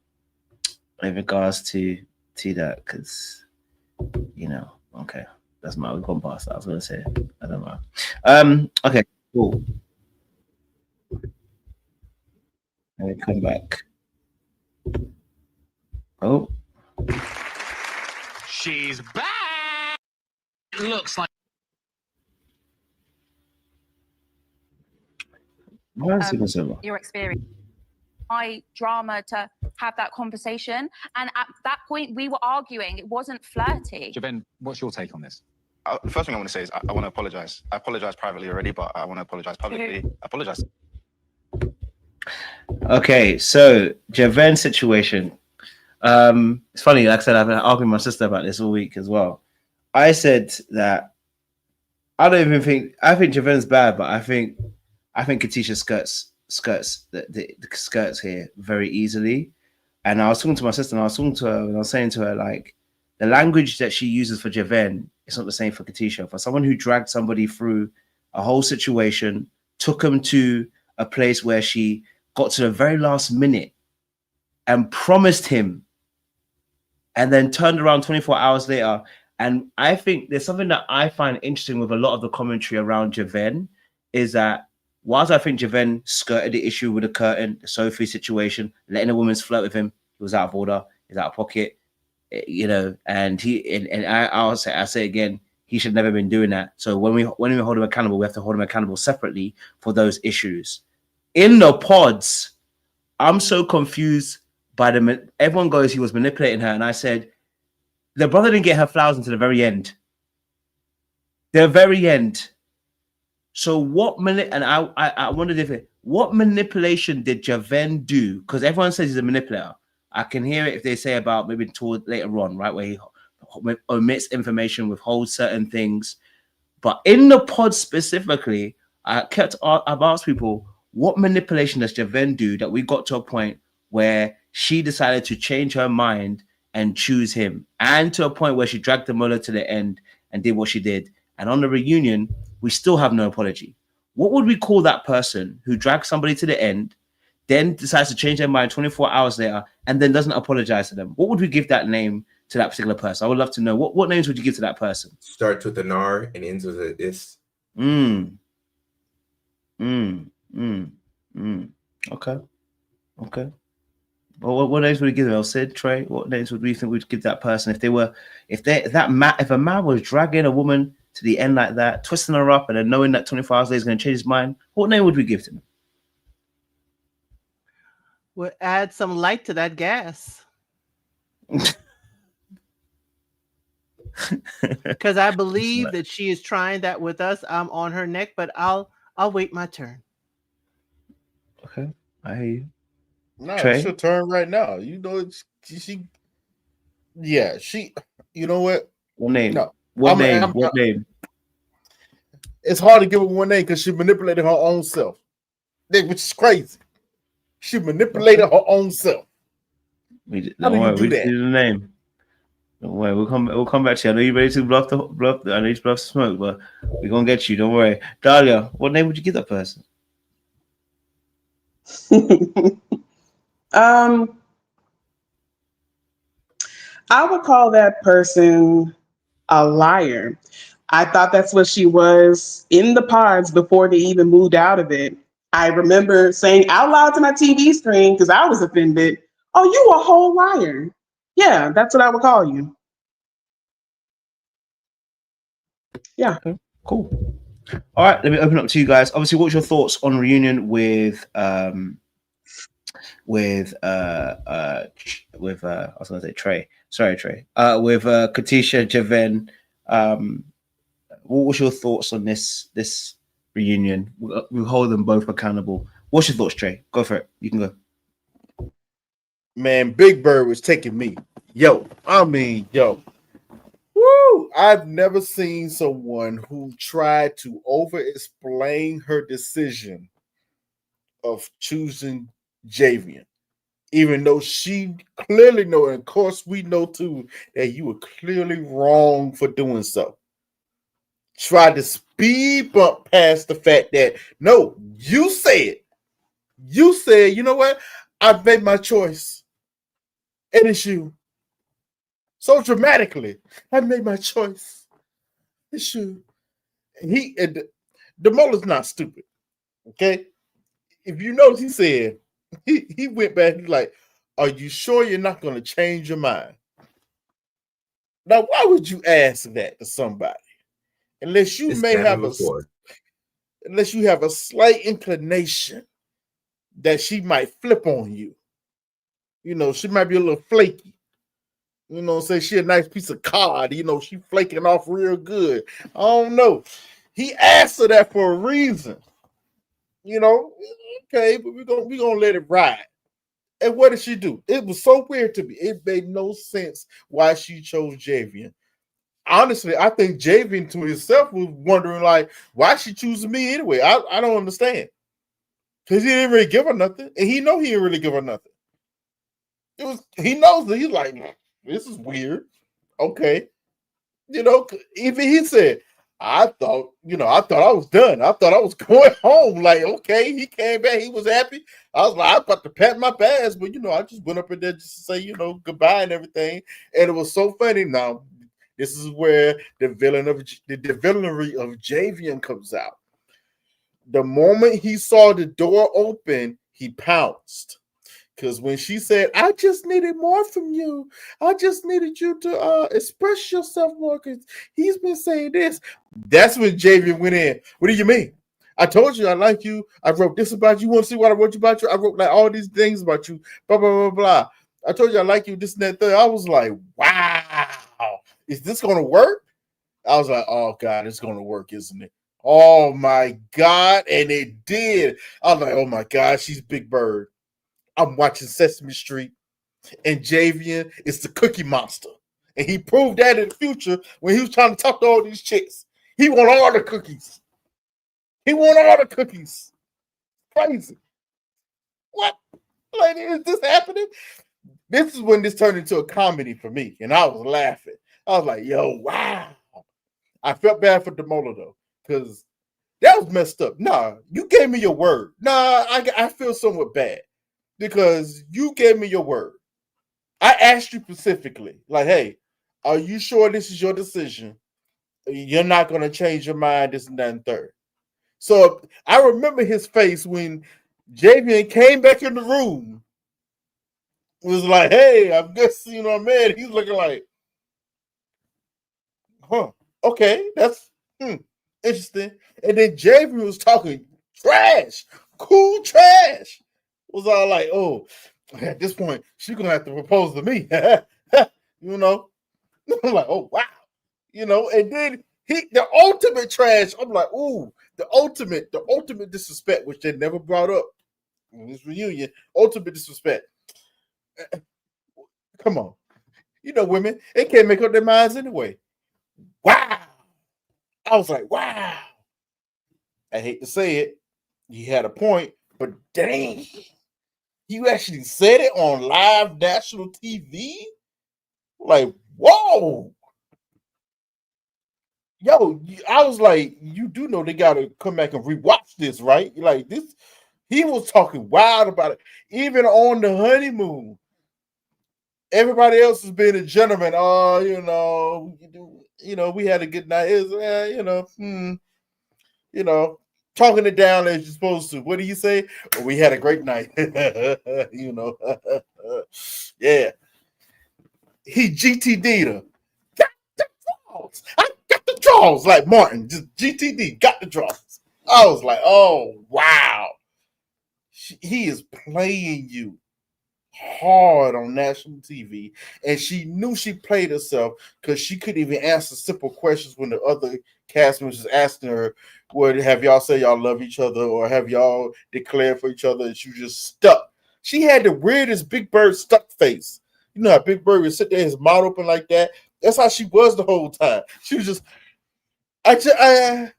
regards to that, because okay, that's we've gone past that. I was gonna say, I don't know. Okay, cool. Let me come back. Oh, she's back. It looks like your experience. My drama to have that conversation, and at that point we were arguing. It wasn't flirty. Javin, what's your take on this? The first thing I want to say is I want to apologize. I apologized privately already, but I want to apologize publicly. I apologize. Okay, so Javin's situation. It's funny, like I said, I've been arguing with my sister about this all week as well. I said that I think Javin's bad, but I think Katisha skirts the skirts here very easily. And I was talking to my sister and I was talking to her and I was saying to her, like, the language that she uses for Javin is not the same for Katisha. For someone who dragged somebody through a whole situation, took them to a place where she got to the very last minute and promised him and then turned around 24 hours later. And I think there's something that I find interesting with a lot of the commentary around Javin is that whilst I think Javin skirted the issue with the curtain, the Sophie situation, letting a woman flirt with him, he was out of order, he's out of pocket, and I'll say again, he should never have been doing that. So when we hold him accountable, we have to hold him accountable separately for those issues. In the pods, I'm so confused everyone goes, he was manipulating her. And I said, the brother didn't get her flowers until the very end. The very end. So what and I wondered what manipulation did Javin do? Because everyone says he's a manipulator. I can hear it if they say about maybe toward later on, right, where he omits information, withholds certain things. But in the pod specifically, I've asked people, what manipulation does Javin do that we got to a point where she decided to change her mind and choose him, and to a point where she dragged the Muller to the end and did what she did. And on the reunion, we still have no apology. What would we call that person who dragged somebody to the end, then decides to change their mind 24 hours later, and then doesn't apologize to them? What would we give that name to that particular person? I would love to know. What names would you give to that person? Starts with an R and ends with a is. Okay. Well, what names would we give them? Sid, Trey, what names would we think we'd give that person if a man was dragging a woman to the end like that, twisting her up, and then knowing that 24 hours later is going to change his mind? What name would we give to him? We'll add some light to that gas. Because I believe that she is trying that with us. I'm on her neck, but I'll wait my turn. Okay, I hear you. No, Trey? it's your turn right now. You know, she. You know what? What name? No. What name? It's hard to give her one name because she manipulated her own self, which is crazy. She manipulated her own self. How do you do that? The name. Don't worry, we'll come back to you. I know you're ready to bluff. I know you bluff smoke, but we're gonna get you. Don't worry, Dahlia. What name would you give that person? I would call that person a liar. I thought that's what she was in the pods before they even moved out of it. I remember saying out loud to my TV screen, because I was offended, "Oh, you a whole liar." Yeah, that's what I would call you. Yeah. Okay, cool. All right, let me open up to you guys. Obviously, what's your thoughts on reunion with I was gonna say Trey. Sorry, Trey. With Katisha, Javin. What was your thoughts on this reunion? We hold them both accountable. What's your thoughts, Trey? Go for it. You can go. Man, Big Bird was taking me. Yo. Woo! I've never seen someone who tried to over-explain her decision of choosing Javin, even though she clearly know, and of course we know too, that you were clearly wrong for doing so. Tried to speed bump past the fact that, no, you said, you know what? I've made my choice. And it's you. So dramatically, I made my choice. It's you. And the Muller's not stupid. Okay? If you notice, he said, he went back and he's like, "Are you sure you're not going to change your mind?" Now, why would you ask that to somebody? Unless you unless you have a slight inclination that she might flip on you. You know, she might be a little flaky. You know, say she a nice piece of cod. You know, she flaking off real good. I don't know. He asked her that for a reason. You know, okay, but we're gonna let it ride. And what did she do? It was so weird to me. It made no sense why she chose Javin. Honestly, I think Javin to himself was wondering, like, why she choosing me anyway? I don't understand. Because he didn't really give her nothing. And he know he didn't really give her nothing. He knows that. He's like, this is weird. Okay. You know, even he said, I thought I was done. I thought I was going home. Like, okay, he came back. He was happy. I was like, I was about to pat my bags, but I just went up in there just to say, goodbye and everything. And it was so funny. Now, this is where the villainy of Javin comes out. The moment he saw the door open, he pounced. Because when she said, "I just needed more from you. I just needed you to express yourself more because he's been saying this." That's when Javin went in. "What do you mean? I told you I like you. I wrote this about you. You want to see what I wrote about you? I wrote like all these things about you. Blah, blah, blah, blah." I told you I like you, this and that third. I was like, wow, is this gonna work? I was like, oh God, it's gonna work, isn't it? Oh my God, and it did. I was like, oh my God, she's Big Bird. I'm watching Sesame Street, and Javian is the Cookie Monster. And he proved that in the future when he was trying to talk to all these chicks. He want all the cookies. He want all the cookies. Crazy. What? Like, is this happening? This is when this turned into a comedy for me, and I was laughing. I was like, yo, wow. I felt bad for Demola, though, because that was messed up. Nah, you gave me your word. Nah, I feel somewhat bad because you gave me your word. I asked you specifically, like, hey, are you sure this is your decision? You're not going to change your mind, this and that and third. So I remember his face when Javian came back in the room. It was like, hey, I'm just, man, he's looking like, huh, okay, that's interesting. And then Javian was talking trash, cool trash. It was all like, oh, at this point, she's going to have to propose to me. I'm like, oh, wow. And then the ultimate trash, I'm like, ooh, the ultimate disrespect, which they never brought up in this reunion, ultimate disrespect. Come on. Women, they can't make up their minds anyway. Wow. I was like, wow. I hate to say it. You had a point, but dang, you actually said it on live national TV? Like, whoa. Yo, I was like, you do know they got to come back and rewatch this, right? Like this, he was talking wild about it. Even on the honeymoon, everybody else has been a gentleman. Oh, we had a good night. Talking it down as you're supposed to. What do you say? Oh, we had a great night. Yeah. He GTD'd her. Got the draws. I got the draws. Like Martin, just GTD, got the draws. I was like, oh, wow. He is playing you hard on national TV, and she knew she played herself because she couldn't even answer simple questions when the other cast members was asking her, "What have y'all say y'all love each other, or have y'all declared for each other?" And she was just stuck. She had the weirdest Big Bird stuck face. You know how Big Bird would sit there, his mouth open like that. That's how she was the whole time. She was just, I don't,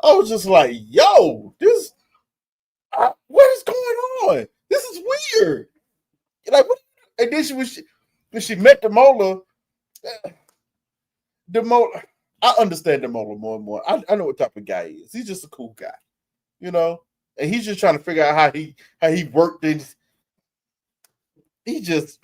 I was just like, yo, this. What is going on? This is weird. Like, what? And then when she met Demola, I understand Demola more and more. I know what type of guy he is. He's just a cool guy, and he's just trying to figure out how he worked things. He just.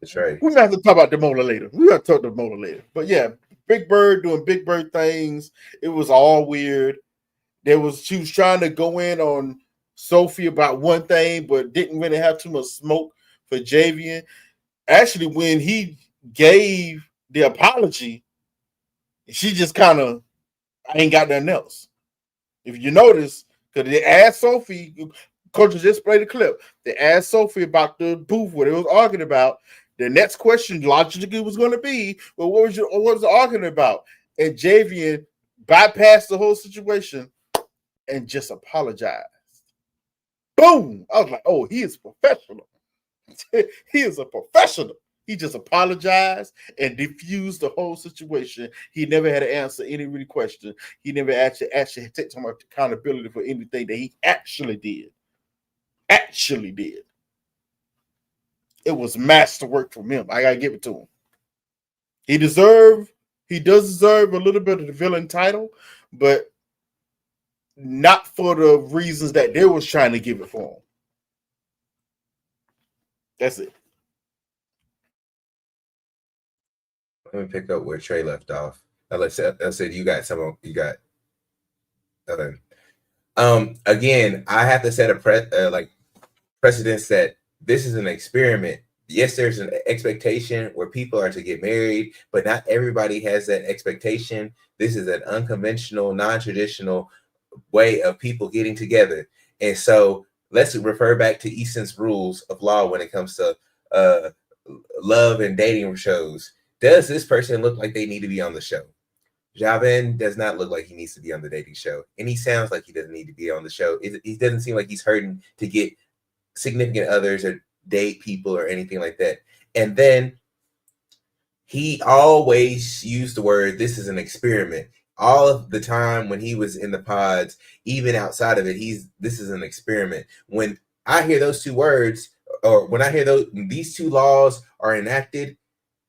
That's right. We might have to talk about Demola later. We have to talk to Demola later. But yeah, Big Bird doing Big Bird things. It was all weird. She was trying to go in on Sophie about one thing, but didn't really have too much smoke for Javian. Actually, when he gave the apology, she just kind of, I ain't got nothing else. If you notice, because they asked Sophie, Coach just played the clip. They asked Sophie about the booth, what they was arguing about. The next question logically was going to be, well, what was the argument about? And Javian bypassed the whole situation and just apologized. Boom! I was like, oh, he is professional. He is a professional. He just apologized and diffused the whole situation. He never had to answer any really question. He never actually take some accountability for anything that he actually did. It was masterwork from him. I gotta give it to him. He does deserve a little bit of the villain title, but not for the reasons that they was trying to give it for him. That's it. Let me pick up where Trey left off. I said you got some. You got. Again, I have to set a precedence that this is an experiment. Yes, there's an expectation where people are to get married, but not everybody has that expectation. This is an unconventional, non-traditional way of people getting together. And so let's refer back to Easton's rules of law when it comes to love and dating shows. Does this person look like they need to be on the show? Javin does not look like he needs to be on the dating show, and he sounds like he doesn't need to be on the show. He doesn't seem like he's hurting to get significant others or date people or anything like that. And then he always used the word, this is an experiment. All of the time when he was in the pods, even outside of it, this is an experiment. When I hear those two words, or when I hear these two laws are enacted,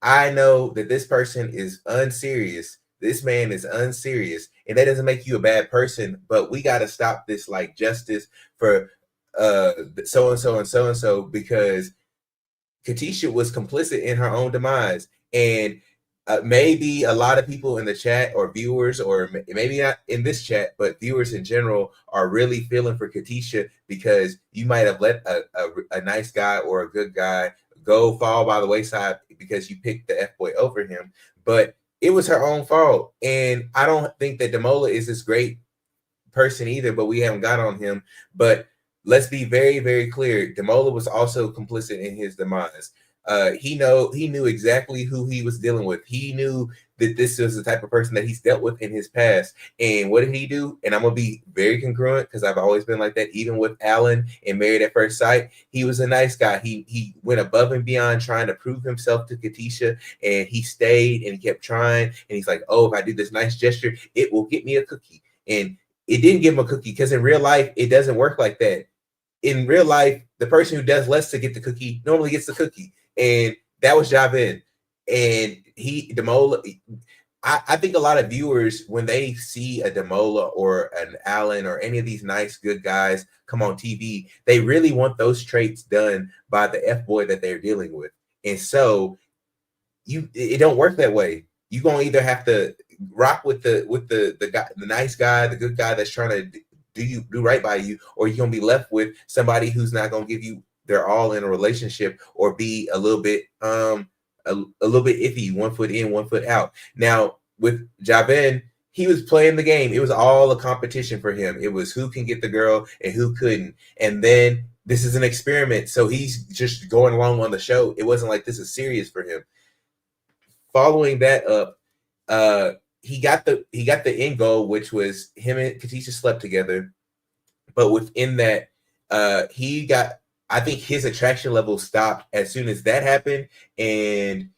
I know that this person is unserious. This man is unserious, and that doesn't make you a bad person, but we got to stop this like justice for so-and-so and so-and-so, because Katisha was complicit in her own demise. And maybe a lot of people in the chat, or viewers, or maybe not in this chat, but viewers in general, are really feeling for Katisha because you might have let a nice guy or a good guy fall by the wayside because you picked the F-boy over him. But it was her own fault. And I don't think that Damola is this great person either, but we haven't got on him. But let's be very, very clear. Damola was also complicit in his demise. He knew exactly who he was dealing with. He knew that this was the type of person that he's dealt with in his past. And what did he do? And I'm going to be very congruent because I've always been like that. Even with Alan and Married at First Sight, he was a nice guy. He went above and beyond trying to prove himself to Katisha, and he stayed and he kept trying. And he's like, oh, if I do this nice gesture, it will get me a cookie. And it didn't give him a cookie, because in real life, it doesn't work like that. In real life, the person who does less to get the cookie normally gets the cookie. And that was Javin. And Damola, I think a lot of viewers, when they see a Damola or an Alan or any of these nice, good guys come on TV, they really want those traits done by the F-boy that they're dealing with. And so it don't work that way. You're gonna either have to rock with the guy, the nice guy, the good guy that's trying to do right by you, or you're gonna be left with somebody who's not gonna give you their all in a relationship, or be a little bit iffy, 1 foot in, 1 foot out. Now with Javin, he was playing the game. It was all a competition for him. It was who can get the girl and who couldn't. And then this is an experiment, so he's just going along on the show. It wasn't like this is serious for him. Following that up, he got the end goal, which was him and Katisha slept together. But within that, I think his attraction level stopped as soon as that happened, and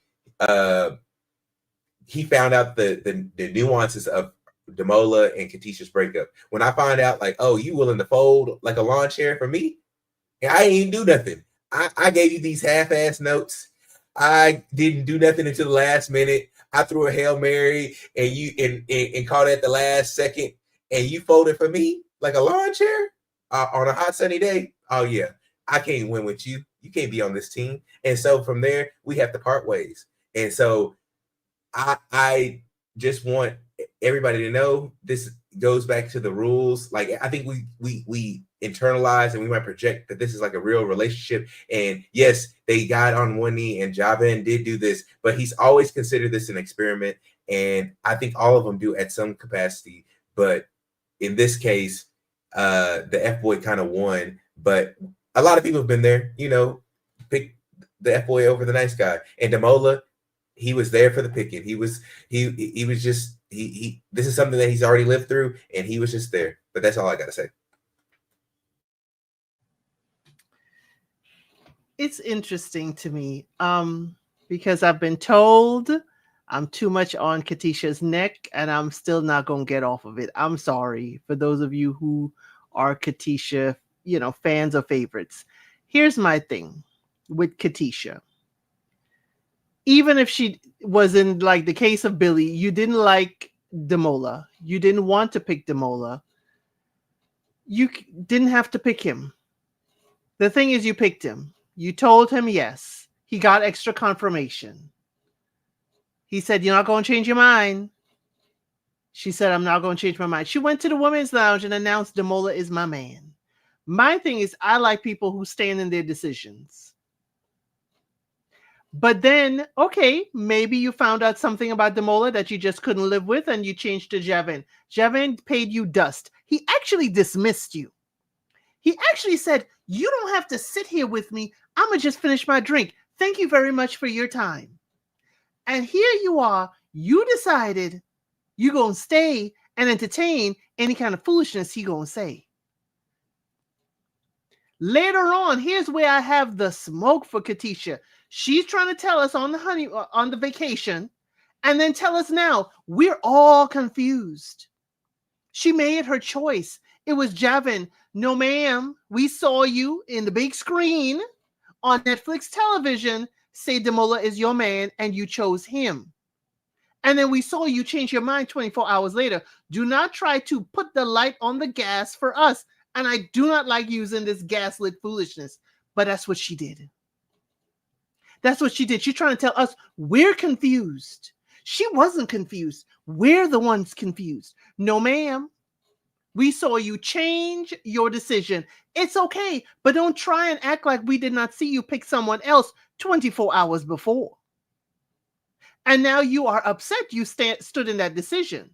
he found out the nuances of Damola and Katisha's breakup. When I find out, like, oh, you willing to fold like a lawn chair for me? And I ain't even do nothing. I gave you these half-ass notes. I didn't do nothing until the last minute. I threw a Hail Mary and you and caught it at the last second, and you folded for me like a lawn chair on a hot sunny day. Oh yeah, I can't win with you. You can't be on this team. And so from there, we have to part ways. And so I just want everybody to know this goes back to the rules. Like, I think we internalize and we might project that this is like a real relationship. And yes, they got on one knee and Javin did do this, but he's always considered this an experiment. And I think all of them do at some capacity. But in this case, the F-boy kind of won. But a lot of people have been there, pick the F-boy over the nice guy. And Damola, he was there for the picking. He was just this is something that he's already lived through, and he was just there. But that's all I got to say. It's interesting to me because I've been told I'm too much on Katisha's neck, and I'm still not going to get off of it. I'm sorry for those of you who are Katisha, fans or favorites. Here's my thing with Katisha. Even if she was in like the case of Billy, you didn't like Damola. You didn't want to pick Damola. You didn't have to pick him. The thing is, you picked him. You told him yes. He got extra confirmation. He said, you're not going to change your mind. She said, I'm not going to change my mind. She went to the women's lounge and announced Damola is my man. My thing is, I like people who stand in their decisions. But then, okay, maybe you found out something about Damola that you just couldn't live with and you changed to Javin. Javin paid you dust. he actually dismissed you. He actually said, you don't have to sit here with me. I'm going to just finish my drink. Thank you very much for your time. And here you are. You decided you're going to stay and entertain any kind of foolishness he going to say. Later on, here's where I have the smoke for Katisha. She's trying to tell us on the vacation, and then tell us now we're all confused. She made her choice. It was Javin. No, ma'am. We saw you in the big screen on Netflix television say Damola is your man, and you chose him. And then we saw you change your mind 24 hours later. Do not try to put the light on the gas for us. And I do not like using this gaslit foolishness, but that's what she did. That's what she did. She's trying to tell us we're confused. She wasn't confused. We're the ones confused. No, ma'am. We saw you change your decision. It's okay, but don't try and act like we did not see you pick someone else 24 hours before. And now you are upset you stood in that decision.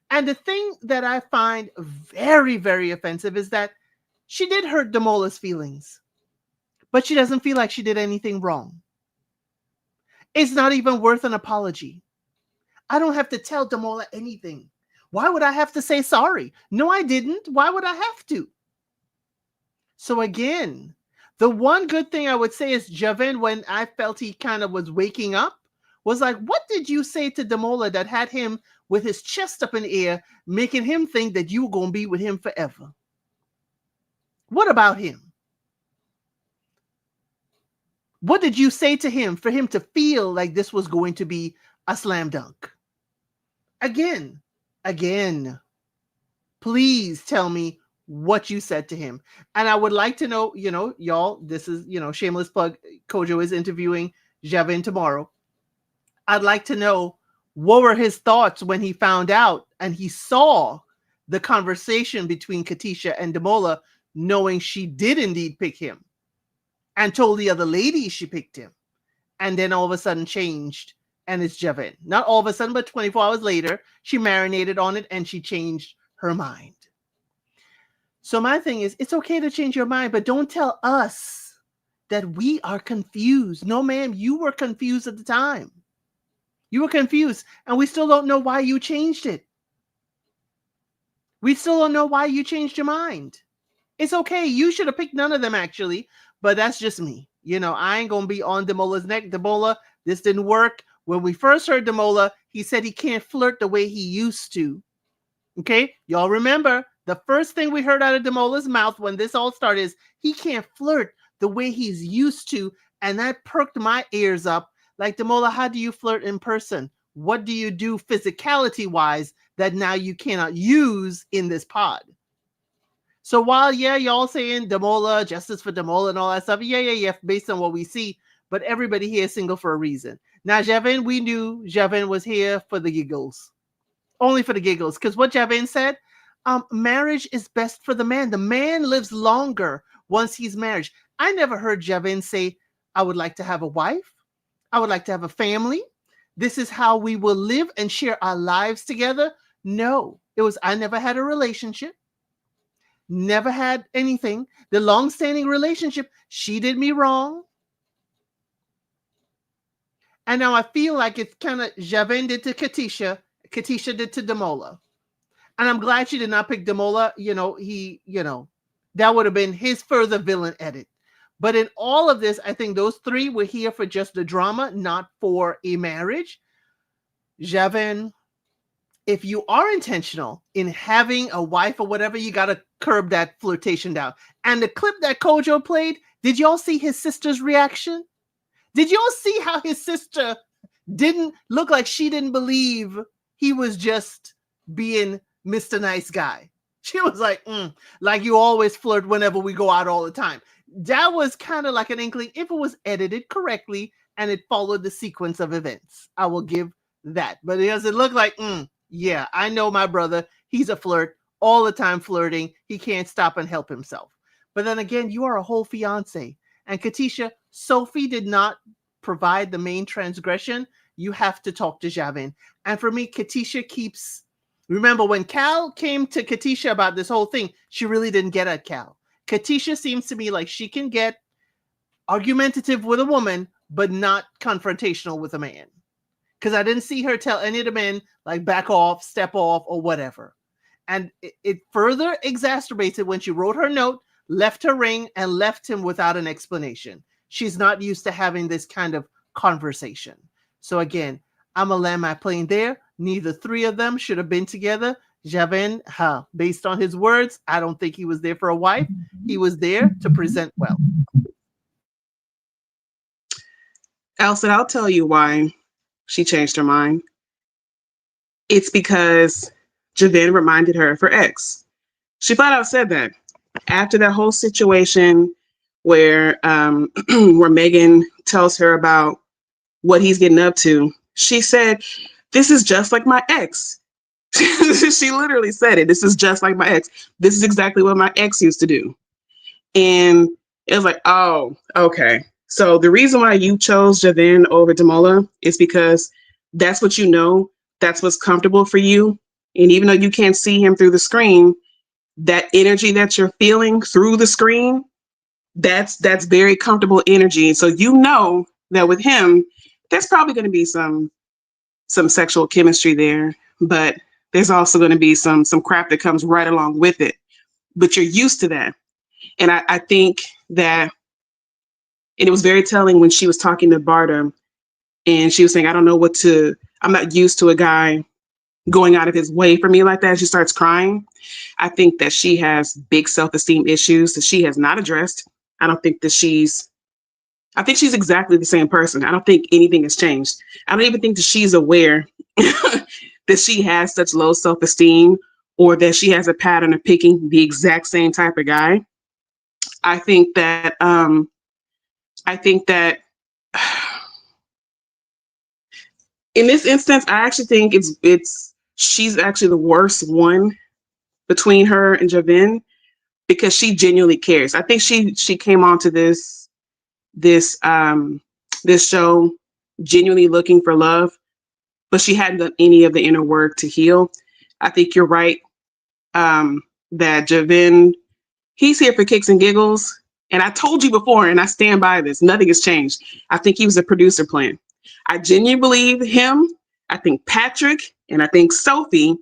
And the thing that I find very, very offensive is that she did hurt Damola's feelings, but she doesn't feel like she did anything wrong. It's not even worth an apology. I don't have to tell Damola anything. Why would I have to say sorry? No, I didn't. Why would I have to? So again, the one good thing I would say is Javin, when I felt he kind of was waking up, was like, what did you say to Damola that had him with his chest up in the air, making him think that you were going to be with him forever? What about him? What did you say to him for him to feel like this was going to be a slam dunk? Again, please tell me what you said to him. And I would like to know, y'all, this is, shameless plug. Kojo is interviewing Javin tomorrow. I'd like to know what were his thoughts when he found out and he saw the conversation between Katisha and Damola, knowing she did indeed pick him and told the other lady she picked him, and then all of a sudden changed and it's Javin. Not all of a sudden, but 24 hours later, she marinated on it and she changed her mind. So my thing is, it's okay to change your mind, but don't tell us that we are confused. No, ma'am, you were confused at the time. You were confused, and we still don't know why you changed it. We still don't know why you changed your mind. It's okay. You should have picked none of them, actually, but that's just me. I ain't going to be on Damola's neck. Damola, this didn't work. When we first heard Damola, he said he can't flirt the way he used to. Okay? Y'all remember, the first thing we heard out of Damola's mouth when this all started is he can't flirt the way he's used to, and that perked my ears up. Like, Damola, how do you flirt in person? What do you do physicality-wise that now you cannot use in this pod? So while, y'all saying Damola, justice for Damola and all that stuff, yeah, based on what we see, but everybody here is single for a reason. Now, Javin, we knew Javin was here for the giggles. Only for the giggles. Because what Javin said, marriage is best for the man. The man lives longer once he's married. I never heard Javin say, I would like to have a wife. I would like to have a family. This is how we will live and share our lives together. No, it was, I never had a relationship. Never had anything. The long-standing relationship, she did me wrong. And now I feel like it's kind of Javin did to Katisha, Katisha did to Damola. And I'm glad she did not pick Damola. That would have been his further villain edit. But in all of this, I think those three were here for just the drama, not for a marriage. Javin, if you are intentional in having a wife or whatever, you got to curb that flirtation down. And the clip that Kojo played, did y'all see his sister's reaction? Did y'all see how his sister didn't look like she didn't believe he was just being Mr. Nice Guy? She was like, like you always flirt whenever we go out all the time. That was kind of like an inkling if it was edited correctly and it followed the sequence of events. I will give that. But does it look like, yeah, I know my brother. He's a flirt, all the time flirting. He can't stop and help himself. But then again, you are a whole fiance. And Katisha, Sophie did not provide the main transgression. You have to talk to Javin. And for me, Katisha keeps Remember when Cal came to Katisha about this whole thing, she really didn't get at Cal. Katisha seems to me like she can get argumentative with a woman, but not confrontational with a man. Because I didn't see her tell any of the men, like, back off, step off, or whatever. And it further exacerbates it when she wrote her note, left her ring, and left him without an explanation. She's not used to having this kind of conversation. So again, I'm going to land my plane there. Neither three of them should have been together. Javin, based on his words, I don't think he was there for a wife. He was there to present well. Elsa, I'll tell you why she changed her mind. It's because Javin reminded her of her ex. She flat out said that after that whole situation where where Megan tells her about what he's getting up to. She said, "This is just like my ex." She literally said it. This is just like my ex. This is exactly what my ex used to do. And it was like, oh, okay. So the reason why you chose Javin over Damola is because that's what you know. That's what's comfortable for you. And even though you can't see him through the screen, that energy that you're feeling through the screen, that's very comfortable energy. So you know that with him, there's probably going to be some sexual chemistry there, but there's also going to be some crap that comes right along with it. But you're used to that. And I think that, and it was very telling when she was talking to Barta and she was saying, I'm not used to a guy going out of his way for me like that. She starts crying. I think that she has big self-esteem issues that she has not addressed. I think she's exactly the same person. I don't think anything has changed. I don't even think that she's aware that she has such low self-esteem or that she has a pattern of picking the exact same type of guy. I think that in this instance, I actually think she's actually the worst one between her and Javin because she genuinely cares. I think she came onto this show genuinely looking for love, but she hadn't done any of the inner work to heal. I think you're right that Javin, he's here for kicks and giggles. And I told you before, and I stand by this, nothing has changed. I think he was a producer plan. I genuinely believe him. I think Patrick and I think Sophie,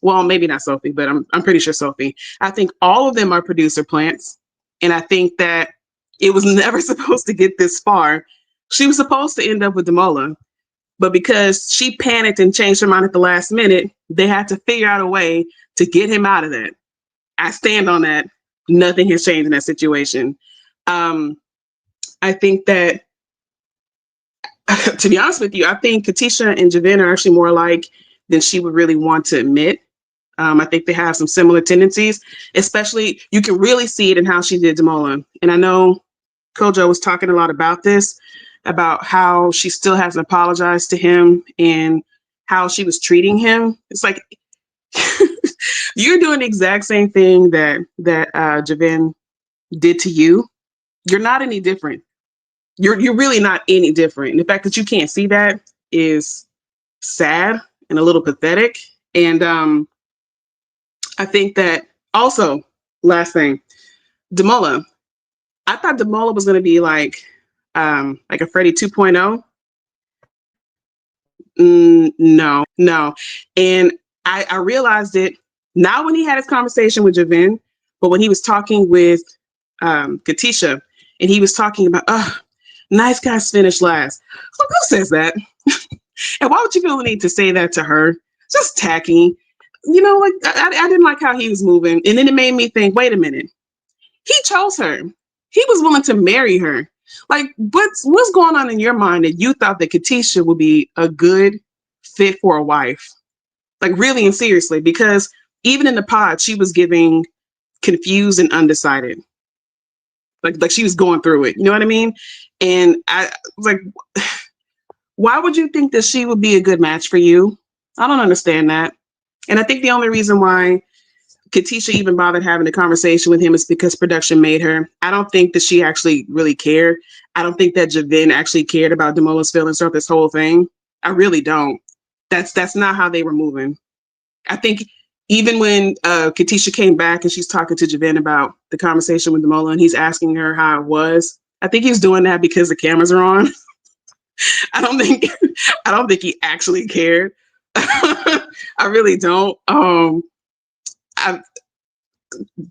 well, maybe not Sophie, but I'm pretty sure Sophie. I think all of them are producer plants. And I think that it was never supposed to get this far. She was supposed to end up with Damola, but because she panicked and changed her mind at the last minute, they had to figure out a way to get him out of that. I stand on that. Nothing has changed in that situation. I think that, to be honest with you, I think Katisha and Javin are actually more alike than she would really want to admit. I think they have some similar tendencies, especially you can really see it in how she did Damola. And I know Kojo was talking a lot about this, about how she still hasn't apologized to him and how she was treating him. It's like, you're doing the exact same thing that Javin did to you. You're not any different. You're really not any different. And the fact that you can't see that is sad and a little pathetic. And I think that also, last thing, Damola. I thought Damola was going to be like a Freddie 2.0. No. And I realized it not when he had his conversation with Javin, but when he was talking with Katisha, and he was talking about, nice guys finish last. Look, who says that? And why would you feel the need to say that to her? Just tacky. You know, like I didn't like how he was moving. And then it made me think, wait a minute. He chose her. He was willing to marry her. Like, what's going on in your mind that you thought that Katisha would be a good fit for a wife? Like, really and seriously, because even in the pod, she was giving confused and undecided. Like she was going through it. You know what I mean? And I was like, why would you think that she would be a good match for you? I don't understand that. And I think the only reason why Katisha even bothered having a conversation with him is because production made her. I don't think that she actually really cared. I don't think that Javin actually cared about Damola's feelings throughout this whole thing. I really don't. That's not how they were moving. I think even when Katisha came back and she's talking to Javin about the conversation with Damola and he's asking her how it was, I think he's doing that because the cameras are on. I don't think he actually cared. I really don't.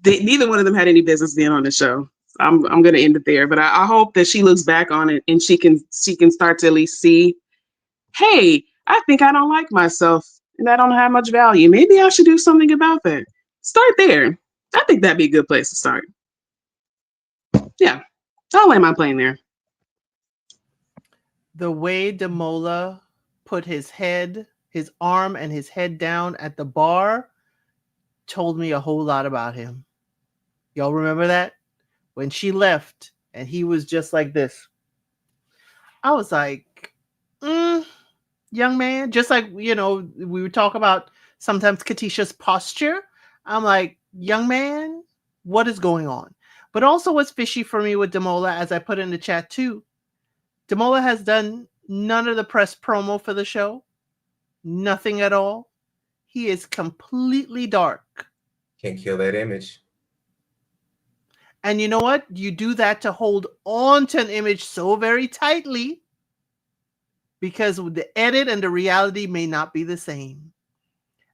Neither one of them had any business being on the show. I'm going to end it there, but I hope that she looks back on it and she can start to at least see, hey, I think I don't like myself and I don't have much value. Maybe I should do something about that. Start there. I think that'd be a good place to start. Yeah, I'll land my plane there. The way Damola put his arm and his head down at the bar told me a whole lot about him. Y'all remember that? When she left and he was just like this. I was like, young man, just like, we would talk about sometimes Katisha's posture. I'm like, young man, what is going on? But also what's fishy for me with Damola, as I put in the chat too, Damola has done none of the press promo for the show. Nothing at all. He is completely dark. Can't kill that image. And you know what? You do that to hold on to an image so very tightly because the edit and the reality may not be the same.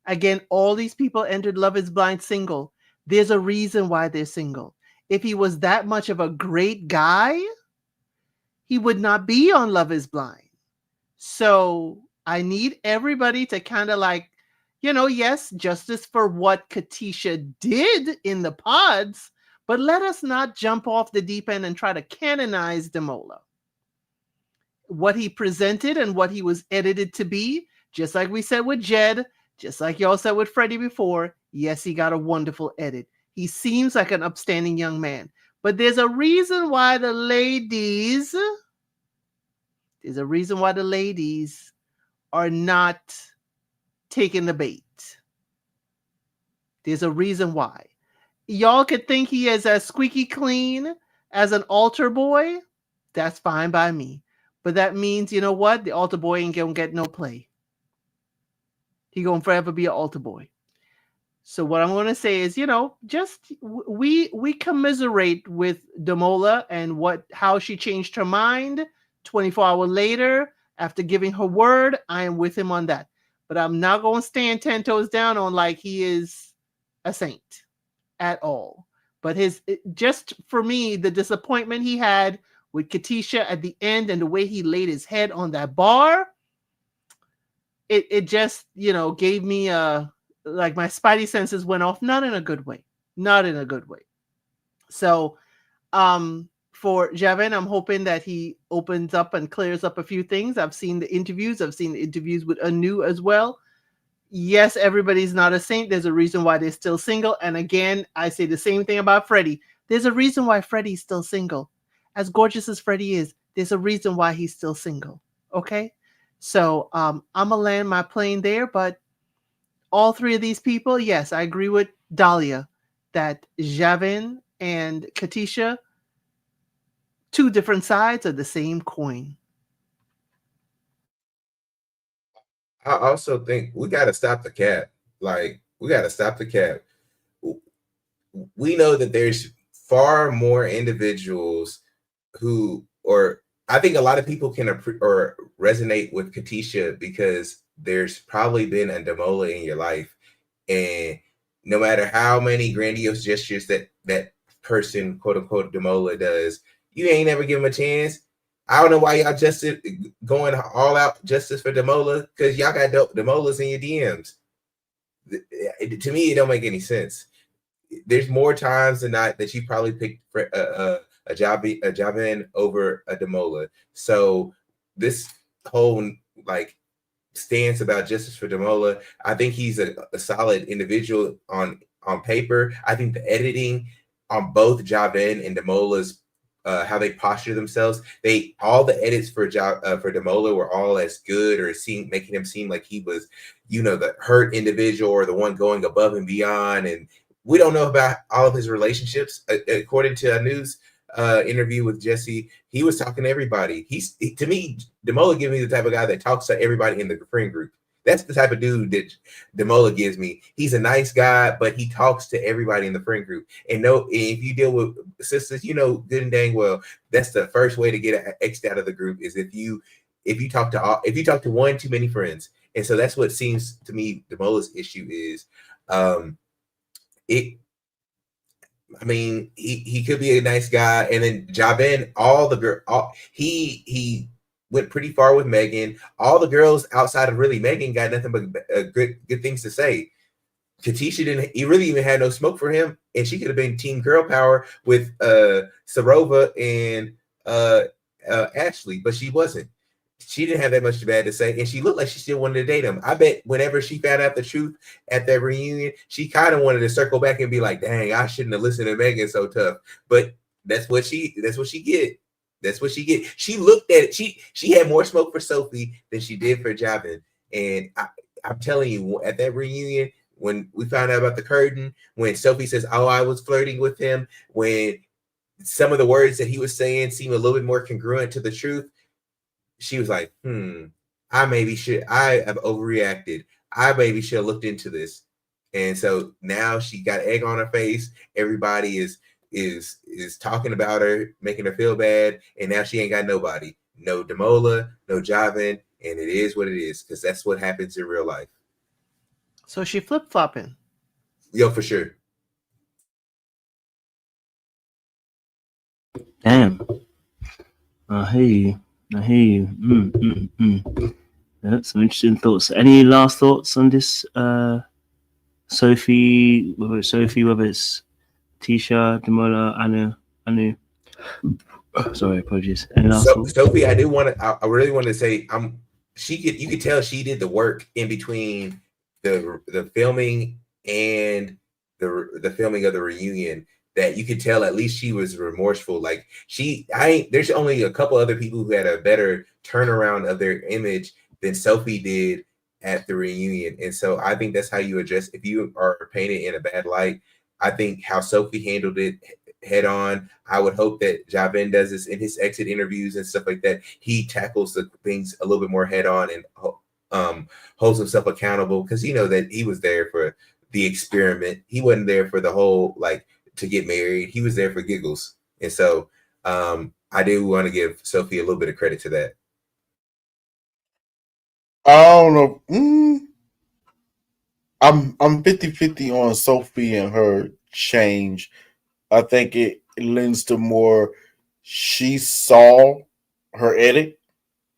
Again, all these people entered Love is Blind single. There's a reason why they're single. If he was that much of a great guy, he would not be on Love is Blind. So I need everybody to kind of like, yes, justice for what Katisha did in the pods, but let us not jump off the deep end and try to canonize Damola. What he presented and what he was edited to be, just like we said with Jed, just like y'all said with Freddie before, yes, he got a wonderful edit. He seems like an upstanding young man. But there's a reason why the ladies are not taking the bait. There's a reason why. Y'all could think he is as squeaky clean as an altar boy. That's fine by me. But that means, you know what? The altar boy ain't gonna get no play. He gonna forever be an altar boy. So what I'm gonna say is, just we commiserate with Damola and how she changed her mind 24 hours later after giving her word. I am with him on that. But I'm not gonna stand 10 toes down on like he is a saint at all. But just for me, the disappointment he had with Katisha at the end and the way he laid his head on that bar, it just, gave me like my spidey senses went off, not in a good way. So for Javin, I'm hoping that he opens up and clears up a few things. I've seen the interviews with Anu as well. Yes, everybody's not a saint. There's a reason why they're still single. And again, I say the same thing about Freddie. There's a reason why Freddie's still single. As gorgeous as Freddie is, there's a reason why he's still single. Okay? So I'm going to land my plane there. But all three of these people, yes, I agree with Dahlia that Javin and Katisha, two different sides of the same coin. I also think we got to stop the cap. Like, we got to stop the cap. We know that there's far more individuals I think a lot of people can resonate with Katisha because there's probably been a Damola in your life. And no matter how many grandiose gestures that person, quote unquote, Damola does, you ain't never give him a chance. I don't know why y'all just going all out justice for Damola, because y'all got Damolas in your DMs. To me, it don't make any sense. There's more times than not that you probably picked a Javin over a Damola. So this whole stance about justice for Damola, I think he's a solid individual on paper. I think the editing on both Javin and Damola's how they posture themselves, all the edits for Damola were all as good, or making him seem like he was, the hurt individual or the one going above and beyond. And we don't know about all of his relationships. According to a news interview with Jesse, he was talking to everybody. To me, Damola gives me the type of guy that talks to everybody in the friend group. That's the type of dude that Demola gives me. He's a nice guy, but he talks to everybody in the friend group. And if you deal with sisters, you know good and dang well that's the first way to get X'd out of the group is if you talk to one too many friends. And so that's what seems to me Demola's issue is. He could be a nice guy, and then Javin, he went pretty far with Megan. All the girls outside of really Megan got nothing but good things to say. Katisha he really even had no smoke for him, and she could have been team girl power with Sorova and Ashley, but she wasn't. She didn't have that much bad to say, and she looked like she still wanted to date him. I bet whenever she found out the truth at that reunion, she kind of wanted to circle back and be like, "Dang, I shouldn't have listened to Megan so tough." But that's what she get. That's what she get. She looked at it. She had more smoke for Sophie than she did for Javin. And I'm telling you, at that reunion, when we found out about the curtain, when Sophie says, "Oh, I was flirting with him," when some of the words that he was saying seem a little bit more congruent to the truth, she was like, I have overreacted. I maybe should have looked into this. And so now she got egg on her face. Everybody is talking about her, making her feel bad. And now she ain't got nobody. No Demola, no Javin. And it is what it is, because that's what happens in real life. So she flip-flopping. Yo, for sure. Damn. I hear you. Yeah, some interesting thoughts. Any last thoughts on this? Sophie, whether it's Tisha, Demola, Anu. Sorry, apologies. Any last thoughts? Sophie, I really want to say, you could tell she did the work in between the filming and the filming of the reunion. That you could tell at least she was remorseful. Like there's only a couple other people who had a better turnaround of their image than Sophie did at the reunion. And so I think that's how you address, if you are painted in a bad light, I think how Sophie handled it head on. I would hope that Javin does this in his exit interviews and stuff like that. He tackles the things a little bit more head on and holds himself accountable, because you know that he was there for the experiment. He wasn't there for the whole, to get married. He was there for giggles. And so I do want to give Sophie a little bit of credit to that. I don't know. I'm 50-50 on Sophie and her change. I think it lends to more she saw her edit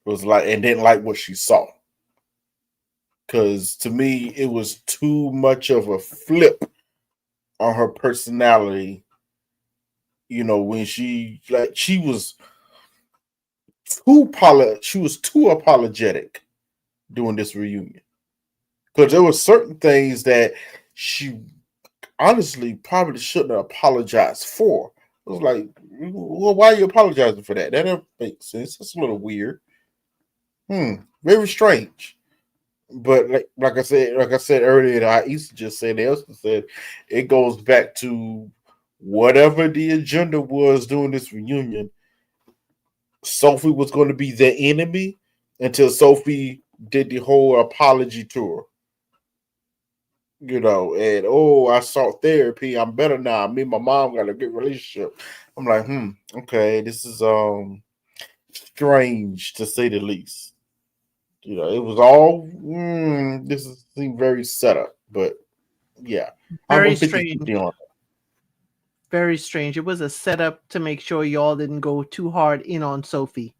and didn't like what she saw. Because to me, it was too much of a flip on her personality. You know, when she was too apologetic during this reunion. Because there were certain things that she honestly probably shouldn't have apologized for. It was like, well, why are you apologizing for that? That doesn't make sense. It's a little weird. Very strange. But like I said earlier, I used to just say, Elsa said, it goes back to whatever the agenda was during this reunion. Sophie was going to be the enemy until Sophie did the whole apology tour. You know, and I sought therapy. I'm better now. Me and my mom got a good relationship. I'm like, okay, this is strange to say the least. You know, it was all this seemed very set up, but yeah. Very strange. Very strange. It was a setup to make sure y'all didn't go too hard in on Sophie.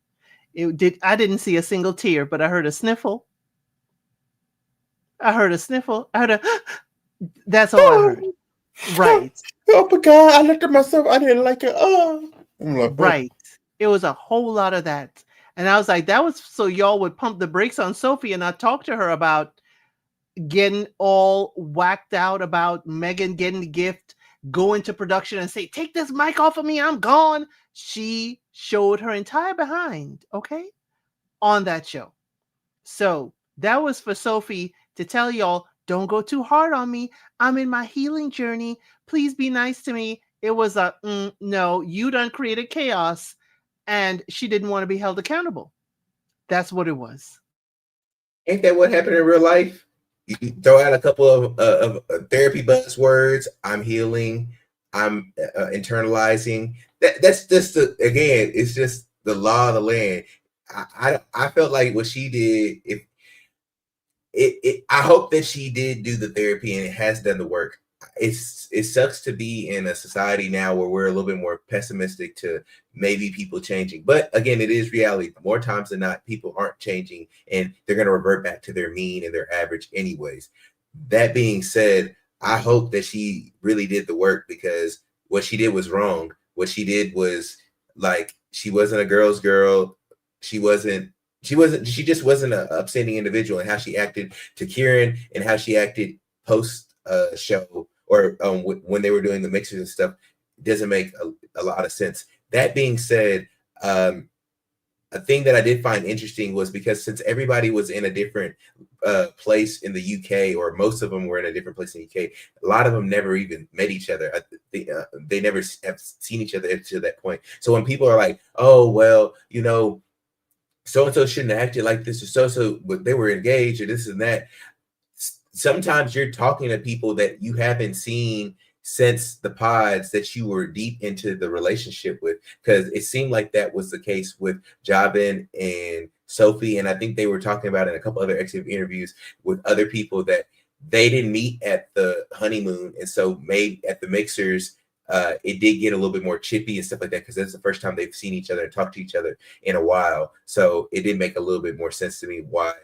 I didn't see a single tear, but I heard a sniffle. I heard a that's all I heard. Right. Oh my God, I looked at myself. I didn't like it. I'm like, right. It was a whole lot of that. And I was like, that was so y'all would pump the brakes on Sophie and not talk to her about getting all whacked out about Megan getting the gift, go into production and say, take this mic off of me, I'm gone. She showed her entire behind, okay, on that show. So that was for Sophie to tell y'all, don't go too hard on me. I'm in my healing journey. Please be nice to me. It was a, no, you done created chaos. And she didn't want to be held accountable. That's what it was. Ain't that what happened in real life? You throw out a couple of therapy buzzwords. I'm healing. I'm internalizing. That's just again. It's just the law of the land. I felt like what she did. I hope that she did do the therapy and it has done the work. It sucks to be in a society now where we're a little bit more pessimistic to maybe people changing. But again, it is reality. More times than not, people aren't changing and they're going to revert back to their mean and their average anyways. That being said, I hope that she really did the work, because what she did was wrong. What she did was, like, she wasn't a girl's girl. She just wasn't an upstanding individual, and how she acted to Kieran and how she acted post show or when they were doing the mixers and stuff doesn't make a lot of sense. That being said, a thing that I did find interesting was, because since everybody was in a different place in the UK, or most of them were in a different place in the UK, a lot of them never even met each other. They never have seen each other to that point. So when people are like, oh, well, you know, so-and-so shouldn't have acted like this, or so-so, but they were engaged, or this and that. Sometimes you're talking to people that you haven't seen since the pods that you were deep into the relationship with, because it seemed like that was the case with Javin and Sophie. And I think they were talking about in a couple other exit interviews with other people that they didn't meet at the honeymoon. And so maybe at the mixers, it did get a little bit more chippy and stuff like that, because that's the first time they've seen each other and talked to each other in a while. So it did make a little bit more sense to me why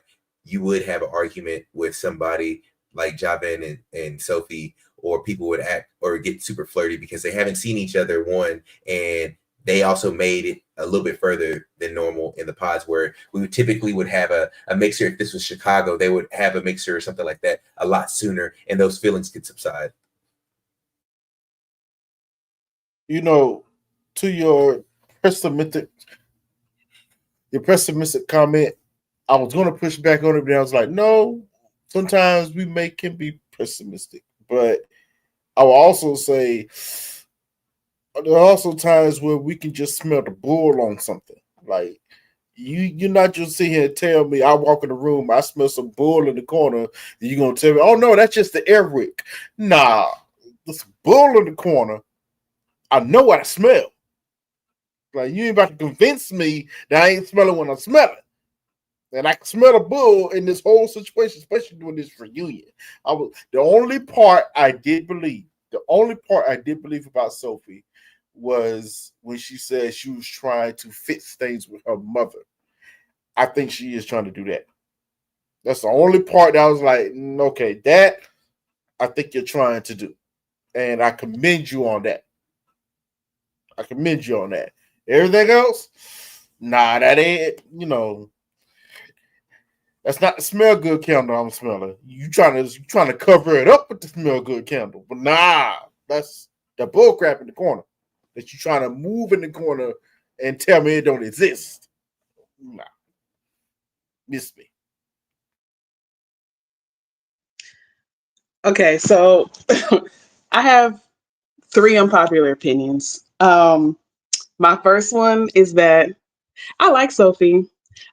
you would have an argument with somebody like Javin and Sophie, or people would act or get super flirty because they haven't seen each other, one, and they also made it a little bit further than normal in the pods, where we would typically have a mixer. If this was Chicago, they would have a mixer or something like that a lot sooner, and those feelings could subside. You know, to your pessimistic comment, I was going to push back on it, but I was like, no, sometimes we can be pessimistic. But I will also say there are also times where we can just smell the bull on something. Like, you're not just sitting here and tell me, I walk in the room, I smell some bull in the corner, and you're going to tell me, oh, no, that's just the air wick. Nah, there's bull in the corner. I know what I smell. Like, you ain't about to convince me that I ain't smelling when I smell it. And I can smell a bull in this whole situation, especially during this reunion. The only part I did believe about Sophie was when she said she was trying to fix things with her mother. I think she is trying to do that. That's the only part that I was like, okay, that I think you're trying to do. And I commend you on that. Everything else, nah, that ain't, that's not the smell good candle I'm smelling. You trying to cover it up with the smell good candle. But nah, that's the bull crap in the corner. That you trying to move in the corner and tell me it don't exist. Nah. Miss me. Okay, so I have 3 unpopular opinions. My first one is that I like Sophie.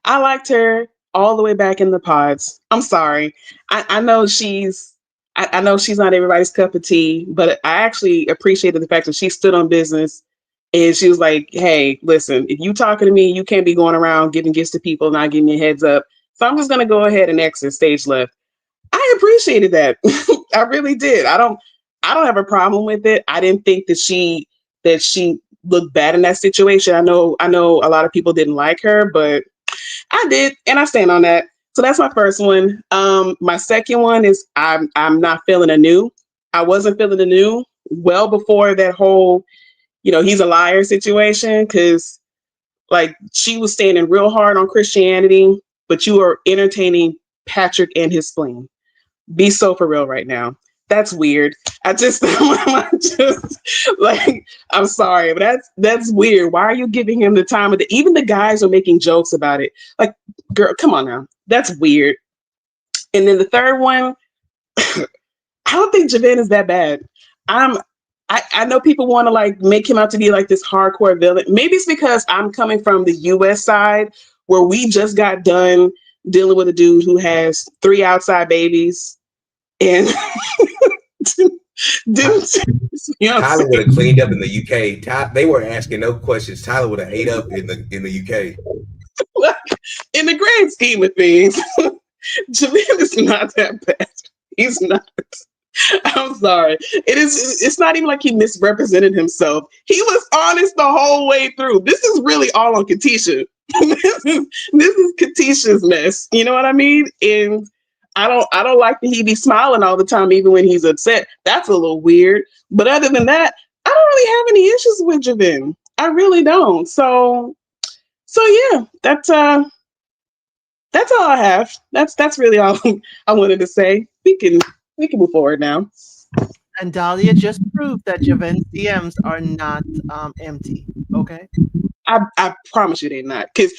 I liked her all the way back in the pods. I'm sorry. I know she's not everybody's cup of tea, but I actually appreciated the fact that she stood on business and she was like, hey, listen, if you talking to me, you can't be going around giving gifts to people, not giving you a heads up. So I'm just going to go ahead and exit stage left. I appreciated that. I really did. I don't have a problem with it. I didn't think that she looked bad in that situation. I know a lot of people didn't like her, but I did, and I stand on that. So that's my first one. My second one is I'm not feeling anew. I wasn't feeling anew well before that whole, he's a liar situation, because like she was standing real hard on Christianity, but you are entertaining Patrick and his spleen. Be so for real right now. That's weird. I'm sorry, but that's weird. Why are you giving him the time of the? Even the guys are making jokes about it. Like, girl, come on now. That's weird. And then the third one, I don't think Javin is that bad. I know people want to like make him out to be like this hardcore villain. Maybe it's because I'm coming from the US side where we just got done dealing with a dude who has 3 outside babies and dude, you know Tyler would have cleaned up in the UK. They weren't asking no questions. Tyler would have ate up in the UK. In the grand scheme of things, Javin is not that bad. He's not. I'm sorry. It's not even like he misrepresented himself. He was honest the whole way through. This is really all on Katisha. this is Katisha's mess. You know what I mean? And I don't like that he be smiling all the time, even when he's upset. That's a little weird. But other than that, I don't really have any issues with Javin. I really don't. So yeah, that's all I have. That's really all I wanted to say. We can move forward now. And Dahlia just proved that Javin's DMs are not empty. Okay. I promise you they're not. Cause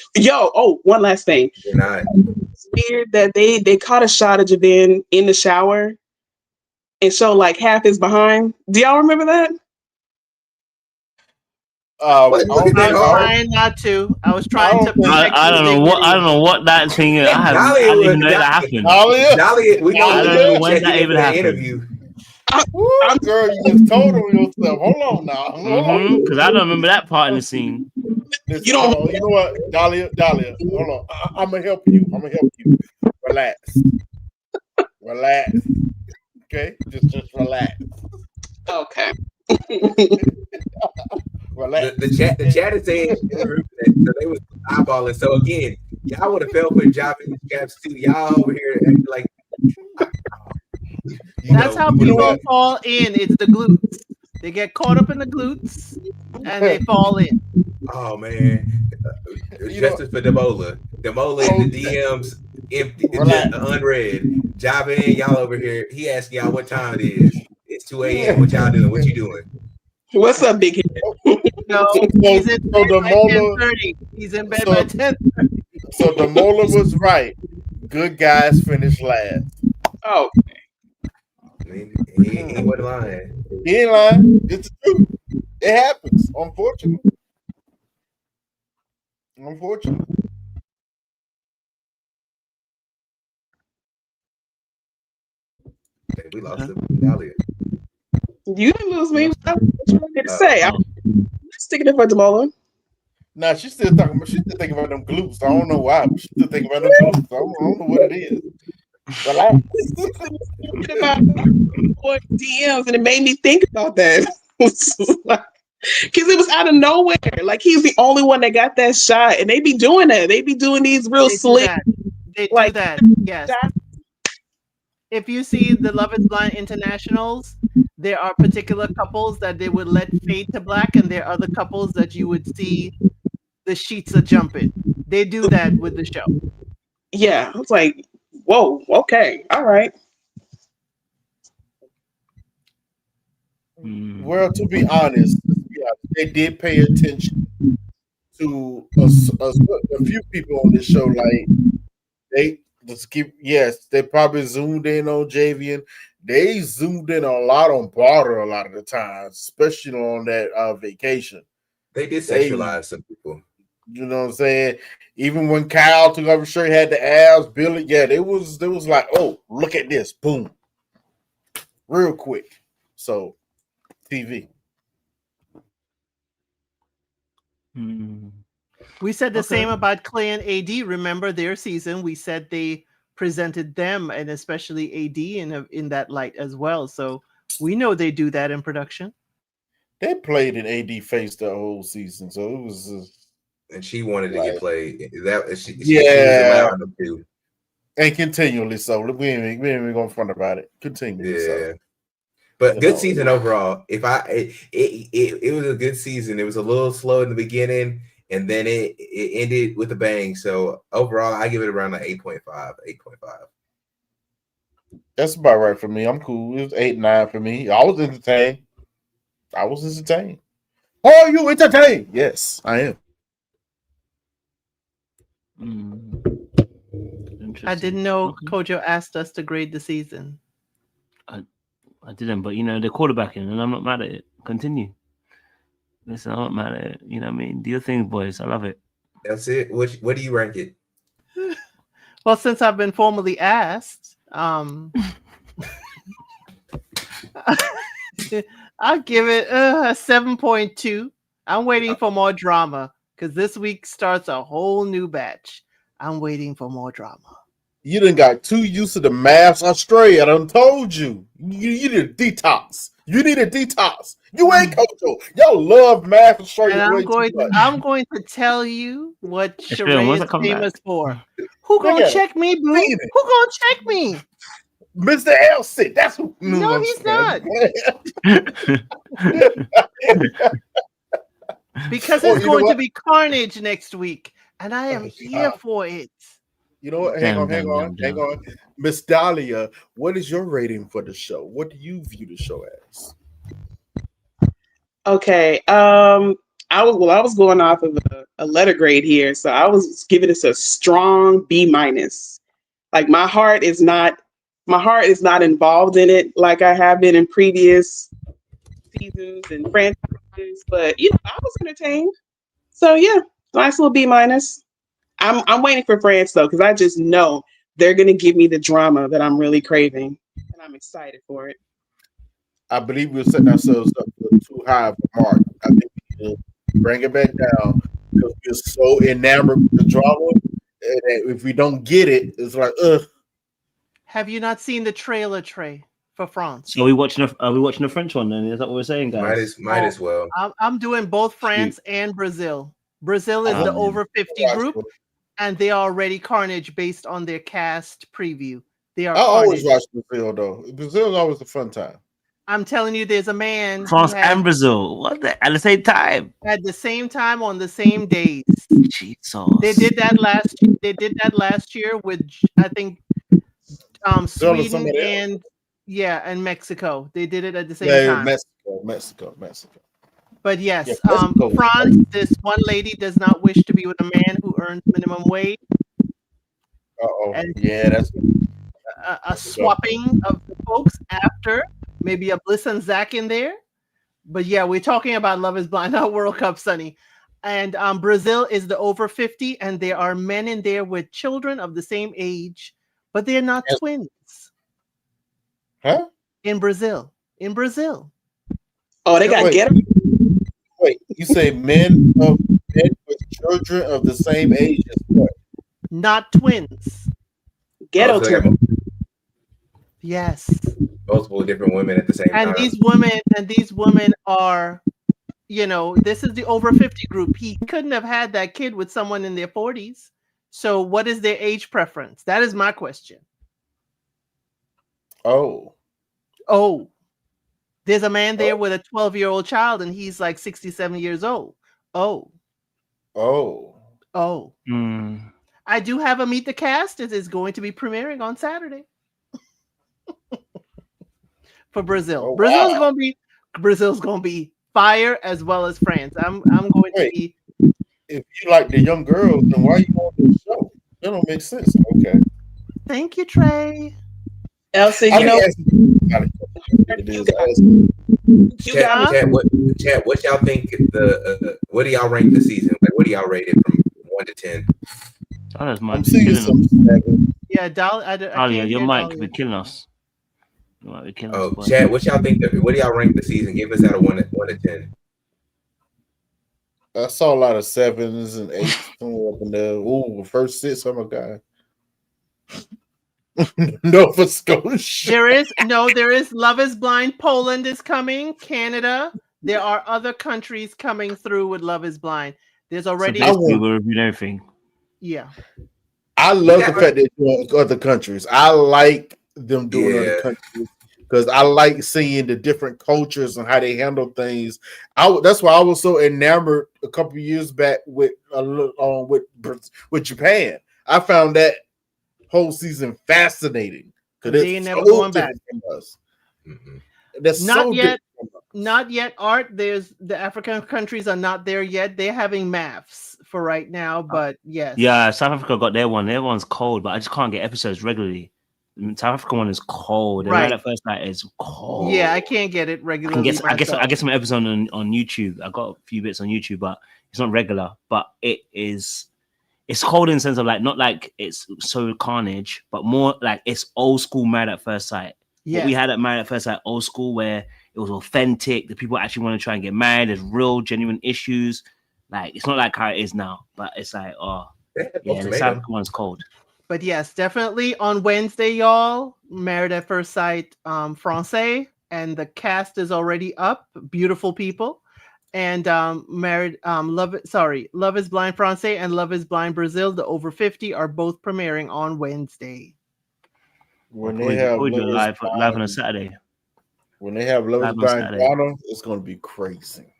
one last thing. They're not. It's weird that they caught a shot of Javin in the shower and showed like half his behind. Do y'all remember that? I was trying not to. I was trying to. I don't know what that thing is. I didn't even know that happened. I don't know when that even happened. Girl, you just told him yourself. Hold on now. Because I don't remember that part in the scene. Listen, you know what, Dahlia, hold on. I'm gonna help you. Relax. Okay, just relax. Okay. Relax. The chat is saying that they was eyeballing. So again, y'all would have fell for Javin and Scabs too. Y'all over here acting like. That's how people fall in. It's the glutes. They get caught up in the glutes and they fall in. Oh man, justice for Demola. Demola in the DMs, empty, unread. Javin, y'all over here. He asking y'all what time it is. It's 2 a.m. What y'all doing? What you doing? What's up, big head? No, he's in bed by 10:30. He's in bed by 10:30. So Demola was right. Good guys finish last. Oh. He wasn't lying. He ain't lying. It's the truth. It happens. Unfortunately. We lost the Dahlia. You didn't lose me. What you want me to say? I'm sticking it for Demola. Nah, she's still thinking about them glutes. I don't know why, but she's still thinking about them glutes. I don't know what it is. Relax. About DMs, and it made me think about that. Because it was out of nowhere. Like, he's the only one that got that shot, and they be doing that. They be doing these real slick. They do that. Yes. If you see the Love is Blind internationals, there are particular couples that they would let fade to black, and there are other couples that you would see the sheets are jumping. They do that with the show. Yeah, I was like, whoa, okay, all right. Well, to be honest, they did pay attention to a few people on this show. Like they probably zoomed in on Javin. They zoomed in a lot on Barta a lot of the times, especially on that vacation. They did sexualize some people. You know what I'm saying? Even when Kyle took off his shirt, had the abs, Billy, they was like, oh, look at this, boom, real quick. So, TV. We said the same about Clay and AD. Remember their season? We said they presented them and especially AD in that light as well. So we know they do that in production. They played in AD face the whole season, so it was. And she wanted to get played. She was allowing them to. And continually so. We ain't even going front about it. Continually so. But good season overall. It was a good season. It was a little slow in the beginning, and then it ended with a bang. So overall, I give it around like 8.5. 8.5. That's about right for me. I'm cool. It was 8-9 for me. I was entertained. Are you entertained? Yes, I am. I didn't know Kojo asked us to grade the season. I didn't, but they're quarterbacking, and I'm not mad at it. Continue. Listen, I'm not mad at it. You know what I mean? Do your thing, boys. I love it. That's it. What do you rank it? Well, since I've been formally asked, I'll give it a 7.2. I'm waiting for more drama because this week starts a whole new batch. I'm waiting for more drama. You done got too used to the maths Australia. I done told you. You need a detox. You need a detox. You ain't Kojo. Y'all love math Australia. And way too much. I'm going to tell you what Australia, Sheree when's is that come famous back? for. Who gonna Nigga, check me, boo? mean Who gonna check me? Mr. Elsie. That's who. No, I'm he's saying. not. Because Oh, it's you know going to what? be carnage next week, and I am here for it. You know what? Hang on. Miss Dahlia, what is your rating for the show? What do you view the show as? Okay. I was going off of a letter grade here, so I was giving this a strong B minus. Like my heart is not involved in it like I have been in previous seasons and franchises, but I was entertained. So yeah, nice little B minus. I'm waiting for France though, because I just know they're gonna give me the drama that I'm really craving, and I'm excited for it. I believe we're setting ourselves up for too high of a mark. I think we need to bring it back down because we're so enamored with the drama. And if we don't get it, it's like, ugh. Have you not seen the trailer, Trey, for France? So are we watching the French one then? Is that what we're saying, guys? Might as well. I'm doing both France and Brazil. Brazil is the over 50 group, and they are already carnage based on their cast preview. They are. I always carnage. watch Brazil though. Brazil is always a fun time. I'm telling you, there's a man. France and Brazil. What at the same time? At the same time on the same days. Jesus. They did that last year with I think Sweden and Mexico. They did it at the same time. Mexico. But yes, Yeah, France, this one lady does not wish to be with a man who earns minimum wage. And that's a swapping of the folks after, maybe a Bliss and Zach in there. But yeah, we're talking about Love is Blind, not World Cup, Sonny. And Brazil is the over 50, and there are men in there with children of the same age, but they're not twins. Huh? In Brazil. Oh, they got ghetto. Wait, you say men with children of the same age as what? Not twins. Ghetto twins. Yes. Multiple different women at the same time. And these women are, this is the over 50 group. He couldn't have had that kid with someone in their 40s. So what is their age preference? That is my question. Oh. There's a man there with a 12-year-old child, and he's like 67 years old. Oh. I do have a Meet the Cast. It is going to be premiering on Saturday for Brazil. Brazil's going to be fire as well as France. I'm going to be. If you like the young girls, then why are you on this show? That don't make sense. Okay. Thank you, Trey. Elsie, Chat, what y'all think what do y'all rank the season? Like, what do y'all rate it from 1 to 10? Oh, that's my. I'm seeing some 7. Yeah, your mic could be killing us. You might be killing us. Boy. Chad, what y'all think? What do y'all rank the season? Give us out of 1 to 10. I saw a lot of 7s and 8s somewhere up in there. Ooh, first 6. Oh my god. Nova Scotia. There is Love is Blind. Poland is coming. Canada. There are other countries coming through with Love is Blind. There's already. We will review everything. Yeah. I love the fact that they're doing other countries. I like them doing other countries because I like seeing the different cultures and how they handle things. That's why I was so enamored a couple of years back with Japan. I found that whole season fascinating because they never going back. That's not so yet. Not yet, Art. There's the African countries are not there yet. They're having maths for right now, but yes. Yeah, South Africa got their one. Their one's cold, but I just can't get episodes regularly. The South Africa one is cold. Right. That first night is cold. Yeah, I can't get it regularly. I get some episodes on YouTube. I got a few bits on YouTube, but it's not regular. But it's it's cold in the sense of like not like it's so carnage, but more like it's old school Married at First Sight. What we had at Married at First Sight, old school, where it was authentic. The people actually want to try and get married. There's real, genuine issues. Like it's not like how it is now, but it's like, oh, yeah, the South African one's cold. But yes, definitely on Wednesday, y'all. Married at First Sight, Francais, and the cast is already up. Beautiful people, and Love is Blind Francais and Love is Blind Brazil. The over 50 are both premiering on Wednesday. When they have live on a Saturday. When they have Love is Blind Ghana, it's going to be crazy.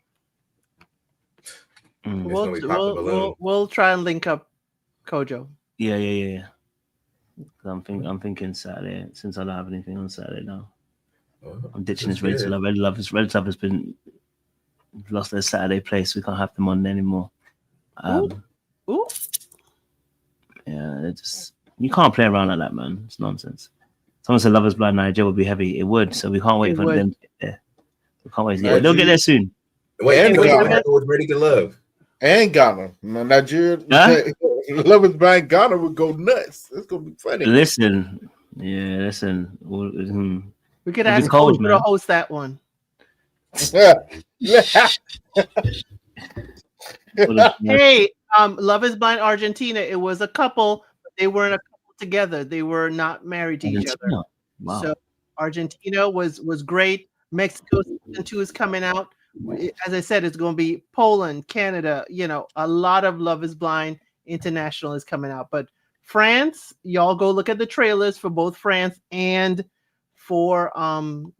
We'll try and link up, Kojo. Yeah. I'm thinking Saturday, since I don't have anything on Saturday now. I'm ditching this Ready to Love. Ready to Love has been lost their Saturday place. We can't have them on anymore. Ooh. Yeah, you can't play around like that, man. It's nonsense. Someone said Love is Blind Nigeria would be heavy. It would, so we can't wait for them to get there. We can't wait. They'll get there soon. Wait, was Ready to Love. And Ghana. Nigeria, Love is Blind Ghana would go nuts. It's going to be funny. Listen. We could ask Kojo to host that one. Hey, Love is Blind Argentina. It was a couple, but they weren't a couple together. They were not married to each other. Wow. So Argentina was great. Mexico season 2 is coming out. As I said, it's going to be Poland, Canada. A lot of Love is Blind International is coming out. But France, y'all go look at the trailers for both France and for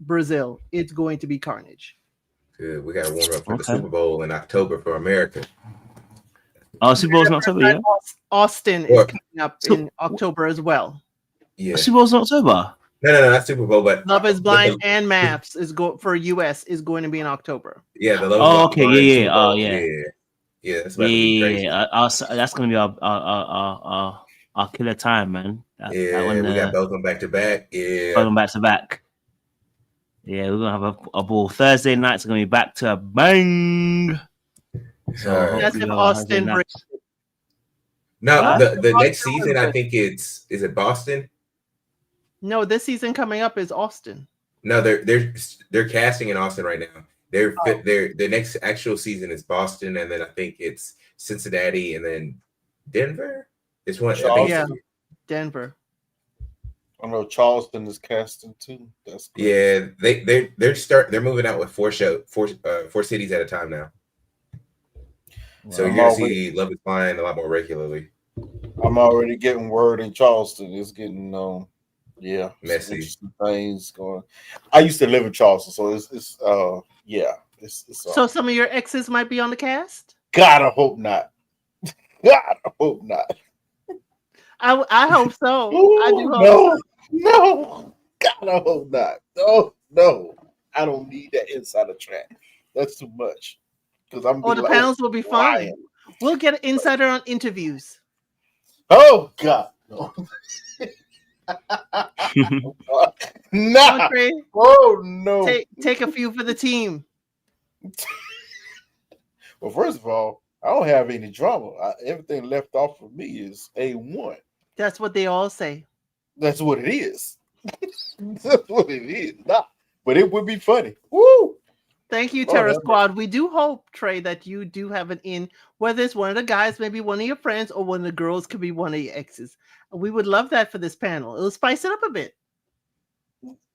Brazil. It's going to be carnage. Good. We got to warm up for the Super Bowl in October for America. Oh, Super Bowl's in October, yeah? Austin is coming up in October as well. Yeah. Super Bowl's in October? No, not Super Bowl, but Love is Blind and Maps for US is going to be in October. Yeah, the Love is Blind. Yeah. Oh, yeah. Yeah, that's about to be crazy. That's going to be our killer time, man. We got both of them back to back. Yeah. Both of them back to back. Yeah, we're going to have a ball. Thursday nights are going to be back to a bang. So that's if Austin brings it. No, the next season, I think is it Boston? No, this season coming up is Austin. No, they're casting in Austin right now. The next actual season is Boston, and then I think it's Cincinnati, and then Denver. It's one. Denver. I know Charleston is casting too. That's cool. Yeah. They're moving out with four cities at a time now. Wow. So you're gonna see Love is Blind a lot more regularly. I'm already getting word in Charleston. It's getting messy things going. I used to live in Charleston, so it's so some of your exes might be on the cast? God, I hope not. God, I hope not. I hope so. Ooh, I do hope no. God, I hope not. No. I don't need that insider track. That's too much. The panels will be fun. We'll get an insider on interviews. Oh God, no. Nah. Oh no. Take a few for the team. Well, first of all, I don't have any drama. Everything left off of me is A1. That's what they all say. That's what it is. That's what it is. Nah, but it would be funny. Woo! Thank you, Terror Squad. We do hope, Trey, that you do have an in, whether it's one of the guys, maybe one of your friends, or one of the girls could be one of your exes. We would love that for this panel. It'll spice it up a bit.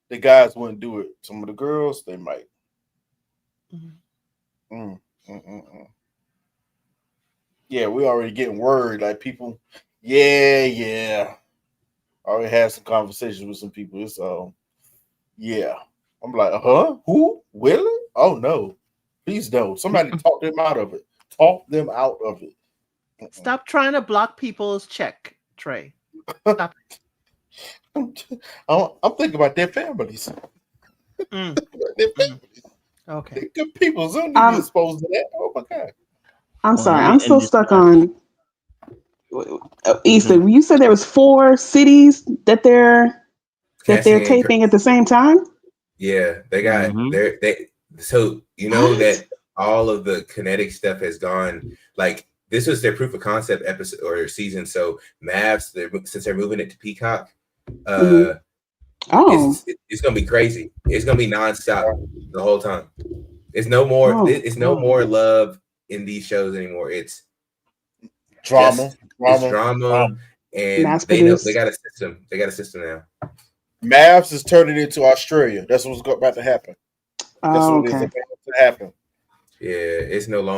The guys wouldn't do it. Some of the girls, they might. Yeah, we already getting word. Like people, yeah. I already had some conversations with some people. It's I'm like, who? Willie? Oh no, please don't. Somebody talk them out of it. Talk them out of it. Stop trying to block people's check, Trey. Stop. I'm thinking about their families. Their families. Okay. They're good people. So don't be exposed to that. Oh my God. I'm sorry. I'm still stuck on Easter. You said there was 4 cities that they're taping at the same time. Yeah, they got so you know that all of the kinetic stuff has gone. Like this was their proof of concept episode or season. So Mavs, since they're moving it to Peacock, Oh, it's gonna be crazy. It's gonna be nonstop the whole time. It's no more. Oh. It's no more love in these shows anymore. It's Drama, it's drama, and Mass they know produced. they got a system. They got a system now. Mavs is turning into Australia. That's what's about to happen. That's Oh, what is okay. about to happen. Yeah, it's no longer.